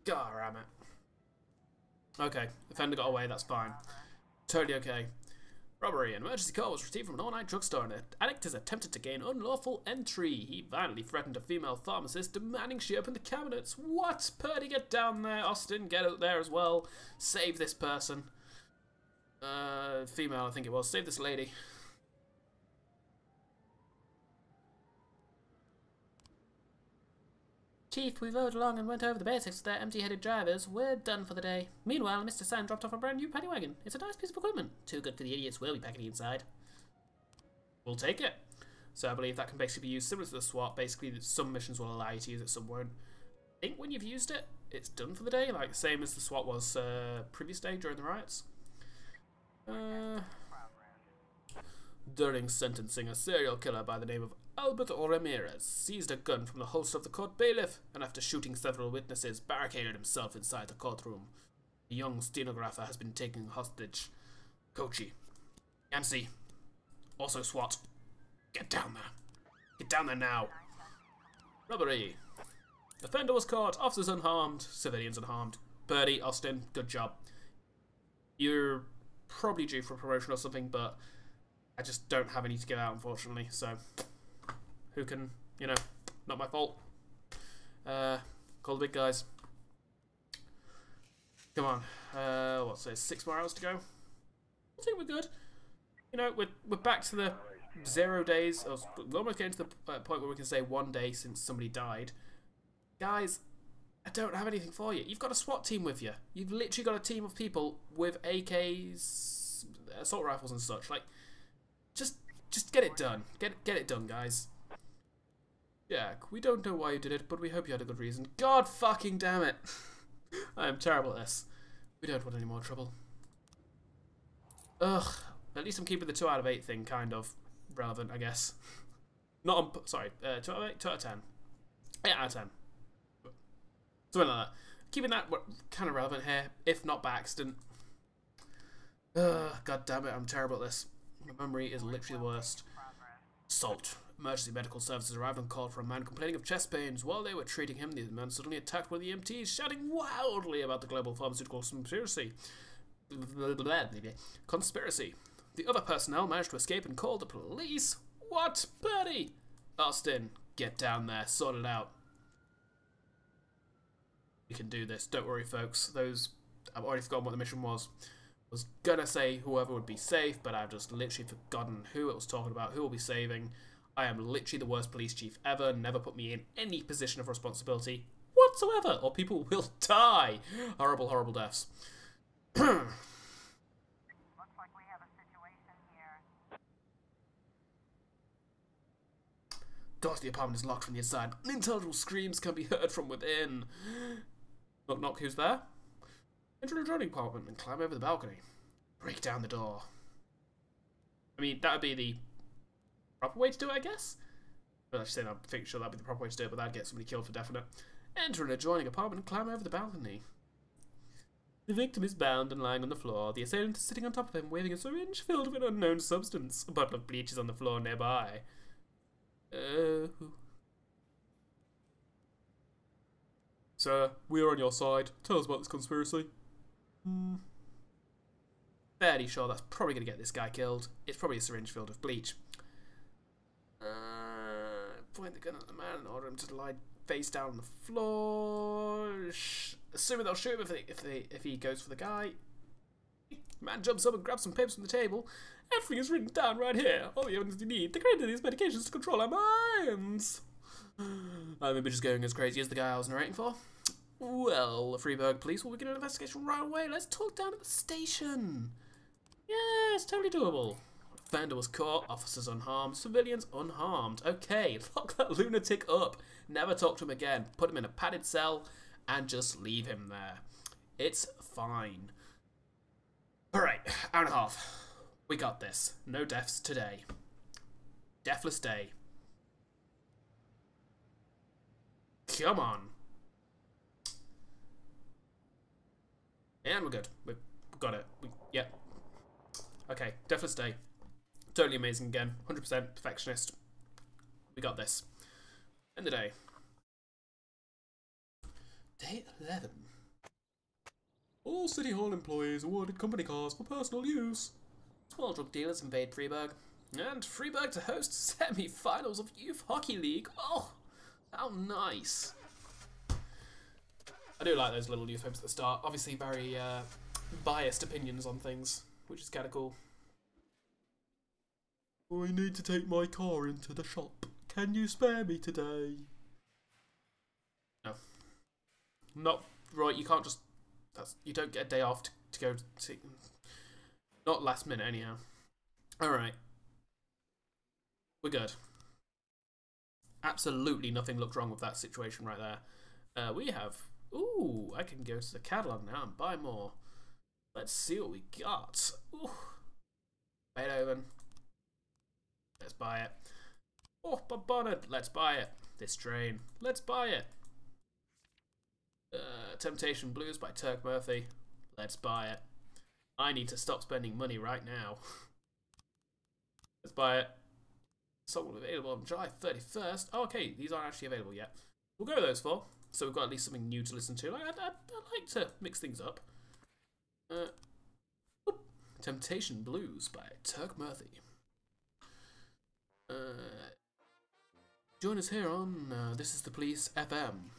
God damn it. Okay, offender got away, that's fine. Totally okay. Robbery. An emergency call was received from an all-night drugstore and an addict has attempted to gain unlawful entry. He violently threatened a female pharmacist, demanding she open the cabinets. What? Purdy, get down there. Austin, get out there as well. Save this person. Female, I think it was. Save this lady. Chief, we rode along and went over the basics with their empty-headed drivers. We're done for the day. Meanwhile, Mr. Sand dropped off a brand new paddy wagon. It's a nice piece of equipment. Too good for the idiots we'll be packing inside. We'll take it. So I believe that can basically be used similar to the SWAT. Basically, some missions will allow you to use it, some won't. I think when you've used it, it's done for the day. Like, same as the SWAT was previous day during the riots. During sentencing, a serial killer by the name of Albert Ramirez seized a gun from the holster of the court bailiff and after shooting several witnesses, barricaded himself inside the courtroom. The young stenographer has been taken hostage. Kochi. Yancy. Also SWAT. Get down there. Get down there now. Robbery. Offender was caught. Officers unharmed. Civilians unharmed. Birdie, Austin, good job. You're probably due for a promotion or something, but I just don't have any to give out, unfortunately, so who can, you know, not my fault. Call the big guys. Come on. What's this? 6 more hours to go? I think we're good. You know, we're back to the 0 days. We're almost getting to the point where we can say 1 day since somebody died. Guys, I don't have anything for you. You've got a SWAT team with you. You've literally got a team of people with AKs, assault rifles and such. Like, just get it done. Get it done, guys. Jack, we don't know why you did it, but we hope you had a good reason. God fucking damn it. I am terrible at this. We don't want any more trouble. Ugh. At least I'm keeping the 2 out of 8 thing kind of relevant, I guess. Not on... Sorry. 2 out of 8? 2 out of 10. 8 out of 10. Something like that. Keeping that kind of relevant here, if not by accident. God damn it, I'm terrible at this. My memory is literally the worst. Assault. Emergency medical services arrived and called for a man complaining of chest pains. While they were treating him, the man suddenly attacked one of the EMTs, shouting wildly about the global pharmaceutical conspiracy. Conspiracy. The other personnel managed to escape and called the police. What? Birdie! Austin, get down there, sort it out. We can do this. Don't worry, folks. I've already forgotten what the mission was. I was gonna say whoever would be safe, but I've just literally forgotten who it was talking about, who will be saving. I am literally the worst police chief ever. Never put me in any position of responsibility whatsoever, or people will die. Horrible, horrible deaths. like we have a situation here. Door to the apartment is locked from the inside. Unintelligible screams can be heard from within. Knock knock, who's there? Enter the adjoining apartment and climb over the balcony. Break down the door. I mean, that would be the proper way to do it, I guess? Well, I should say, I'm pretty sure that'd be the proper way to do it, but that'd get somebody killed for definite. Enter an adjoining apartment and climb over the balcony. The victim is bound and lying on the floor. The assailant is sitting on top of him, waving a syringe filled with an unknown substance. A bottle of bleach is on the floor nearby. Sir, we are on your side. Tell us about this conspiracy. Fairly sure that's probably going to get this guy killed. It's probably a syringe filled with bleach. Point the gun at the man and order him to lie face down on the floor. Assuming they'll shoot him if he goes for the guy. Man jumps up and grabs some papers from the table. Everything is written down right here. All the evidence you need. They created these medications to control our minds. I'm just going as crazy as the guy I was narrating for. Well, the Freeburg police will begin an investigation right away. Let's talk down at the station. Yeah, it's totally doable. Offender was caught, officers unharmed, civilians unharmed. Okay, lock that lunatic up. Never talk to him again. Put him in a padded cell and just leave him there. It's fine. Alright, hour and a half. We got this. No deaths today. Deathless day. Come on. And we're good. We've got it. Yep. Okay, deathless day. Totally amazing again. 100% perfectionist. We got this. End of the day. Day 11. All City Hall employees awarded company cars for personal use. Small drug dealers invade Freeburg. And Freeburg to host semi-finals of Youth Hockey League. Oh, how nice. I do like those little newspapers at the start. Obviously very biased opinions on things, which is kind of cool. I need to take my car into the shop. Can you spare me today? No. Not right, you can't just... you don't get a day off to go to... Not last minute, anyhow. Alright. We're good. Absolutely nothing looked wrong with that situation right there. We have... Ooh, I can go to the catalog now and buy more. Let's see what we got. Ooh. Beethoven. Let's buy it. Oh, Bob Bonnet. Let's buy it. This train. Let's buy it. Temptation Blues by Turk Murphy. Let's buy it. I need to stop spending money right now. Let's buy it. Song will be available on July 31st. Oh, okay, these aren't actually available yet. We'll go with those four. So we've got at least something new to listen to. I like to mix things up. Temptation Blues by Turk Murphy. Join us here on This Is the Police FM.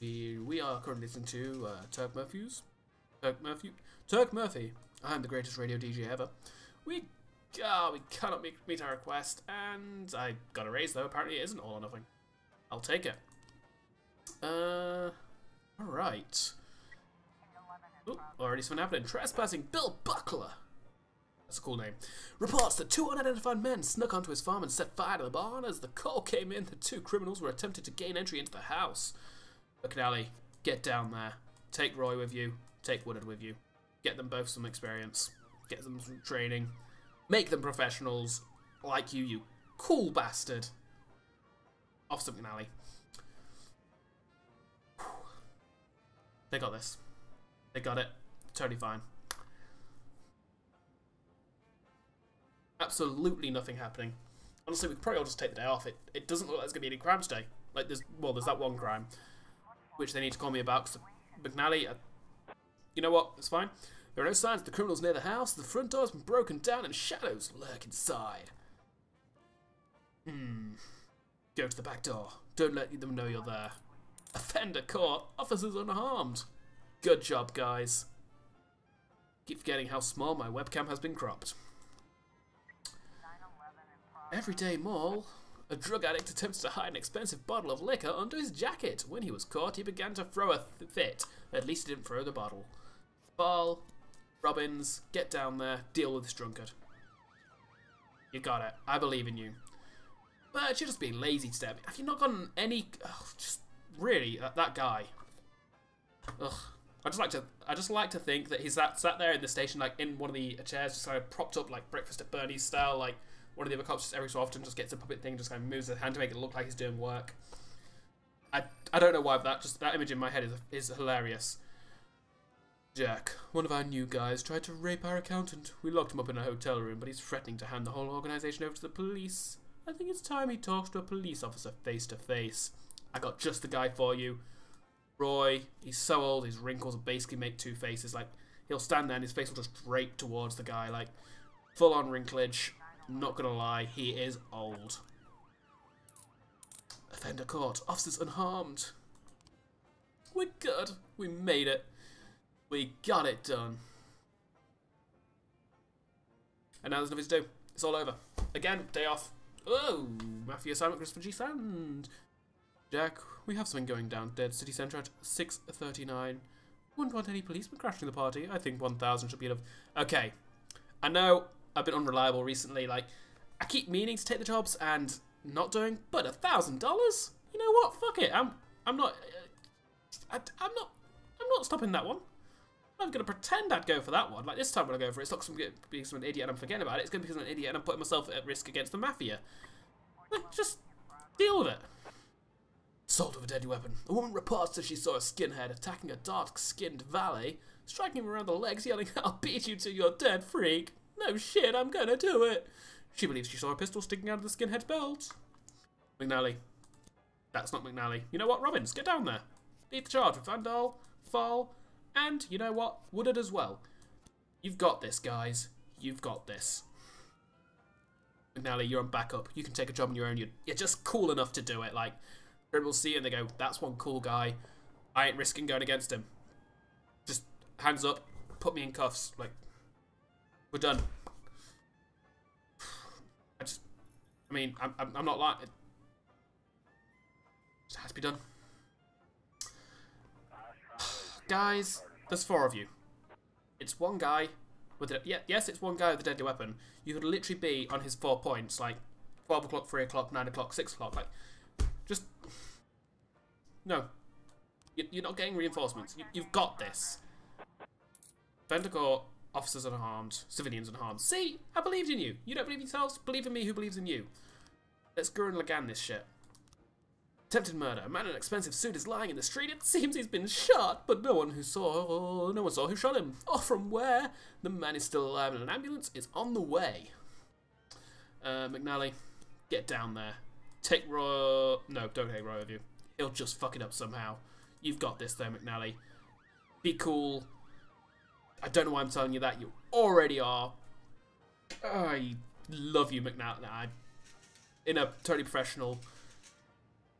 We are currently listening to Turk Murphy. I'm the greatest radio DJ ever. We cannot meet our request, and I got a raise though. Apparently it isn't all or nothing. I'll take it. Alright. Oh, already something happening. Trespassing Bill Buckler. That's a cool name. Reports that two unidentified men snuck onto his farm and set fire to the barn. As the call came in, the two criminals were attempting to gain entry into the house. McNally, get down there. Take Roy with you. Take Woodard with you. Get them both some experience. Get them some training. Make them professionals like you, you cool bastard. Officer McNally. They got this. They got it. Totally fine. Absolutely nothing happening. Honestly, we could probably all just take the day off. It doesn't look like there's going to be any crimes today. Like, there's that one crime, which they need to call me about, because McNally... you know what? It's fine. There are no signs of the criminals near the house. The front door's been broken down and shadows lurk inside. Go to the back door. Don't let them know you're there. Offender caught. Officers unharmed. Good job, guys. Keep forgetting how small my webcam has been cropped. Everyday Mall. A drug addict attempts to hide an expensive bottle of liquor under his jacket. When he was caught, he began to throw a fit. At least he didn't throw the bottle. Fall. Robbins, get down there, deal with this drunkard. You got it. I believe in you. But you're just being lazy today. Have you not gotten any... Oh, just really, that guy. Ugh. I just like to think that he's sat there in the station, like in one of the chairs, just kind of propped up like Breakfast at Bernie's style. Like one of the other cops, just every so often, just gets a puppet thing, just kind of moves his hand to make it look like he's doing work. I don't know why, but that image in my head is hilarious. Jack, one of our new guys, tried to rape our accountant. We locked him up in a hotel room, but he's threatening to hand the whole organization over to the police. I think it's time he talks to a police officer face to face. I got just the guy for you. Roy, he's so old, his wrinkles will basically make two faces. Like, he'll stand there and his face will just drape towards the guy. Like, full on wrinklage. Not gonna lie, he is old. Offender caught, officers unharmed. We're good. We made it. We got it done. And now there's nothing to do. It's all over. Again, day off. Oh, Mafia assignment, Christopher G. Sand. Jack, we have something going down Dead City Centre at 6:39. Wouldn't want any policemen crashing the party. I think 1,000 should be enough. Okay. I know I've been unreliable recently. Like, I keep meaning to take the jobs and not doing, but $1,000? You know what? Fuck it. I'm not stopping that one. I'm going to pretend I'd go for that one. Like, this time when I go for it, it's not because I'm an idiot and I'm forgetting about it. It's going to be because I'm an idiot and I'm putting myself at risk against the Mafia. Like, just deal with it. Assault with a deadly weapon. A woman reports that she saw a skinhead attacking a dark-skinned valet, striking him around the legs, yelling, "I'll beat you till you're dead, freak. No shit, I'm gonna do it." She believes she saw a pistol sticking out of the skinhead's belt. McNally. That's not McNally. You know what, Robbins? Get down there. Lead the charge with Vandal, Fall, and, you know what, Woodard as well. You've got this, guys. You've got this. McNally, you're on backup. You can take a job on your own. You're just cool enough to do it. Like, people see it and they go, that's one cool guy. I ain't risking going against him. Just hands up, put me in cuffs. Like, we're done. I'm not like it. Just has to be done. Guys, there's 4 of you. It's one guy with a, yes, it's one guy with a deadly weapon. You could literally be on his 4 points, like 12 o'clock, 3 o'clock, 9 o'clock, 6 o'clock. Like, just no. You're not getting reinforcements. You've got this. Vendacore, officers unharmed, civilians unharmed. See, I believed in you. You don't believe in yourselves? Believe in me who believes in you. Let's Gurren Lagann this shit. Attempted murder. A man in an expensive suit is lying in the street. It seems he's been shot, but no one saw who shot him. Or from where. The man is still alive and an ambulance is on the way. McNally, get down there. Take Roy... No, don't take Roy with you. He'll just fuck it up somehow. You've got this though, McNally. Be cool. I don't know why I'm telling you that. You already are. I love you, McNally. In a totally professional...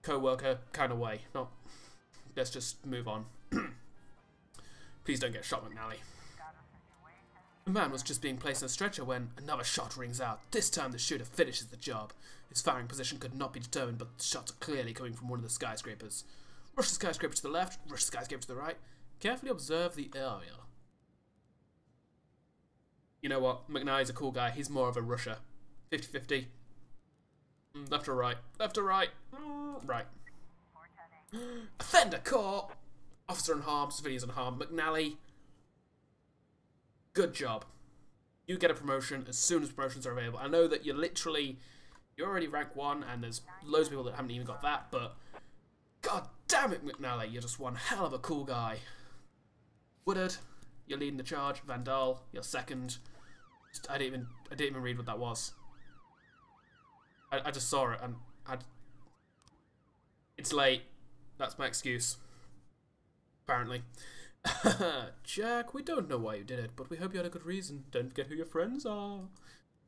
co-worker kind of way. No, let's just move on. Please don't get shot, McNally. The man was just being placed on a stretcher when another shot rings out. This time the shooter finishes the job. His firing position could not be determined, but the shots are clearly coming from one of the skyscrapers. Rush the skyscraper to the left, rush the skyscraper to the right. Carefully observe the area. You know what? McNally's a cool guy. He's more of a rusher. 50-50. Left or right? Left or right? Right. Offender caught! Officer unharmed, civilians unharmed. McNally, good job. You get a promotion as soon as promotions are available. I know that you're already rank 1 and there's loads of people that haven't even got that, but god damn it, McNally, you're just one hell of a cool guy. Woodard, you're leading the charge. Vandal, you're second. I didn't even read what that was. I just saw it and it's late. That's my excuse. Apparently. Jack, we don't know why you did it, but we hope you had a good reason. Don't forget who your friends are.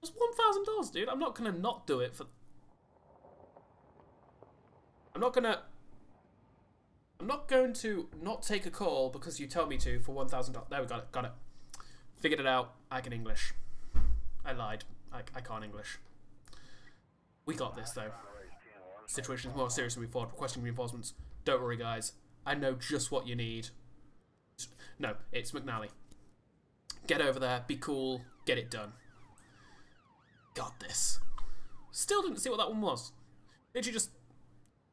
It's $1,000, dude. I'm not gonna not do it for... I'm not going to not take a call because you tell me to for $1,000. There we got it. Got it. Figured it out. I can English. I lied. I can't English. We got this, though. Situation is more serious than we thought. Requesting reinforcements. Don't worry, guys. I know just what you need. No, it's McNally. get over there, be cool, get it done. Got this. Still didn't see what that one was. Literally just...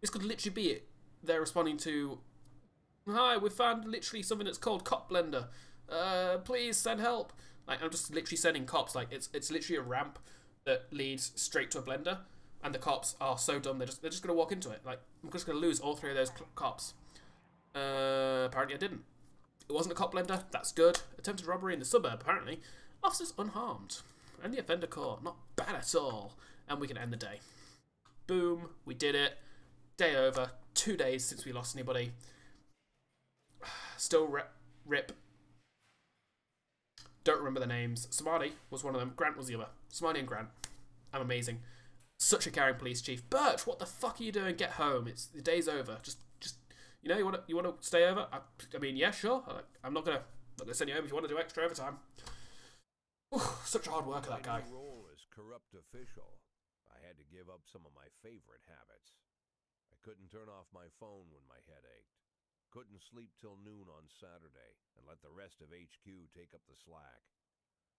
This could literally be it. They're responding to... Hi, we found literally something that's called Cop Blender. Please send help. Like, I'm just literally sending cops. Like, it's literally a ramp that leads straight to a blender. And the cops are so dumb, they're just going to walk into it. Like, I'm just going to lose all three of those cops. Apparently I didn't. It wasn't a cop blender. That's good. Attempted robbery in the suburb, apparently. Officers unharmed. And the offender caught. Not bad at all. And we can end the day. Boom. We did it. Day over. 2 days since we lost anybody. Still rip. Don't remember the names. Samadhi was one of them. Grant was the other. Samadhi and Grant. I'm amazing. Such a caring police chief. Birch, what the fuck are you doing? Get home. It's the day's over. Just you know, you want to stay over? I mean, yeah, sure. I'm not gonna send you home if you want to do extra overtime. Such a hard worker, that guy. My new role as corrupt official, I had to give up some of my favorite habits. I couldn't turn off my phone when my head ached. Couldn't sleep till noon on Saturday and let the rest of HQ take up the slack.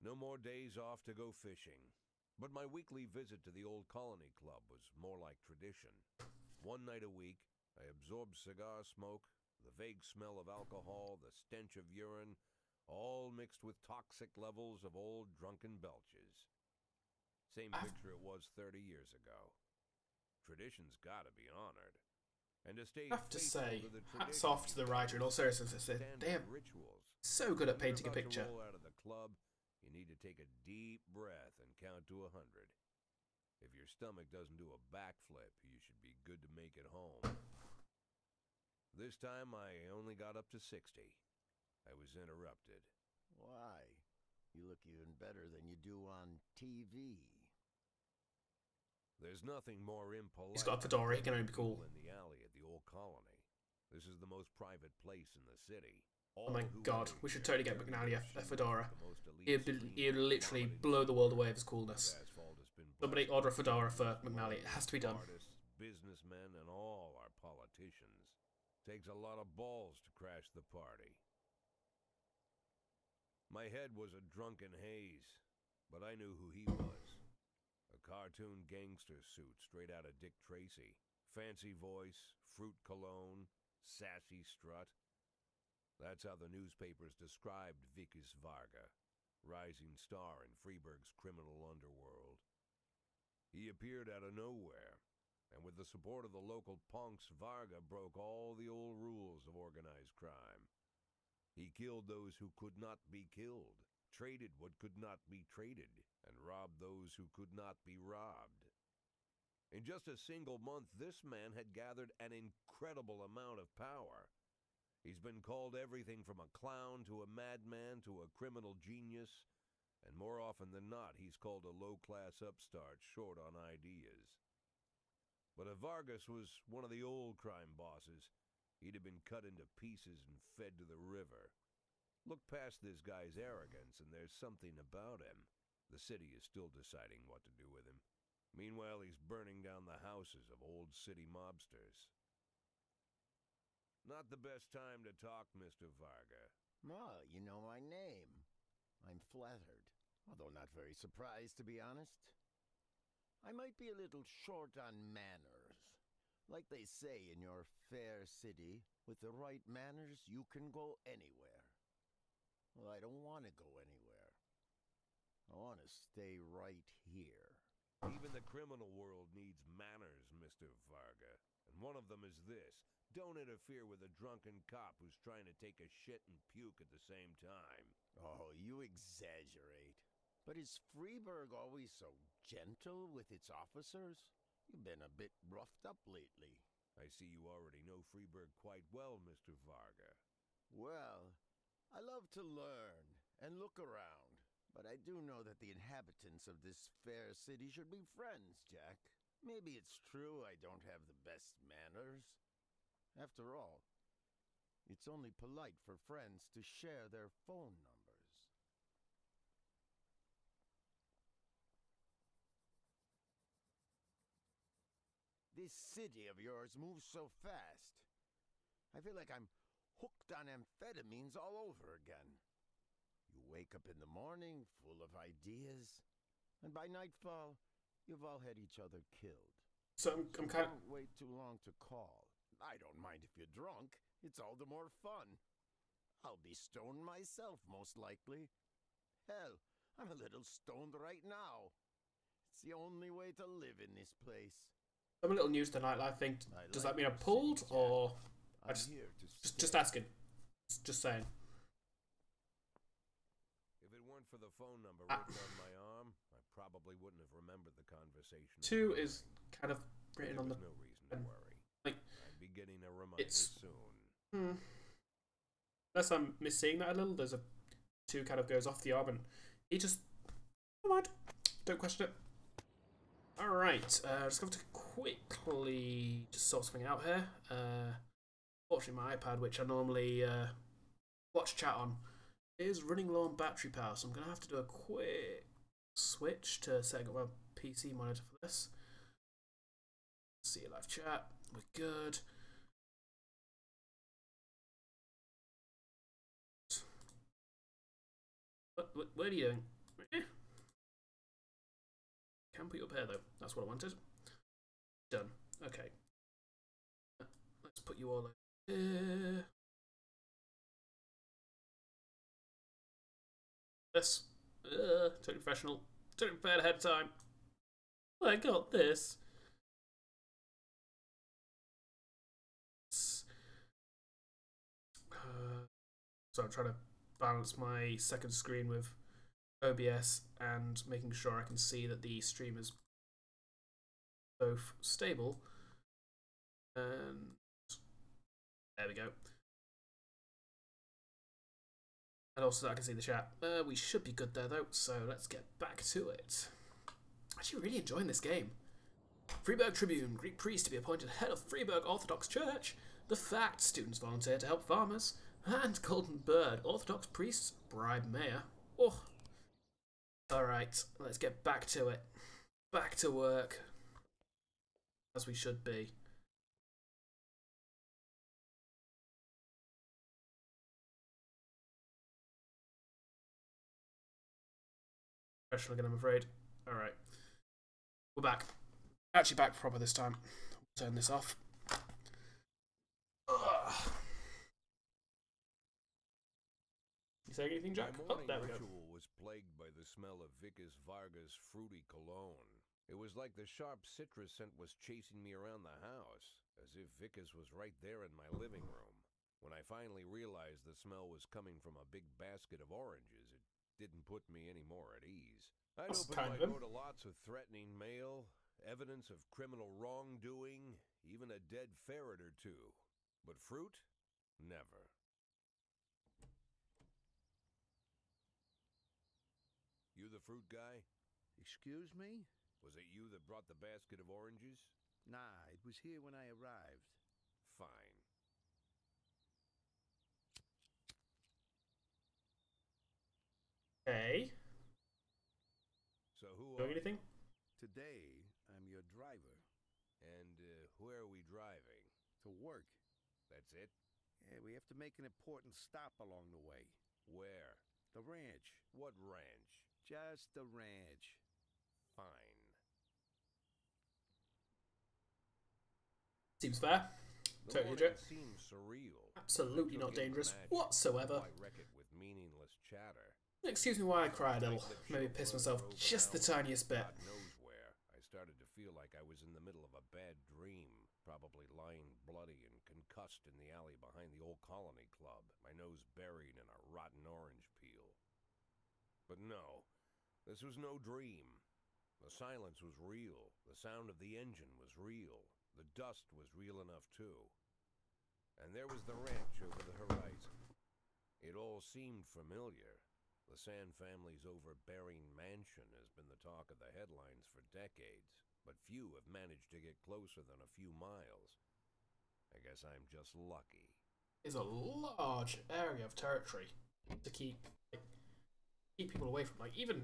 No more days off to go fishing. But my weekly visit to the old colony club was more like tradition. One night a week, I absorbed cigar smoke, the vague smell of alcohol, the stench of urine, all mixed with toxic levels of old drunken belches. Same picture it was 30 years ago. Tradition's gotta be honored. And to stay I have to say, to the hats off to the writer in all seriousness. They are rituals. so good at painting a When you're about to picture. roll out of the club, you need to take a deep breath and count to 100. If your stomach doesn't do a backflip, you should be good to make it home. This time I only got up to 60. I was interrupted. Why? You look even better than you do on TV. There's nothing more impolite. He's got a fedora, he can only be cool. In the alley at the old colony. This is the most private place in the city. Oh my god, we should totally get McNally a fedora. He'd literally blow the world away with his coolness. Somebody order a fedora for McNally. It has to be done. Artists, businessmen, and all our politicians. Takes a lot of balls to crash the party. My head was a drunken haze, but I knew who he was. A cartoon gangster suit straight out of Dick Tracy. Fancy voice, fruit cologne, sassy strut. That's how the newspapers described Vikas Varga, rising star in Freeburg's criminal underworld. He appeared out of nowhere, and with the support of the local punks, Varga broke all the old rules of organized crime. He killed those who could not be killed, traded what could not be traded, and robbed those who could not be robbed. In just a single month, this man had gathered an incredible amount of power. He's been called everything from a clown to a madman to a criminal genius, and more often than not, he's called a low-class upstart short on ideas. But if Vargas was one of the old crime bosses, he'd have been cut into pieces and fed to the river. Look past this guy's arrogance, and there's something about him. The city is still deciding what to do with him. Meanwhile, he's burning down the houses of old city mobsters. Not the best time to talk, Mr. Varga. Well, you know my name. I'm flattered, although not very surprised, to be honest. I might be a little short on manners. Like they say in your fair city, with the right manners, you can go anywhere. Well, I don't want to go anywhere. I want to stay right here. Even the criminal world needs manners, Mr. Varga. And one of them is this. Don't interfere with a drunken cop who's trying to take a shit and puke at the same time. Oh, you exaggerate. But is Freeburg always so gentle with its officers? You've been a bit roughed up lately. I see you already know Freeburg quite well, Mr. Varga. Well, I love to learn and look around, but I do know that the inhabitants of this fair city should be friends, Jack. Maybe it's true I don't have the best manners. After all, it's only polite for friends to share their phone numbers. This city of yours moves so fast. I feel like I'm hooked on amphetamines all over again. You wake up in the morning full of ideas, and by nightfall, you've all had each other killed. So I'm kind of... Don't wait too long to call. I don't mind if you're drunk. It's all the more fun. I'll be stoned myself, most likely. Hell, I'm a little stoned right now. It's the only way to live in this place. I'm a little new to the nightlife thing. Does that mean I'm your pulled, city, or... I'm here to Just stay. asking. Just saying. If it weren't for the phone number written on my arm, I probably wouldn't have remembered the conversation. 2 is kind of written on the... no reason to worry. Like, I'd be getting a reminder Hmm. soon. Unless I'm misseeing that a little, there's a 2 kind of goes off the arm and he just... Never mind. Don't question it. Alright, just going to quickly just sort something out here. Fortunately, my iPad, which I normally watch chat on, is running low on battery power, so I'm going to have to do a quick switch to setting up my PC monitor for this. See you live chat. We're good. What are you doing? Can put you up here though. That's what I wanted. Done. Okay. Let's put you all over here. This. Totally professional. Totally prepared ahead of time. I got this. So I'm trying to balance my second screen with OBS and making sure I can see that the stream is both stable. And there we go. And also that I can see the chat. We should be good there though, so let's get back to it. Actually really enjoying this game. Freiburg Tribune, Greek priest to be appointed head of Freiburg Orthodox Church. The fact, students volunteer to help farmers. And Golden Bird, Orthodox priests bribe mayor. Oh. Alright, let's get back to it. Back to work. As we should be. Professional again, I'm afraid. Alright. We're back. Actually back proper this time. Turn this off. Ugh. You saying anything, Jack? My morning ritual was plagued by the smell of Vickers Vargas' fruity cologne. It was like the sharp citrus scent was chasing me around the house, as if Vickers was right there in my living room. When I finally realized the smell was coming from a big basket of oranges, it didn't put me any more at ease. I'd opened my door to lots of threatening mail, evidence of criminal wrongdoing, even a dead ferret or two. But fruit? Never. You the fruit guy? Excuse me? Was it you that brought the basket of oranges? Nah, it was here when I arrived. Fine. Okay. So who Doing anything? Today, I'm your driver. And where are we driving? To work. That's it? Yeah, we have to make an important stop along the way. Where? The ranch. What ranch? Just the ranch. Fine. Seems fair. Totally legit. Seems surreal. Absolutely not dangerous whatsoever. I wreck it with meaningless chatter. Excuse me while I cried a little. Maybe piss myself just the tiniest bit. God knows where. I started to feel like I was in the middle of a bad dream, probably lying bloody and concussed in the alley behind the old Colony Club, my nose buried in a rotten orange peel. But no, this was no dream. The silence was real. The sound of the engine was real. The dust was real enough too. And there was the ranch over the horizon. It all seemed familiar. The Sand family's overbearing mansion has been the talk of the headlines for decades, but few have managed to get closer than a few miles. I guess I'm just lucky. It's a large area of territory to keep people away from, like, even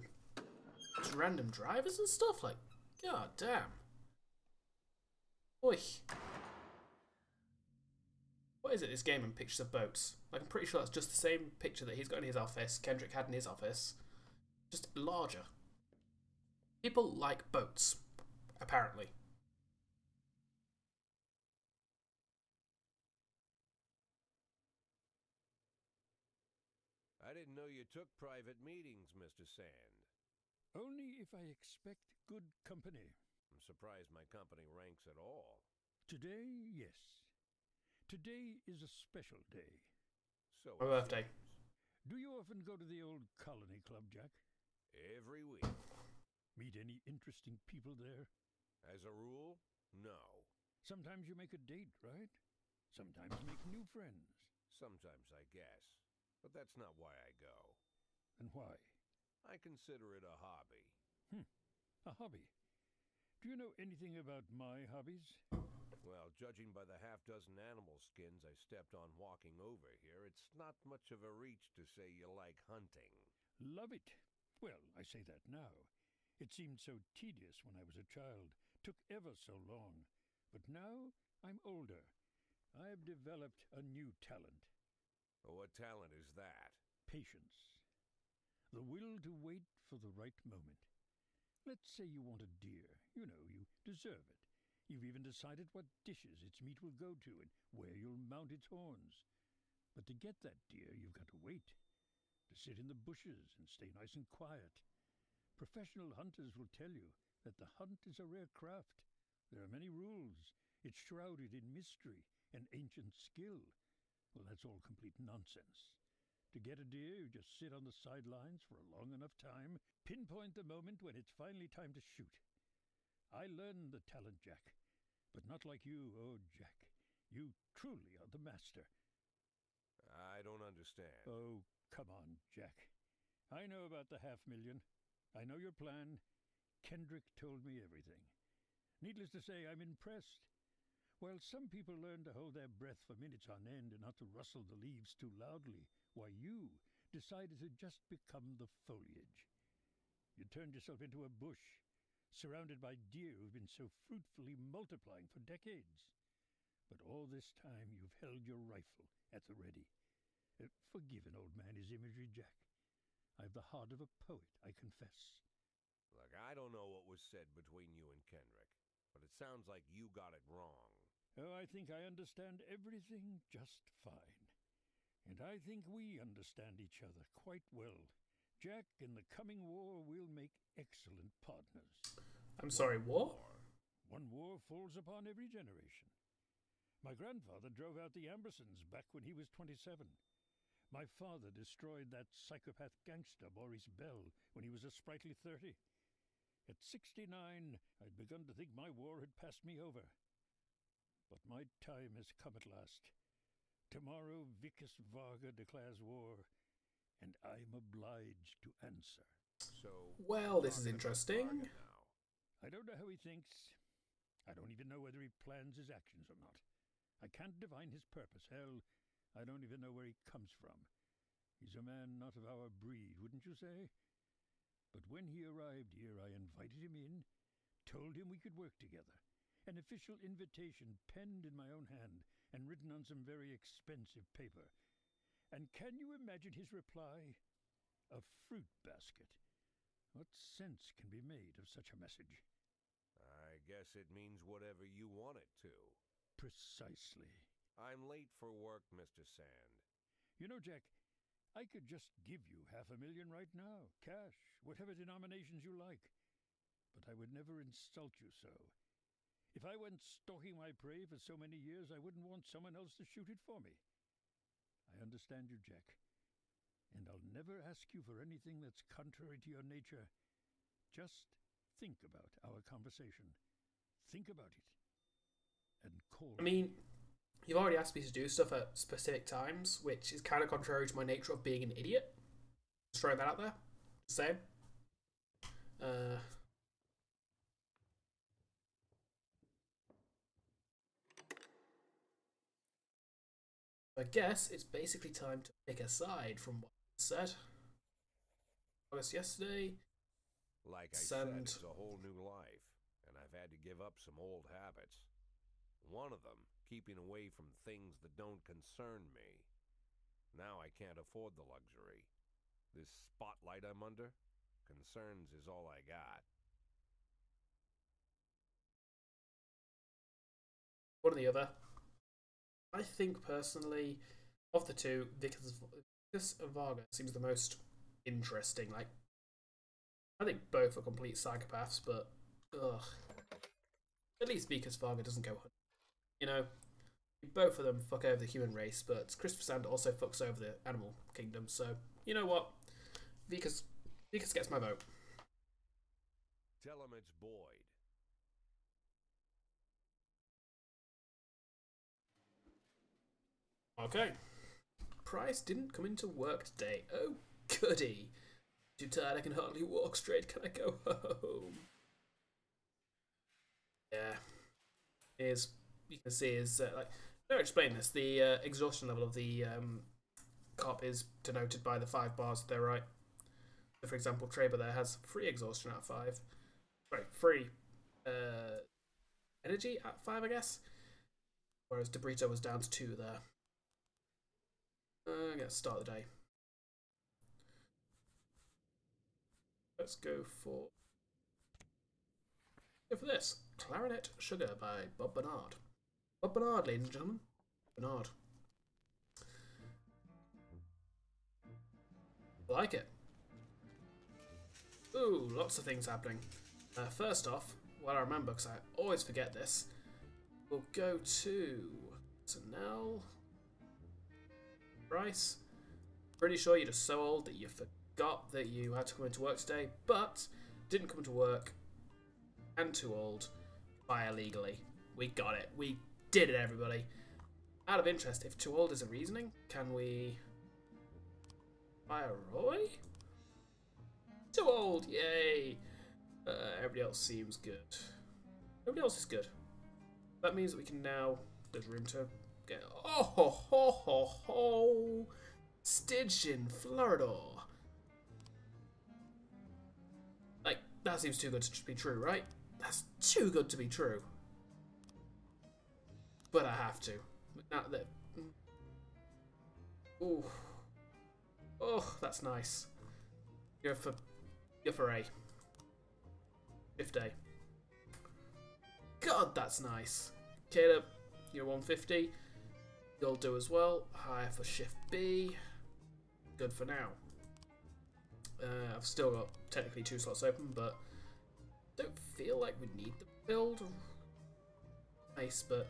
just random drivers and stuff. Like, god damn. Oi. What is it, this game and pictures of boats? Like, I'm pretty sure that's just the same picture that he's got in his office, Kendrick had in his office. Just larger. People like boats, apparently. I didn't know you took private meetings, Mr. Sand. Only if I expect good company. I'm surprised my company ranks at all. Today, yes. Today is a special day. So My birthday. Do you often go to the old colony club, Jack? Every week. Meet any interesting people there? As a rule, no. Sometimes you make a date, right? Sometimes make new friends. Sometimes, I guess. But that's not why I go. And why? I consider it a hobby. A hobby. Do you know anything about my hobbies? Well, judging by the half-dozen animal skins I stepped on walking over here, it's not much of a reach to say you like hunting. Love it. Well, I say that now. It seemed so tedious when I was a child. Took ever so long. But now I'm older. I've developed a new talent. What talent is that? Patience. The will to wait for the right moment. Let's say you want a deer. You know, you deserve it. You've even decided what dishes its meat will go to and where you'll mount its horns. But to get that deer, you've got to wait. To sit in the bushes and stay nice and quiet. Professional hunters will tell you that the hunt is a rare craft. There are many rules. It's shrouded in mystery and ancient skill. Well, that's all complete nonsense. To get a deer, you just sit on the sidelines for a long enough time, pinpoint the moment when it's finally time to shoot. I learned the talent, Jack, but not like you, oh, Jack. You truly are the master. I don't understand. Oh, come on, Jack. I know about the $500,000. I know your plan. Kendrick told me everything. Needless to say, I'm impressed. While some people learn to hold their breath for minutes on end and not to rustle the leaves too loudly, why you decided to just become the foliage. You turned yourself into a bush, surrounded by deer who've been so fruitfully multiplying for decades. But all this time you've held your rifle at the ready. Forgive an old man his imagery, Jack. I've the heart of a poet, I confess. Look, I don't know what was said between you and Kendrick, but it sounds like you got it wrong. Oh, I think I understand everything just fine. And I think we understand each other quite well. Jack, in the coming war, we'll make excellent partners. I'm sorry, war? One war falls upon every generation. My grandfather drove out the Ambersons back when he was 27. My father destroyed that psychopath gangster, Maurice Bell, when he was a sprightly 30. At 69, I'd begun to think my war had passed me over. But my time has come at last. Tomorrow, Vicus Varga declares war, and I'm obliged to answer. So, well, this is interesting. I don't know how he thinks. I don't even know whether he plans his actions or not. I can't divine his purpose. Hell, I don't even know where he comes from. He's a man not of our breed, wouldn't you say? But when he arrived here, I invited him in, told him we could work together. An official invitation penned in my own hand and written on some very expensive paper. And can you imagine his reply? A fruit basket. What sense can be made of such a message? I guess it means whatever you want it to. Precisely. I'm late for work, Mr. Sand. You know, Jack, I could just give you $500,000 right now, cash, whatever denominations you like. But I would never insult you so. If I went stalking my prey for so many years, I wouldn't want someone else to shoot it for me. I understand you, Jack. And I'll never ask you for anything that's contrary to your nature. Just think about our conversation. Think about it. And call I mean, you've already asked me to do stuff at specific times, which is kind of contrary to my nature of being an idiot. Just throwing that out there. Same. I guess it's basically time to pick a side from what I said. I was yesterday. Like I said, it's a whole new life, and I've had to give up some old habits. One of them keeping away from things that don't concern me. Now I can't afford the luxury. This spotlight I'm under, concerns is all I got. One or the other. I think personally, of the two, Vicus and Varga seems the most interesting. Like, I think both are complete psychopaths, but ugh. At least Vicus Varga doesn't go hunting. You know, both of them fuck over the human race, but Christopher Sand also fucks over the animal kingdom. So you know what, Vicus gets my vote. Tell him it's Boyd. Okay. Price didn't come into work today. Oh, goody. Too tired I can hardly walk straight. Can I go home? Yeah. Here's, you can see is, like, I'll explain this. The exhaustion level of the cop is denoted by the 5 bars to their right. So for example, Traber there has 3 exhaustion out of 5. Sorry, 3 energy at 5, I guess. Whereas DeBrito was down to 2 there. I'm going to start the day. Let's go for this. Clarinet Sugar by Bob Bernard. Bob Bernard, ladies and gentlemen. Bernard. I like it. Ooh, lots of things happening. First off, well I remember because I always forget this, we'll go to Sanel. Bryce. Pretty sure you're just so old that you forgot that you had to come into work today, but didn't come to work and too old by illegally. We got it. We did it, everybody. Out of interest, if too old is a reasoning, can we fire Roy? Too old, yay! Everybody else seems good. Everybody else is good. That means that we can now, there's room to get, oh ho ho ho ho! Stygian Floridor. Like, that seems too good to be true, right? That's too good to be true. But I have to. Not that. Ooh. Oh, that's nice. You're for A. 50. God, that's nice. Caleb, you're 150. You'll do as well. Higher for Shift B. Good for now. I've still got technically 2 slots open, but don't feel like we need the build. Nice, but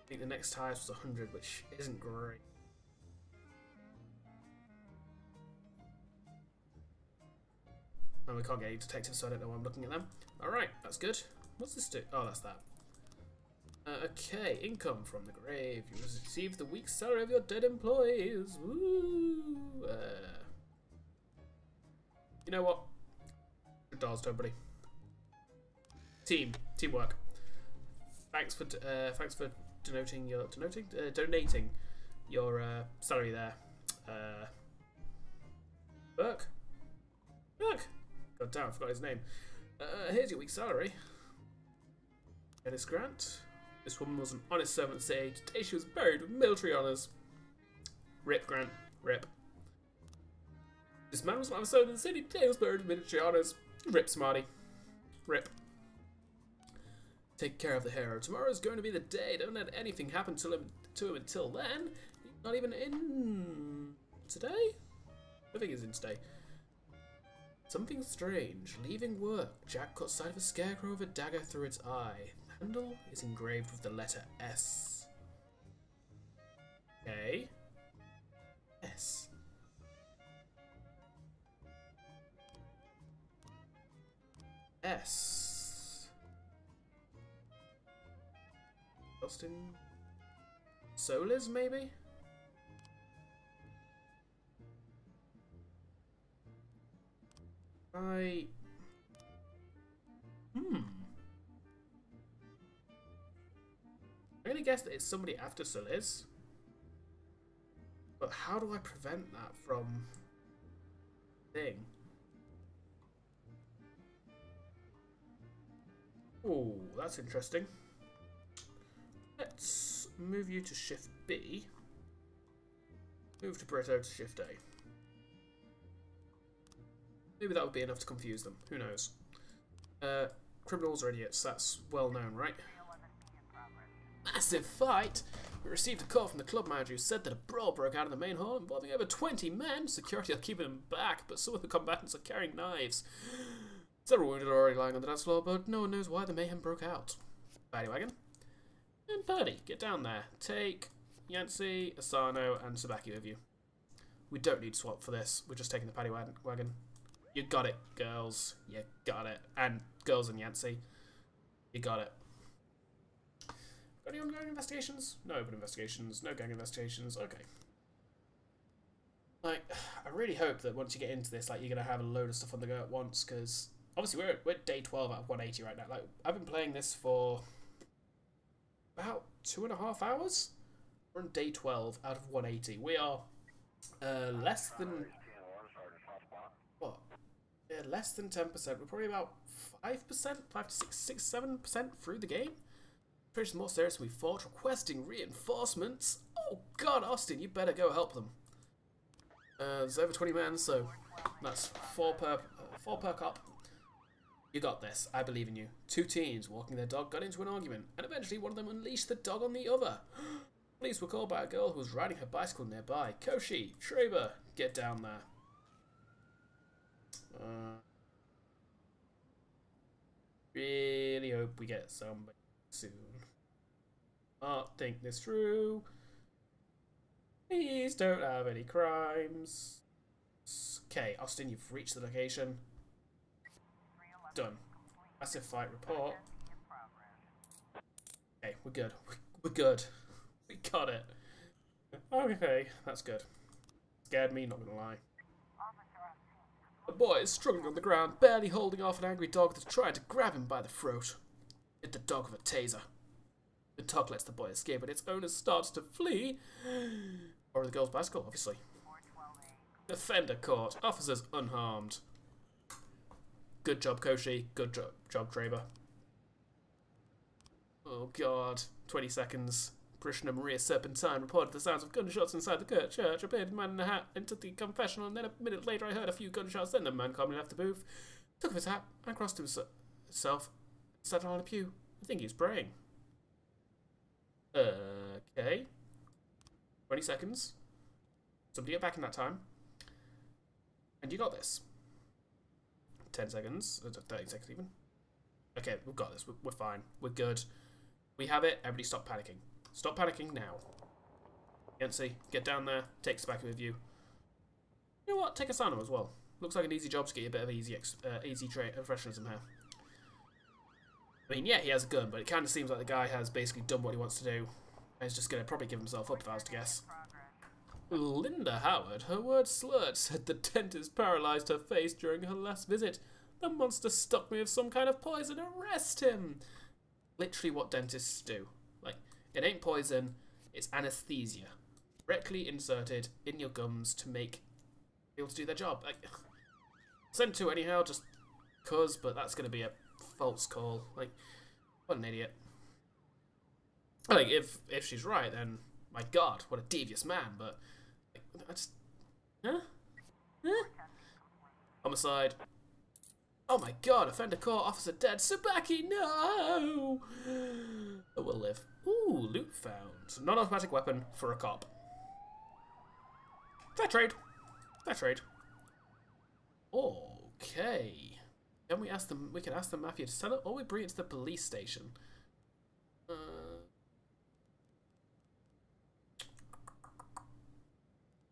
I think the next highest was 100, which isn't great. And we can't get any detectives, so I don't know why I'm looking at them. Alright, that's good. What's this do? Oh, that's that. Okay, income from the grave. You receive the week's salary of your dead employees. Woo! You know what? $100 to everybody. Teamwork. Thanks for donating your salary there. Burke. God damn, I forgot his name. Here's your week's salary. Dennis Grant. This woman was an honest servant to say today she was buried with military honours. Rip, Grant. Rip. This man was an honest servant in the city. Today he was buried with military honours. Rip, Smarty. Rip. Take care of the hero. Tomorrow's going to be the day. Don't let anything happen to him until then. He's not even in today? I think he's in today. Something strange. Leaving work. Jack caught sight of a scarecrow with a dagger through its eye. The handle is engraved with the letter S. Okay. S. S. Austin Solis, maybe? I'm gonna guess that it's somebody after Solis. But how do I prevent that from thing? Ooh, that's interesting. Let's move you to shift B. Move to Brito to shift A. Maybe that would be enough to confuse them. Who knows? Criminals are idiots. That's well known, right? Massive fight! We received a call from the club manager who said that a brawl broke out in the main hall involving over 20 men. Security are keeping them back, but some of the combatants are carrying knives. Several wounded are already lying on the dance floor, but no one knows why the mayhem broke out. Paddy Wagon. And Purdy, get down there. Take Yancey, Asano, and Sabaki with you. We don't need to swap for this. We're just taking the Paddy Wagon. You got it, girls. You got it. And girls and Yancey. You got it. Got any ongoing investigations? No open investigations. No gang investigations. Okay. Like, I really hope that once you get into this, like, you're going to have a load of stuff on the go at once, because obviously we're at day 12 out of 180 right now. Like, I've been playing this for about 2.5 hours. We're on day 12 out of 180. We are less than... What? Yeah, less than 10%. We're probably about 5%, 5 to 6, 7% through the game. Is more serious than we fought, requesting reinforcements. Oh God, Austin, you better go help them. There's over 20 men, so that's 4 per cop. You got this. I believe in you. 2 teens walking their dog got into an argument, and eventually one of them unleashed the dog on the other. Police were called by a girl who was riding her bicycle nearby. Koshi, Schreiber, get down there. Really hope we get somebody soon. Think this through. Please don't have any crimes. Okay, Austin, you've reached the location. Done. Massive fight report. Okay, we're good. We're good. We got it. Okay, that's good. Scared me, not gonna lie. The boy is struggling on the ground, barely holding off an angry dog that's trying to grab him by the throat. Hit the dog with a taser. The dog lets the boy escape, but its owner starts to flee. Or the girl's bicycle, obviously. Defender caught. Officers unharmed. Good job, Koshi. Good job, Traber. Oh God. 20 seconds. Parishioner Maria Serpentine reported the sounds of gunshots inside the church. Appeared a man in a hat entered the confessional, and then a minute later I heard a few gunshots. Then the man calmly left the booth, took off his hat, and crossed himself, sat on a pew. I think he's praying. Okay. 20 seconds. Somebody get back in that time. And you got this. 10 seconds. 30 seconds even. Okay, we've got this. We're fine. We're good. We have it. Everybody stop panicking. Stop panicking now. Yancey, get down there. Take Sabaki with you. You know what? Take Asano as well. Looks like an easy job to get you a bit of easy professionalism here. I mean, yeah, he has a gun, but it kind of seems like the guy has basically done what he wants to do. And he's just going to probably give himself up if I was to guess. Linda Howard, her words slurred, said the dentist paralysed her face during her last visit. The monster stuck me with some kind of poison. Arrest him! Literally what dentists do. Like, it ain't poison, it's anesthesia. Directly inserted in your gums to make able to do their job. Like, send to anyhow, just cuz, but that's going to be a false call. Like, what an idiot. Like, if she's right, then my God, what a devious man. But like, I just, huh? Homicide. Oh my God, offender caught, officer dead. Sabaki, no. But we'll live. Ooh, loot found. Non-automatic weapon for a cop. Fair trade. Fair trade. Okay. Can we ask them? We can ask the mafia to sell it, or we bring it to the police station. But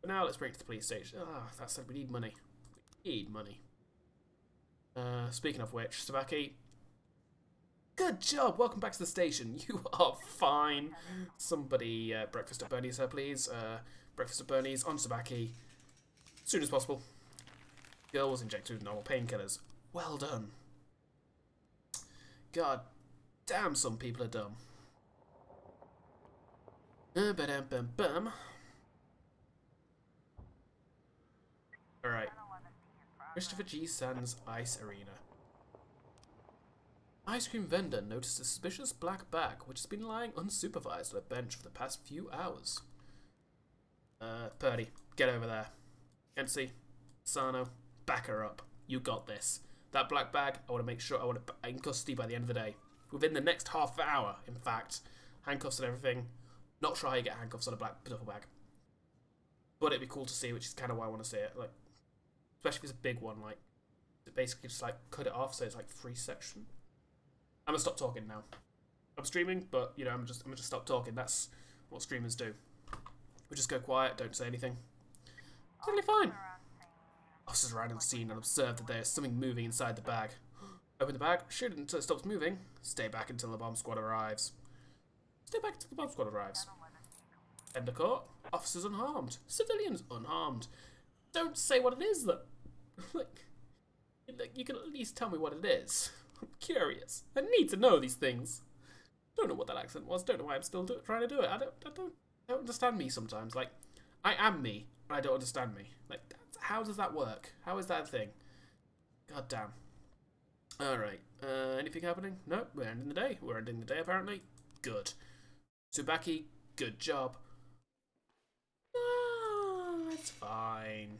now let's bring it to the police station. Ah, that said, we need money. We need money. Speaking of which, Sabaki, good job. Welcome back to the station. You are fine. Somebody breakfast at Bernie's, please. Breakfast at Bernie's on Sabaki as soon as possible. Girl was injected with normal painkillers. Well done. God damn, some people are dumb. Alright. Christopher G. Sands Ice Arena. Ice cream vendor noticed a suspicious black bag which has been lying unsupervised on a bench for the past few hours. Purdy, get over there. MC, Sano, back her up. You got this. That black bag, I want to make sure I want it in custody by the end of the day. Within the next half hour, in fact. Handcuffs and everything. Not sure how you get handcuffs on a black duffel bag. But it'd be cool to see, which is kind of why I want to see it. Like, especially if it's a big one, like, basically just like cut it off so it's like free section. I'm gonna stop talking now. I'm streaming, but you know, I'm gonna just stop talking. That's what streamers do. We just go quiet, don't say anything. Totally fine. Officers arrive on the scene and observe that there is something moving inside the bag. Open the bag, shoot it until it stops moving. Stay back until the bomb squad arrives. Stay back until the bomb squad arrives. Enter court. Officers unharmed. Civilians unharmed. Don't say what it is, though. like, you can at least tell me what it is. I'm curious. I need to know these things. Don't know what that accent was. Don't know why I'm still trying to do it. I don't understand me sometimes. Like, I am me, but I don't understand me. Like, how does that work? How is that a thing? God damn. Alright. Anything happening? No, we're ending the day. We're ending the day, apparently. Good. Tsubaki, good job. It's fine.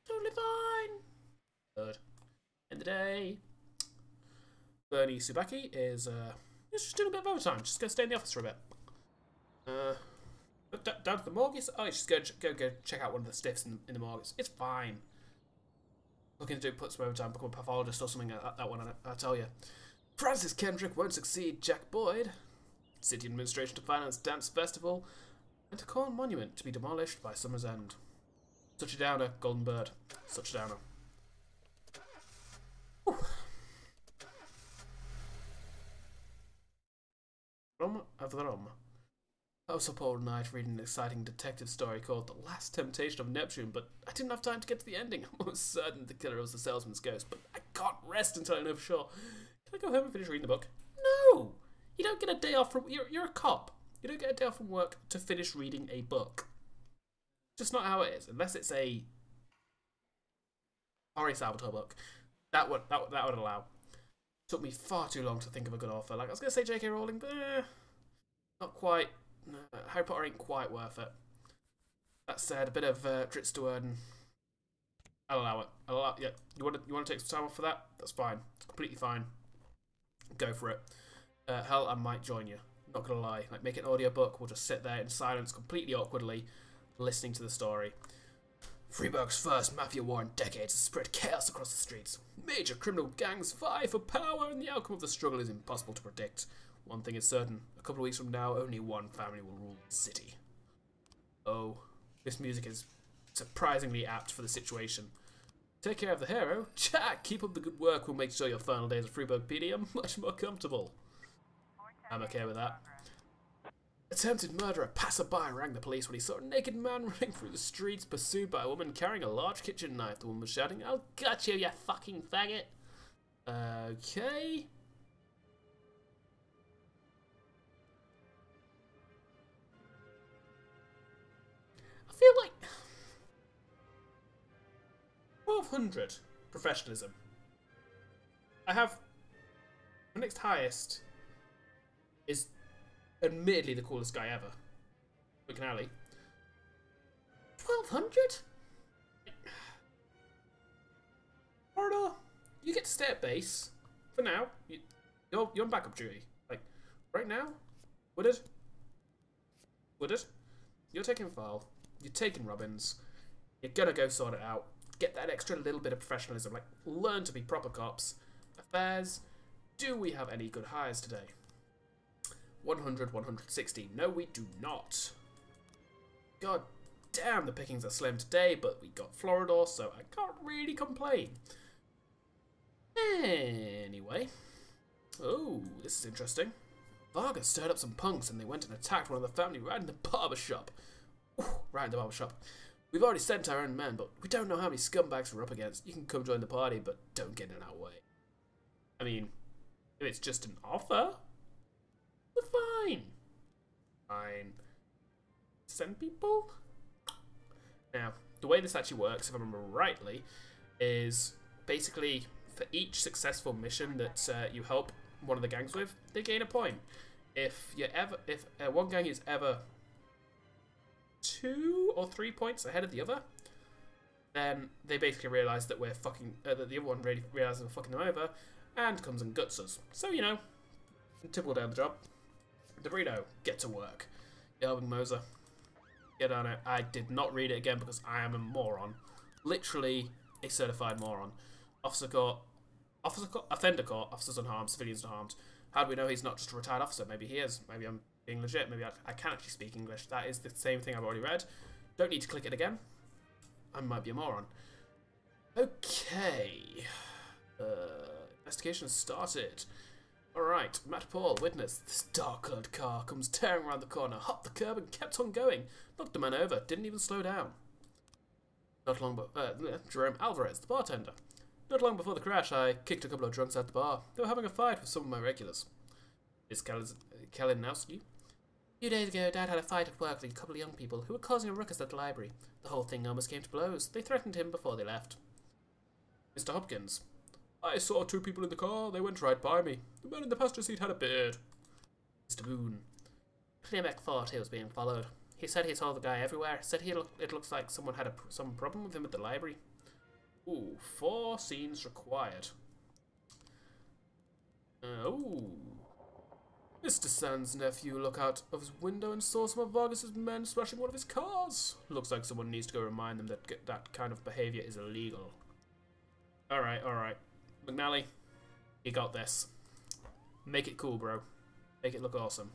Totally fine. Good. End the day. Beany Tsubaki is just doing a bit of overtime. Just gonna stay in the office for a bit. Down to the morgue. Oh, he's just go check out one of the stiffs in the morgue. It's fine. Looking to put some overtime, become a pathologist or something. That one, I tell you. Francis Kendrick won't succeed. Jack Boyd. City administration to finance dance festival, and a corn monument to be demolished by summer's end. Such a downer, Golden Bird. Such a downer. Whew. Rum of the rum. I was up all night reading an exciting detective story called The Last Temptation of Neptune, but I didn't have time to get to the ending. I'm almost certain the killer was the salesman's ghost, but I can't rest until I know for sure. Can I go home and finish reading the book? No! You don't get a day off from... You're a cop. You don't get a day off from work to finish reading a book. Just not how it is. Unless it's a Henri Salvatore book. That would allow. Took me far too long to think of a good author. Like, I was going to say J.K. Rowling, but not quite. Harry Potter ain't quite worth it. That said, a bit of Dritz to Erden. I'll allow it. Yeah. You want to take some time off for that? That's fine. It's completely fine. Go for it. Hell, I might join you. Not gonna lie. Like, make it an audiobook. We'll just sit there in silence, completely awkwardly, listening to the story. Freiburg's first mafia war in decades has spread chaos across the streets. Major criminal gangs vie for power, and the outcome of the struggle is impossible to predict. One thing is certain. A couple of weeks from now, only one family will rule the city. Oh, this music is surprisingly apt for the situation. Take care of the hero. Jack, keep up the good work. We'll make sure your final days of Freiburg PD are much more comfortable. I'm okay with that. Attempted murder. A passerby rang the police when he saw a naked man running through the streets, pursued by a woman carrying a large kitchen knife. The woman was shouting, "I'll gut you, you fucking faggot." Okay. I feel like 1200 professionalism. I have the next highest is admittedly the coolest guy ever, McNally. 1200? Florida, you get to stay at base for now. You're on backup duty. Like, right now, Woodard, you're taking Val, you're taking Robbins, you're gonna go sort it out. Get that extra little bit of professionalism, like, learn to be proper cops. Affairs, do we have any good hires today? 100, 160. No, we do not. God damn, the pickings are slim today, but we got Floridor, so I can't really complain. Anyway. Oh, this is interesting. Vargas stirred up some punks and they went and attacked one of the family right in the barber shop. Ooh, right in the barber shop. We've already sent our own men, but we don't know how many scumbags we're up against. You can come join the party, but don't get in our way. I mean, if it's just an offer, we're fine. Fine. Send people? Now, the way this actually works, if I remember rightly, is basically for each successful mission that you help one of the gangs with, they gain a point. If one gang is ever 2 or 3 points ahead of the other, then they basically realise that we're fucking, that the other one really realises we're fucking them over, and comes and guts us. So, you know, typical down the job. Dorito, get to work. Elvin Moser, get on it. I did not read it again because I am a moron. Literally a certified moron. Officer court, offender court, officers unharmed, civilians unharmed. How do we know he's not just a retired officer? Maybe he is. Maybe I'm being legit. Maybe I can actually speak English. That is the same thing I've already read. Don't need to click it again. I might be a moron. Okay. Investigation has started. Alright, Matt Paul, witness. This dark-coloured car comes tearing around the corner, hopped the curb and kept on going. Knocked the man over, didn't even slow down. Not long Jerome Alvarez, the bartender. Not long before the crash, I kicked a couple of drunks at the bar. They were having a fight with some of my regulars. Is Kalinowski? A few days ago, Dad had a fight at work with a couple of young people who were causing a ruckus at the library. The whole thing almost came to blows. They threatened him before they left. Mr. Hopkins. I saw 2 people in the car. They went right by me. The man in the passenger seat had a beard. Mr. Boone. Klimek thought he was being followed. He said he saw the guy everywhere. Said it looks like someone had some problem with him at the library. Ooh, 4 scenes required. Ooh. Mr. Sand's nephew looked out of his window and saw some of Vargas's men smashing one of his cars. Looks like someone needs to go remind them that that kind of behaviour is illegal. Alright, alright. McNally, you got this. Make it cool, bro. Make it look awesome.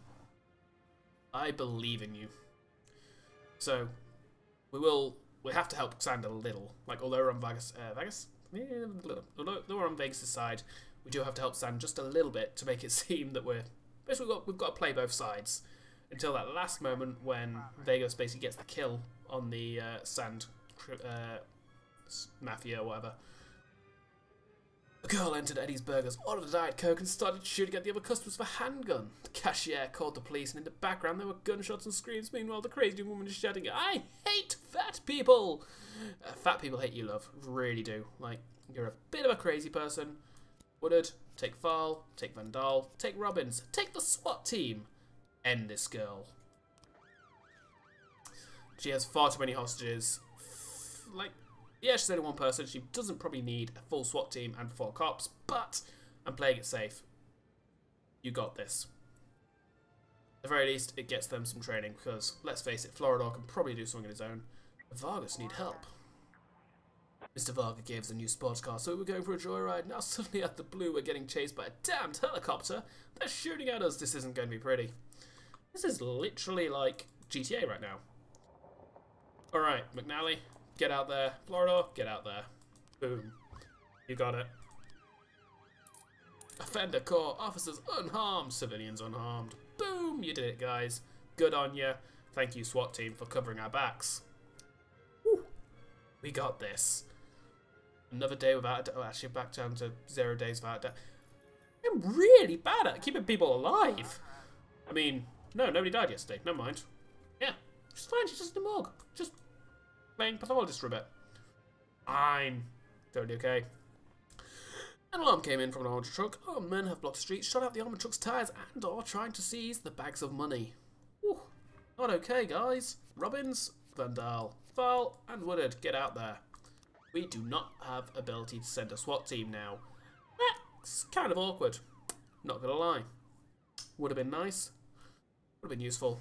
I believe in you. So, we have to help Sand a little. Like, although we're on although we're on Vegas' side, we do have to help Sand just a little bit to make it seem that basically we've got to play both sides until that last moment when Vegas basically gets the kill on the Sand mafia or whatever. A girl entered Eddie's Burgers, ordered a Diet Coke and started shooting at the other customers with a handgun. The cashier called the police and in the background there were gunshots and screams. Meanwhile the crazy woman is shouting, I hate fat people! Fat people hate you, love. Really do. Like, you're a bit of a crazy person. Woodard, take Val, take Vandal, take Robbins, take the SWAT team. End this girl. She has far too many hostages. Like, yeah, she's only one person. She doesn't probably need a full SWAT team and 4 cops, but I'm playing it safe. You got this. At the very least, it gets them some training because, let's face it, Floridor can probably do something on his own. Vargas need help. Mr. Varga gave us a new sports car, so we were going for a joyride. Now suddenly out the blue we're getting chased by a damned helicopter. They're shooting at us. This isn't going to be pretty. This is literally like GTA right now. Alright, McNally. Get out there. Florida, get out there. Boom. You got it. Offender core, officers unharmed, civilians unharmed. Boom! You did it, guys. Good on you. Thank you, SWAT team, for covering our backs. Woo. We got this. Another day without a actually back down to 0 days without a I'm really bad at keeping people alive. I mean, no, nobody died yesterday. Never mind. Yeah, she's fine. She's just in the morgue. Just playing pathologist for a bit. Fine. Totally okay. An alarm came in from an armored truck. Armed men have blocked the streets, shot out the armored truck's tyres, and are trying to seize the bags of money. Whew. Not okay, guys. Robbins, Vandal, Val, and Woodard, get out there. We do not have ability to send a SWAT team now. That's kind of awkward. Not gonna lie. Would have been nice. Would have been useful.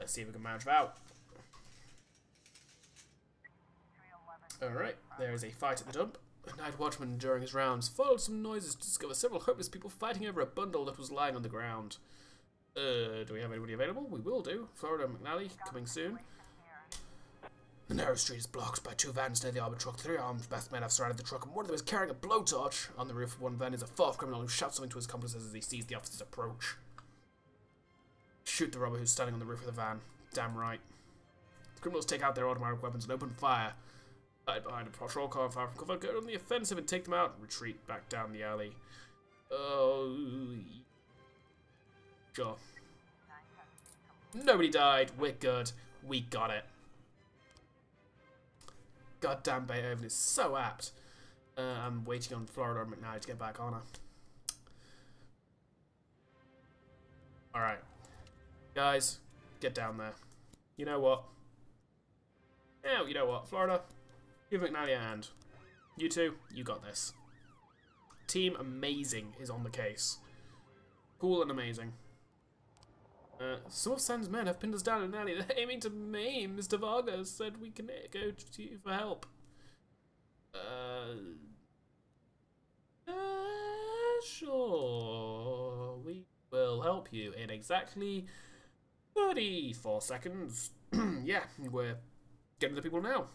Let's see if we can manage it out. Alright, there is a fight at the dump. A night watchman during his rounds followed some noises to discover several homeless people fighting over a bundle that was lying on the ground. Do we have anybody available? We will do. Florida McNally, coming soon. The narrow street is blocked by 2 vans near the armored truck. 3 armed masked men have surrounded the truck, and one of them is carrying a blowtorch. On the roof of one van is a 4th criminal who shouts something to his accomplices as he sees the officers approach. Shoot the robber who's standing on the roof of the van. Damn right. The criminals take out their automatic weapons and open fire. Hide behind a patrol car and fire from cover. Go on the offensive and take them out. Retreat back down the alley. Oh, sure. Nobody died. We're good. We got it. Goddamn Beethoven is so apt. I'm waiting on Florida and McKnight to get back on her. Alright. Guys, get down there. You know what? Yeah, you know what? Florida, give McNally a hand. You two, you got this. Team Amazing is on the case. Cool and amazing. Some of Sam's men have pinned us down in an alley. They're aiming to maim Mr. Vargas. Said we can go to you for help. Sure. We will help you in exactly 34 seconds. Yeah, we're getting the people now.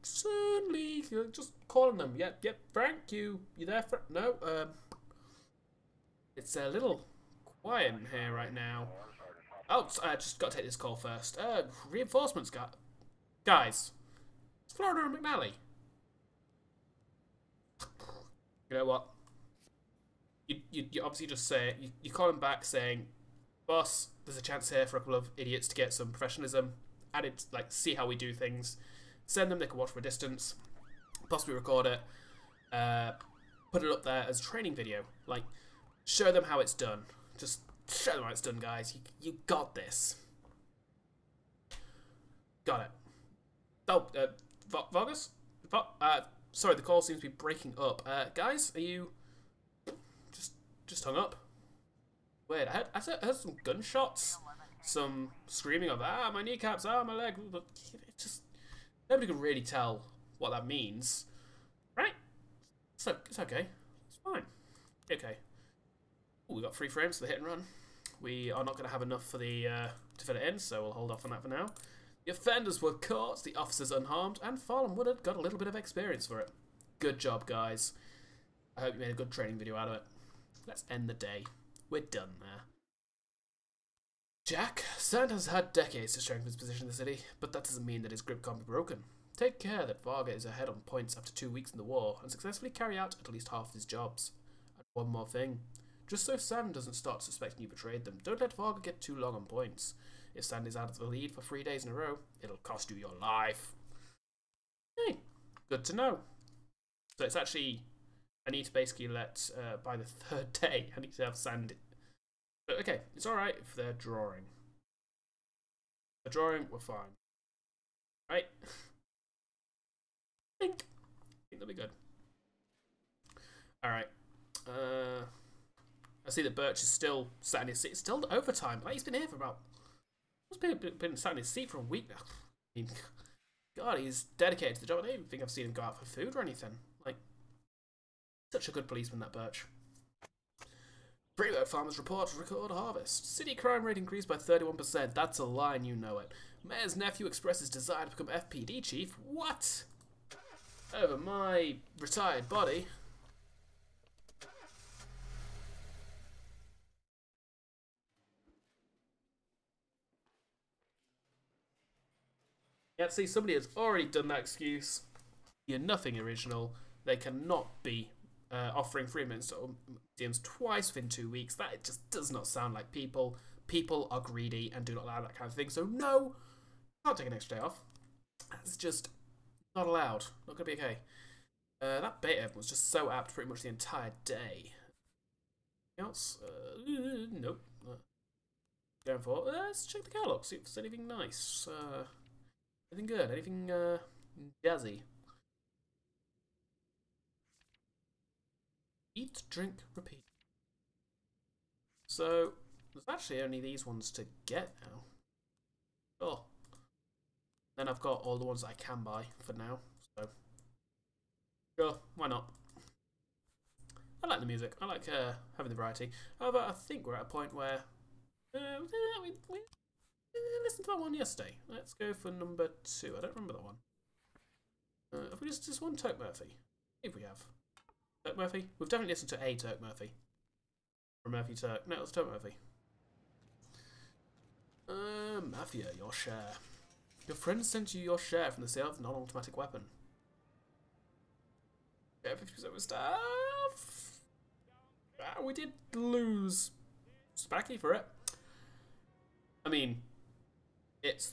Certainly, just calling them. Yep. Frank, you there? No. It's a little quiet in here right now. Oh, I just got to take this call first. Reinforcements, guys. It's Florida and McNally. You know what? You obviously just say it. You call him back saying, boss, there's a chance here for a couple of idiots to get some professionalism. Add it, like, see how we do things. Send them, they can watch from a distance. Possibly record it. Put it up there as a training video. Like, show them how it's done. Just show them how it's done, guys. You got this. Got it. Oh, Vargas? Sorry, the call seems to be breaking up. Guys, are you... Just hung up. Wait, I heard some gunshots. Some screaming of, my kneecaps, my leg. But it just... Nobody can really tell what that means. Right? So, it's okay. It's fine. Okay. Ooh, we got 3 frames for the hit and run. We are not going to have enough for the to fit it in, so we'll hold off on that for now. The offenders were caught, the officers unharmed, and Farland Woodard got a little bit of experience for it. Good job, guys. I hope you made a good training video out of it. Let's end the day. We're done there. Jack, Sand has had decades to strengthen his position in the city, but that doesn't mean that his grip can't be broken. Take care that Varga is ahead on points after 2 weeks in the war, and successfully carry out at least half of his jobs. And one more thing. Just so Sand doesn't start suspecting you betrayed them, don't let Varga get too long on points. If Sand is out of the lead for 3 days in a row, it'll cost you your life. Hey, good to know. So it's actually... I need to basically let, by the 3rd day, I need to have Sand. But okay, it's alright if they're drawing. If they're drawing, we're fine. Right? I think that'll be good. Alright. I see that Birch is still sat in his seat. It's still overtime. Like, he's been here for about... He's been sat in his seat for a week now. I mean, God, he's dedicated to the job. I don't even think I've seen him go out for food or anything. Like, such a good policeman, that Birch. Freework farmers report record harvest. City crime rate increased by 31%. That's a line, you know it. Mayor's nephew expresses desire to become FPD chief. What? Over my retired body. Yeah, see, somebody has already done that excuse. You're nothing original. They cannot be offering free museums twice within 2 weeks. That just does not sound like people. People are greedy and do not allow that kind of thing. So no, can't take an extra day off. That's just not allowed. Not gonna be okay. That beta was just so apt pretty much the entire day. Anything else? Nope. Going for. Let's check the catalog. See if there's anything nice. Anything good? Anything jazzy? Eat, drink, repeat. So, there's actually only these ones to get now. Oh. Then I've got all the ones I can buy for now. So, sure, why not? I like the music. I like having the variety. However, I think we're at a point where we listened to that one yesterday. Let's go for number 2. I don't remember that one. Have we just one Turk Murphy? If we have. Turk Murphy? We've definitely listened to a Turk Murphy. Or Murphy Turk. No, it's Turk Murphy. Mafia, your share. Your friend sent you your share from the sale of the non-automatic weapon. Yeah, 50% of staff. We did lose Spacky for it. I mean, it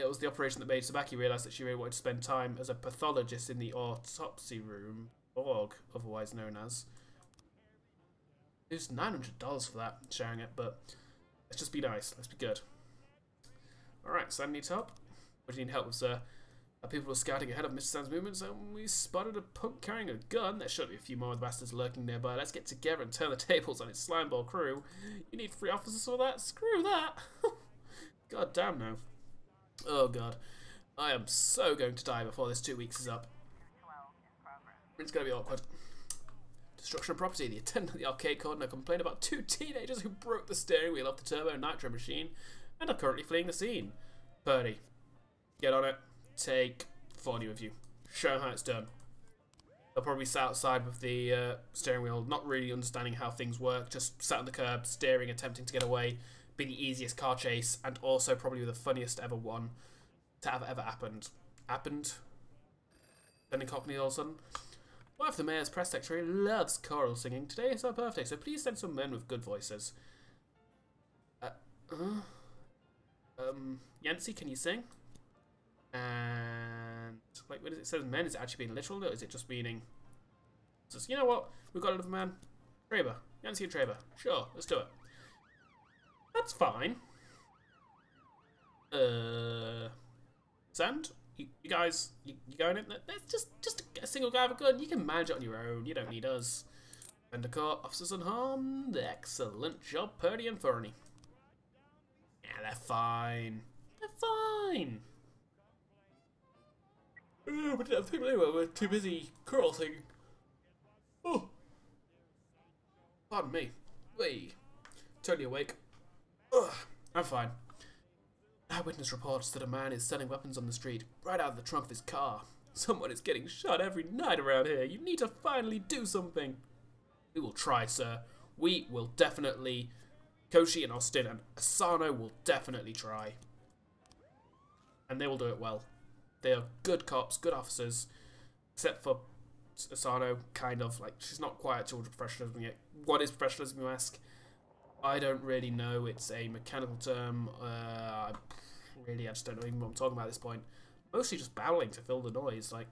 was the operation that made Sabaki realise that she really wanted to spend time as a pathologist in the autopsy room, org, otherwise known as. It was $900 for that, sharing it, but Let's just be nice. Let's be good. Alright, Sand needs help. What do you need help with, sir? Our people were scouting ahead of Mr. Sand's movements, and we spotted a punk carrying a gun. There should be a few more of the bastards lurking nearby. Let's get together and turn the tables on his slimeball crew. You need 3 officers for that? Screw that! God damn no. Oh god. I am so going to die before this 2 weeks is up. It's going to be awkward. Destruction of property. The attendant at the arcade corner complained about 2 teenagers who broke the steering wheel off the turbo nitro machine and are currently fleeing the scene. Purdy, get on it. Take 40 with you. Show them how it's done. They'll probably sat outside with the steering wheel, not really understanding how things work, just sat on the curb, steering, attempting to get away. Be the easiest car chase, and also probably the funniest ever one to have ever happened. Then in Cockney all of a sudden. Wife of the mayor's press secretary loves choral singing. Today is her birthday, so please send some men with good voices. Yancy, can you sing? And like, when it says men, is it actually being literal, or is it just meaning? Just, you know what? We've got another man. Traber, Yancy and Traber. Sure, let's do it. That's fine. Sand, you guys, you going in? There's just a single guy with a gun. You can manage it on your own. You don't need us. Undercourt officers unharmed. Excellent job, Purdy and Fernie. Yeah, they're fine. They're fine. Oh, but I think anyway, we're too busy choral singing. Oh, pardon me. Wait, totally awake. Ugh, I'm fine. Eyewitness reports that a man is selling weapons on the street, right out of the trunk of his car. Someone is getting shot every night around here. You need to finally do something. We will try, sir. We will definitely. Koshi and Austin and Asano will definitely try. And they will do it well. They are good cops, good officers. Except for Asano, kind of. Like, she's not quite towards professionalism yet. What is professionalism, you ask? I don't really know. It's a mechanical term. I just don't know even what I'm talking about at this point. Mostly just babbling to fill the noise. Like,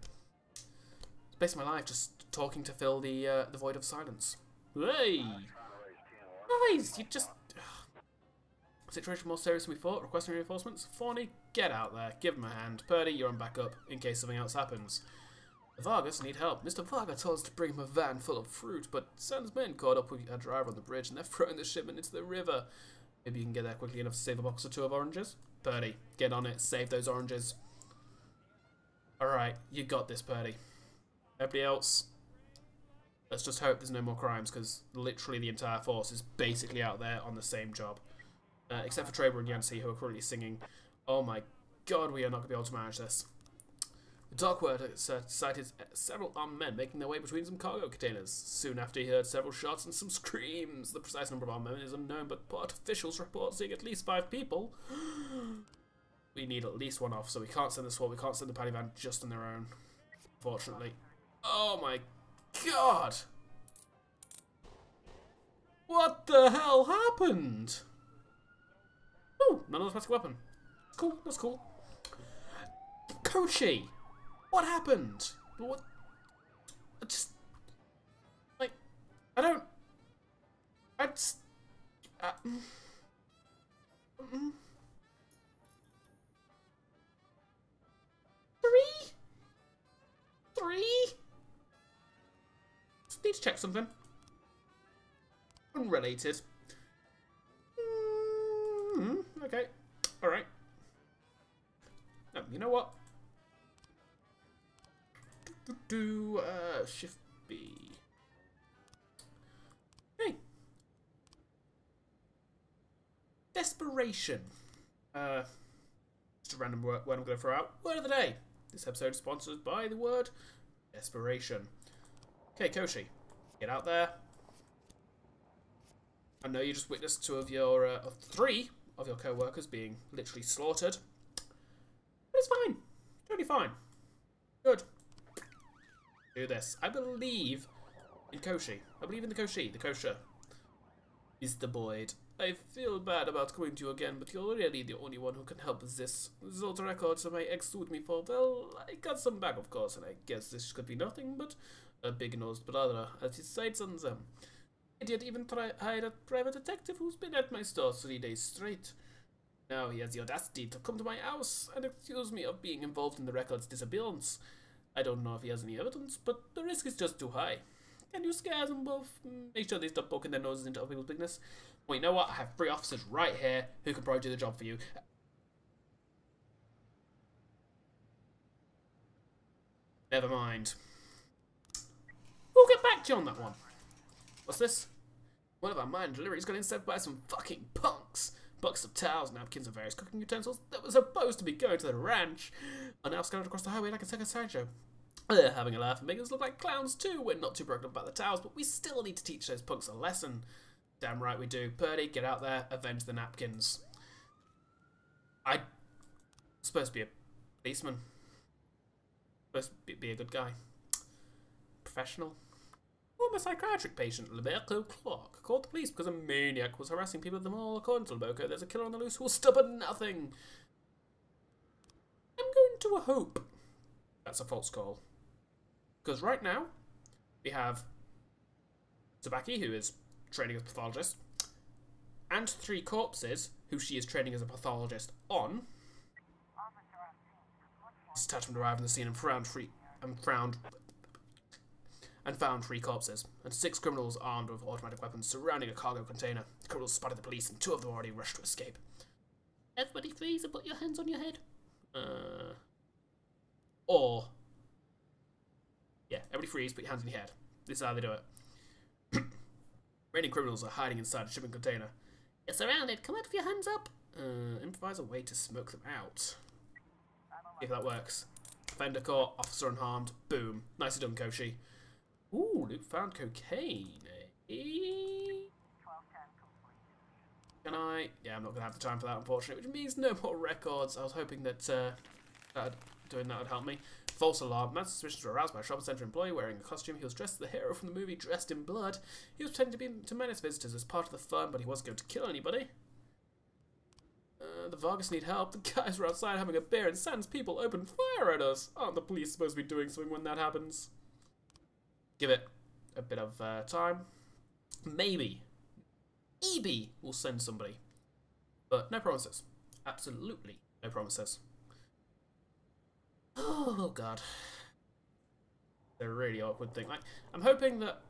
it's basically my life, just talking to fill the void of silence. Hey! Guys, you just... Situation more serious than we thought. Requesting reinforcements. Fawny, get out there. Give him a hand. Purdy, you're on backup in case something else happens. The Vargas need help. Mr. Varga told us to bring him a van full of fruit, but Sam's men caught up with a driver on the bridge and they're throwing the shipment into the river. Maybe you can get there quickly enough to save a box or 2 of oranges? Purdy, get on it. Save those oranges. Alright, you got this, Purdy. Everybody else, let's just hope there's no more crimes, because literally the entire force is basically out there on the same job. Except for Traber and Yancy, who are currently singing. Oh my god, we are not going to be able to manage this. The Darkwood sighted several armed men making their way between some cargo containers. Soon after, he heard several shots and some screams. The precise number of armed men is unknown, but port officials report seeing at least 5 people. We need at least 1 officer. We can't send the SWAT. We can't send the paddy van just on their own. Unfortunately. Oh my god! What the hell happened? Oh, another plastic weapon. Cool, that's cool. Kochi! What happened? What? I just... Like... I don't... I just... Three? Just need to check something. Unrelated. Okay. Alright. You know what? Shift B. Hey. Desperation. Just a random word I'm going to throw out. Word of the day. This episode is sponsored by the word desperation. Okay, Koshi. Get out there. I know you just witnessed 2 of your, 3 of your co-workers being literally slaughtered. But it's fine. Totally fine. Good. Do this. I believe in Koshi. I believe in the Koshi. The kosher. Mr. Boyd. I feel bad about coming to you again, but you're really the only one who can help with this. Result records my ex sued me for, well, I got some back, of course, and I guess this could be nothing but a big-nosed brother at his sights on them. Idiot even hired a private detective who's been at my store 3 days straight. Now he has the audacity to come to my house and accuse me of being involved in the record's disappearance. I don't know if he has any evidence, but the risk is just too high. Can you scare them both? Make sure they stop poking their noses into other people's business. Well, you know what? I have 3 officers right here who can probably do the job for you. Never mind. We'll get back to you on that one. What's this? One of our mine deliveries got intercepted by some fucking punks. Buckets of towels, napkins, and various cooking utensils that were supposed to be going to the ranch are now scattered across the highway like a second sideshow. They're having a laugh and making us look like clowns too. We're not too broken up about the towels, but we still need to teach those punks a lesson. Damn right we do. Purdy, get out there, avenge the napkins. I'm supposed to be a policeman. Supposed to be a good guy. Professional. Former psychiatric patient Lamberto Clark called the police because a maniac was harassing people at the mall. According to Lamberto, there's a killer on the loose who will stop at nothing. I'm going to hope that's a false call. Because right now, we have Tsubaki, who is training as a pathologist, and 3 corpses, who she is training as a pathologist on. This attachment arrived on the scene and found 3 corpses, and 6 criminals armed with automatic weapons surrounding a cargo container. The criminals spotted the police, and 2 of them already rushed to escape. Everybody freeze and put your hands on your head. Yeah, everybody freeze, put your hands on your head. This is how they do it. Remaining criminals are hiding inside a shipping container. You're surrounded, come out with your hands up. Improvise a way to smoke them out. See if that works. Offender caught, officer unharmed, boom. Nicely done, Koshi. Ooh, Luke found cocaine. Can I? Yeah, I'm not going to have the time for that, unfortunately, which means no more records. I was hoping that doing that would help me. False alarm. Man's suspicions were aroused by a shopping centre employee wearing a costume. He was dressed as the hero from the movie Dressed in Blood. He was pretending to menace visitors as part of the fun, but he wasn't going to kill anybody. The Vargas need help. The guys were outside having a beer and Sans people opened fire at us. Aren't the police supposed to be doing something when that happens? Give it a bit of time. Maybe. Maybe we'll send somebody. But no promises. Absolutely no promises. Oh god. They're a really awkward thing. Like, I'm hoping that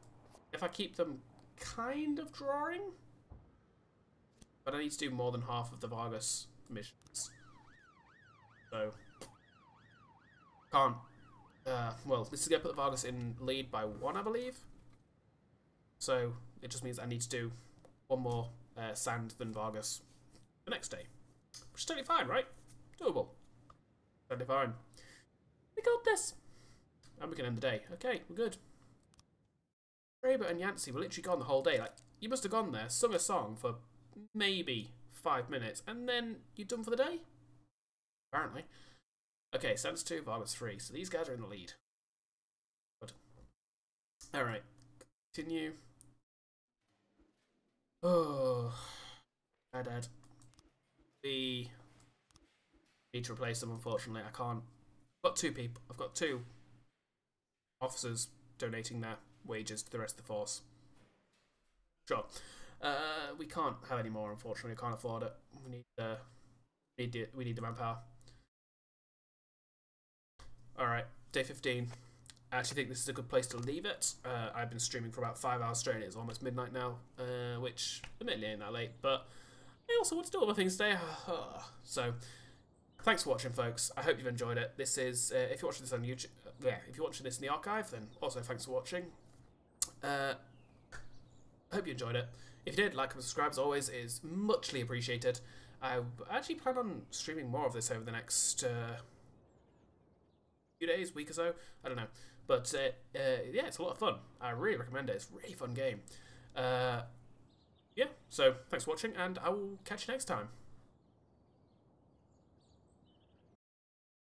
if I keep them kind of drawing, but I need to do more than half of the Vargas missions. So can't. Well, this is going to put the Vargas in lead by 1, I believe. So it just means I need to do 1 more Sand than Vargas the next day. Which is totally fine, right? Doable. Totally fine. We got this. And we can end the day. Okay, we're good. Raber and Yancey were literally gone the whole day. Like, you must have gone there, sung a song for maybe 5 minutes, and then you're done for the day? Apparently. Okay, Sans 2, Vargas 3. So these guys are in the lead. Good. Alright. Continue. Oh. Dad. We need to replace them, unfortunately. I can't. I've got 2 people. I've got 2 officers donating their wages to the rest of the force. Sure. We can't have any more, unfortunately. I can't afford it. We need the manpower. Alright, day 15. I actually think this is a good place to leave it. I've been streaming for about 5 hours straight. It's almost midnight now, which admittedly ain't that late, but I also want to do other things today. So, thanks for watching, folks. I hope you've enjoyed it. This is, if you're watching this on YouTube, if you're watching this in the archive, then also thanks for watching. I hope you enjoyed it. If you did, like and subscribe as always is muchly appreciated. I actually plan on streaming more of this over the next few days, week or so. I don't know. But yeah, it's a lot of fun. I really recommend it. It's a really fun game. Yeah, so thanks for watching, and I will catch you next time.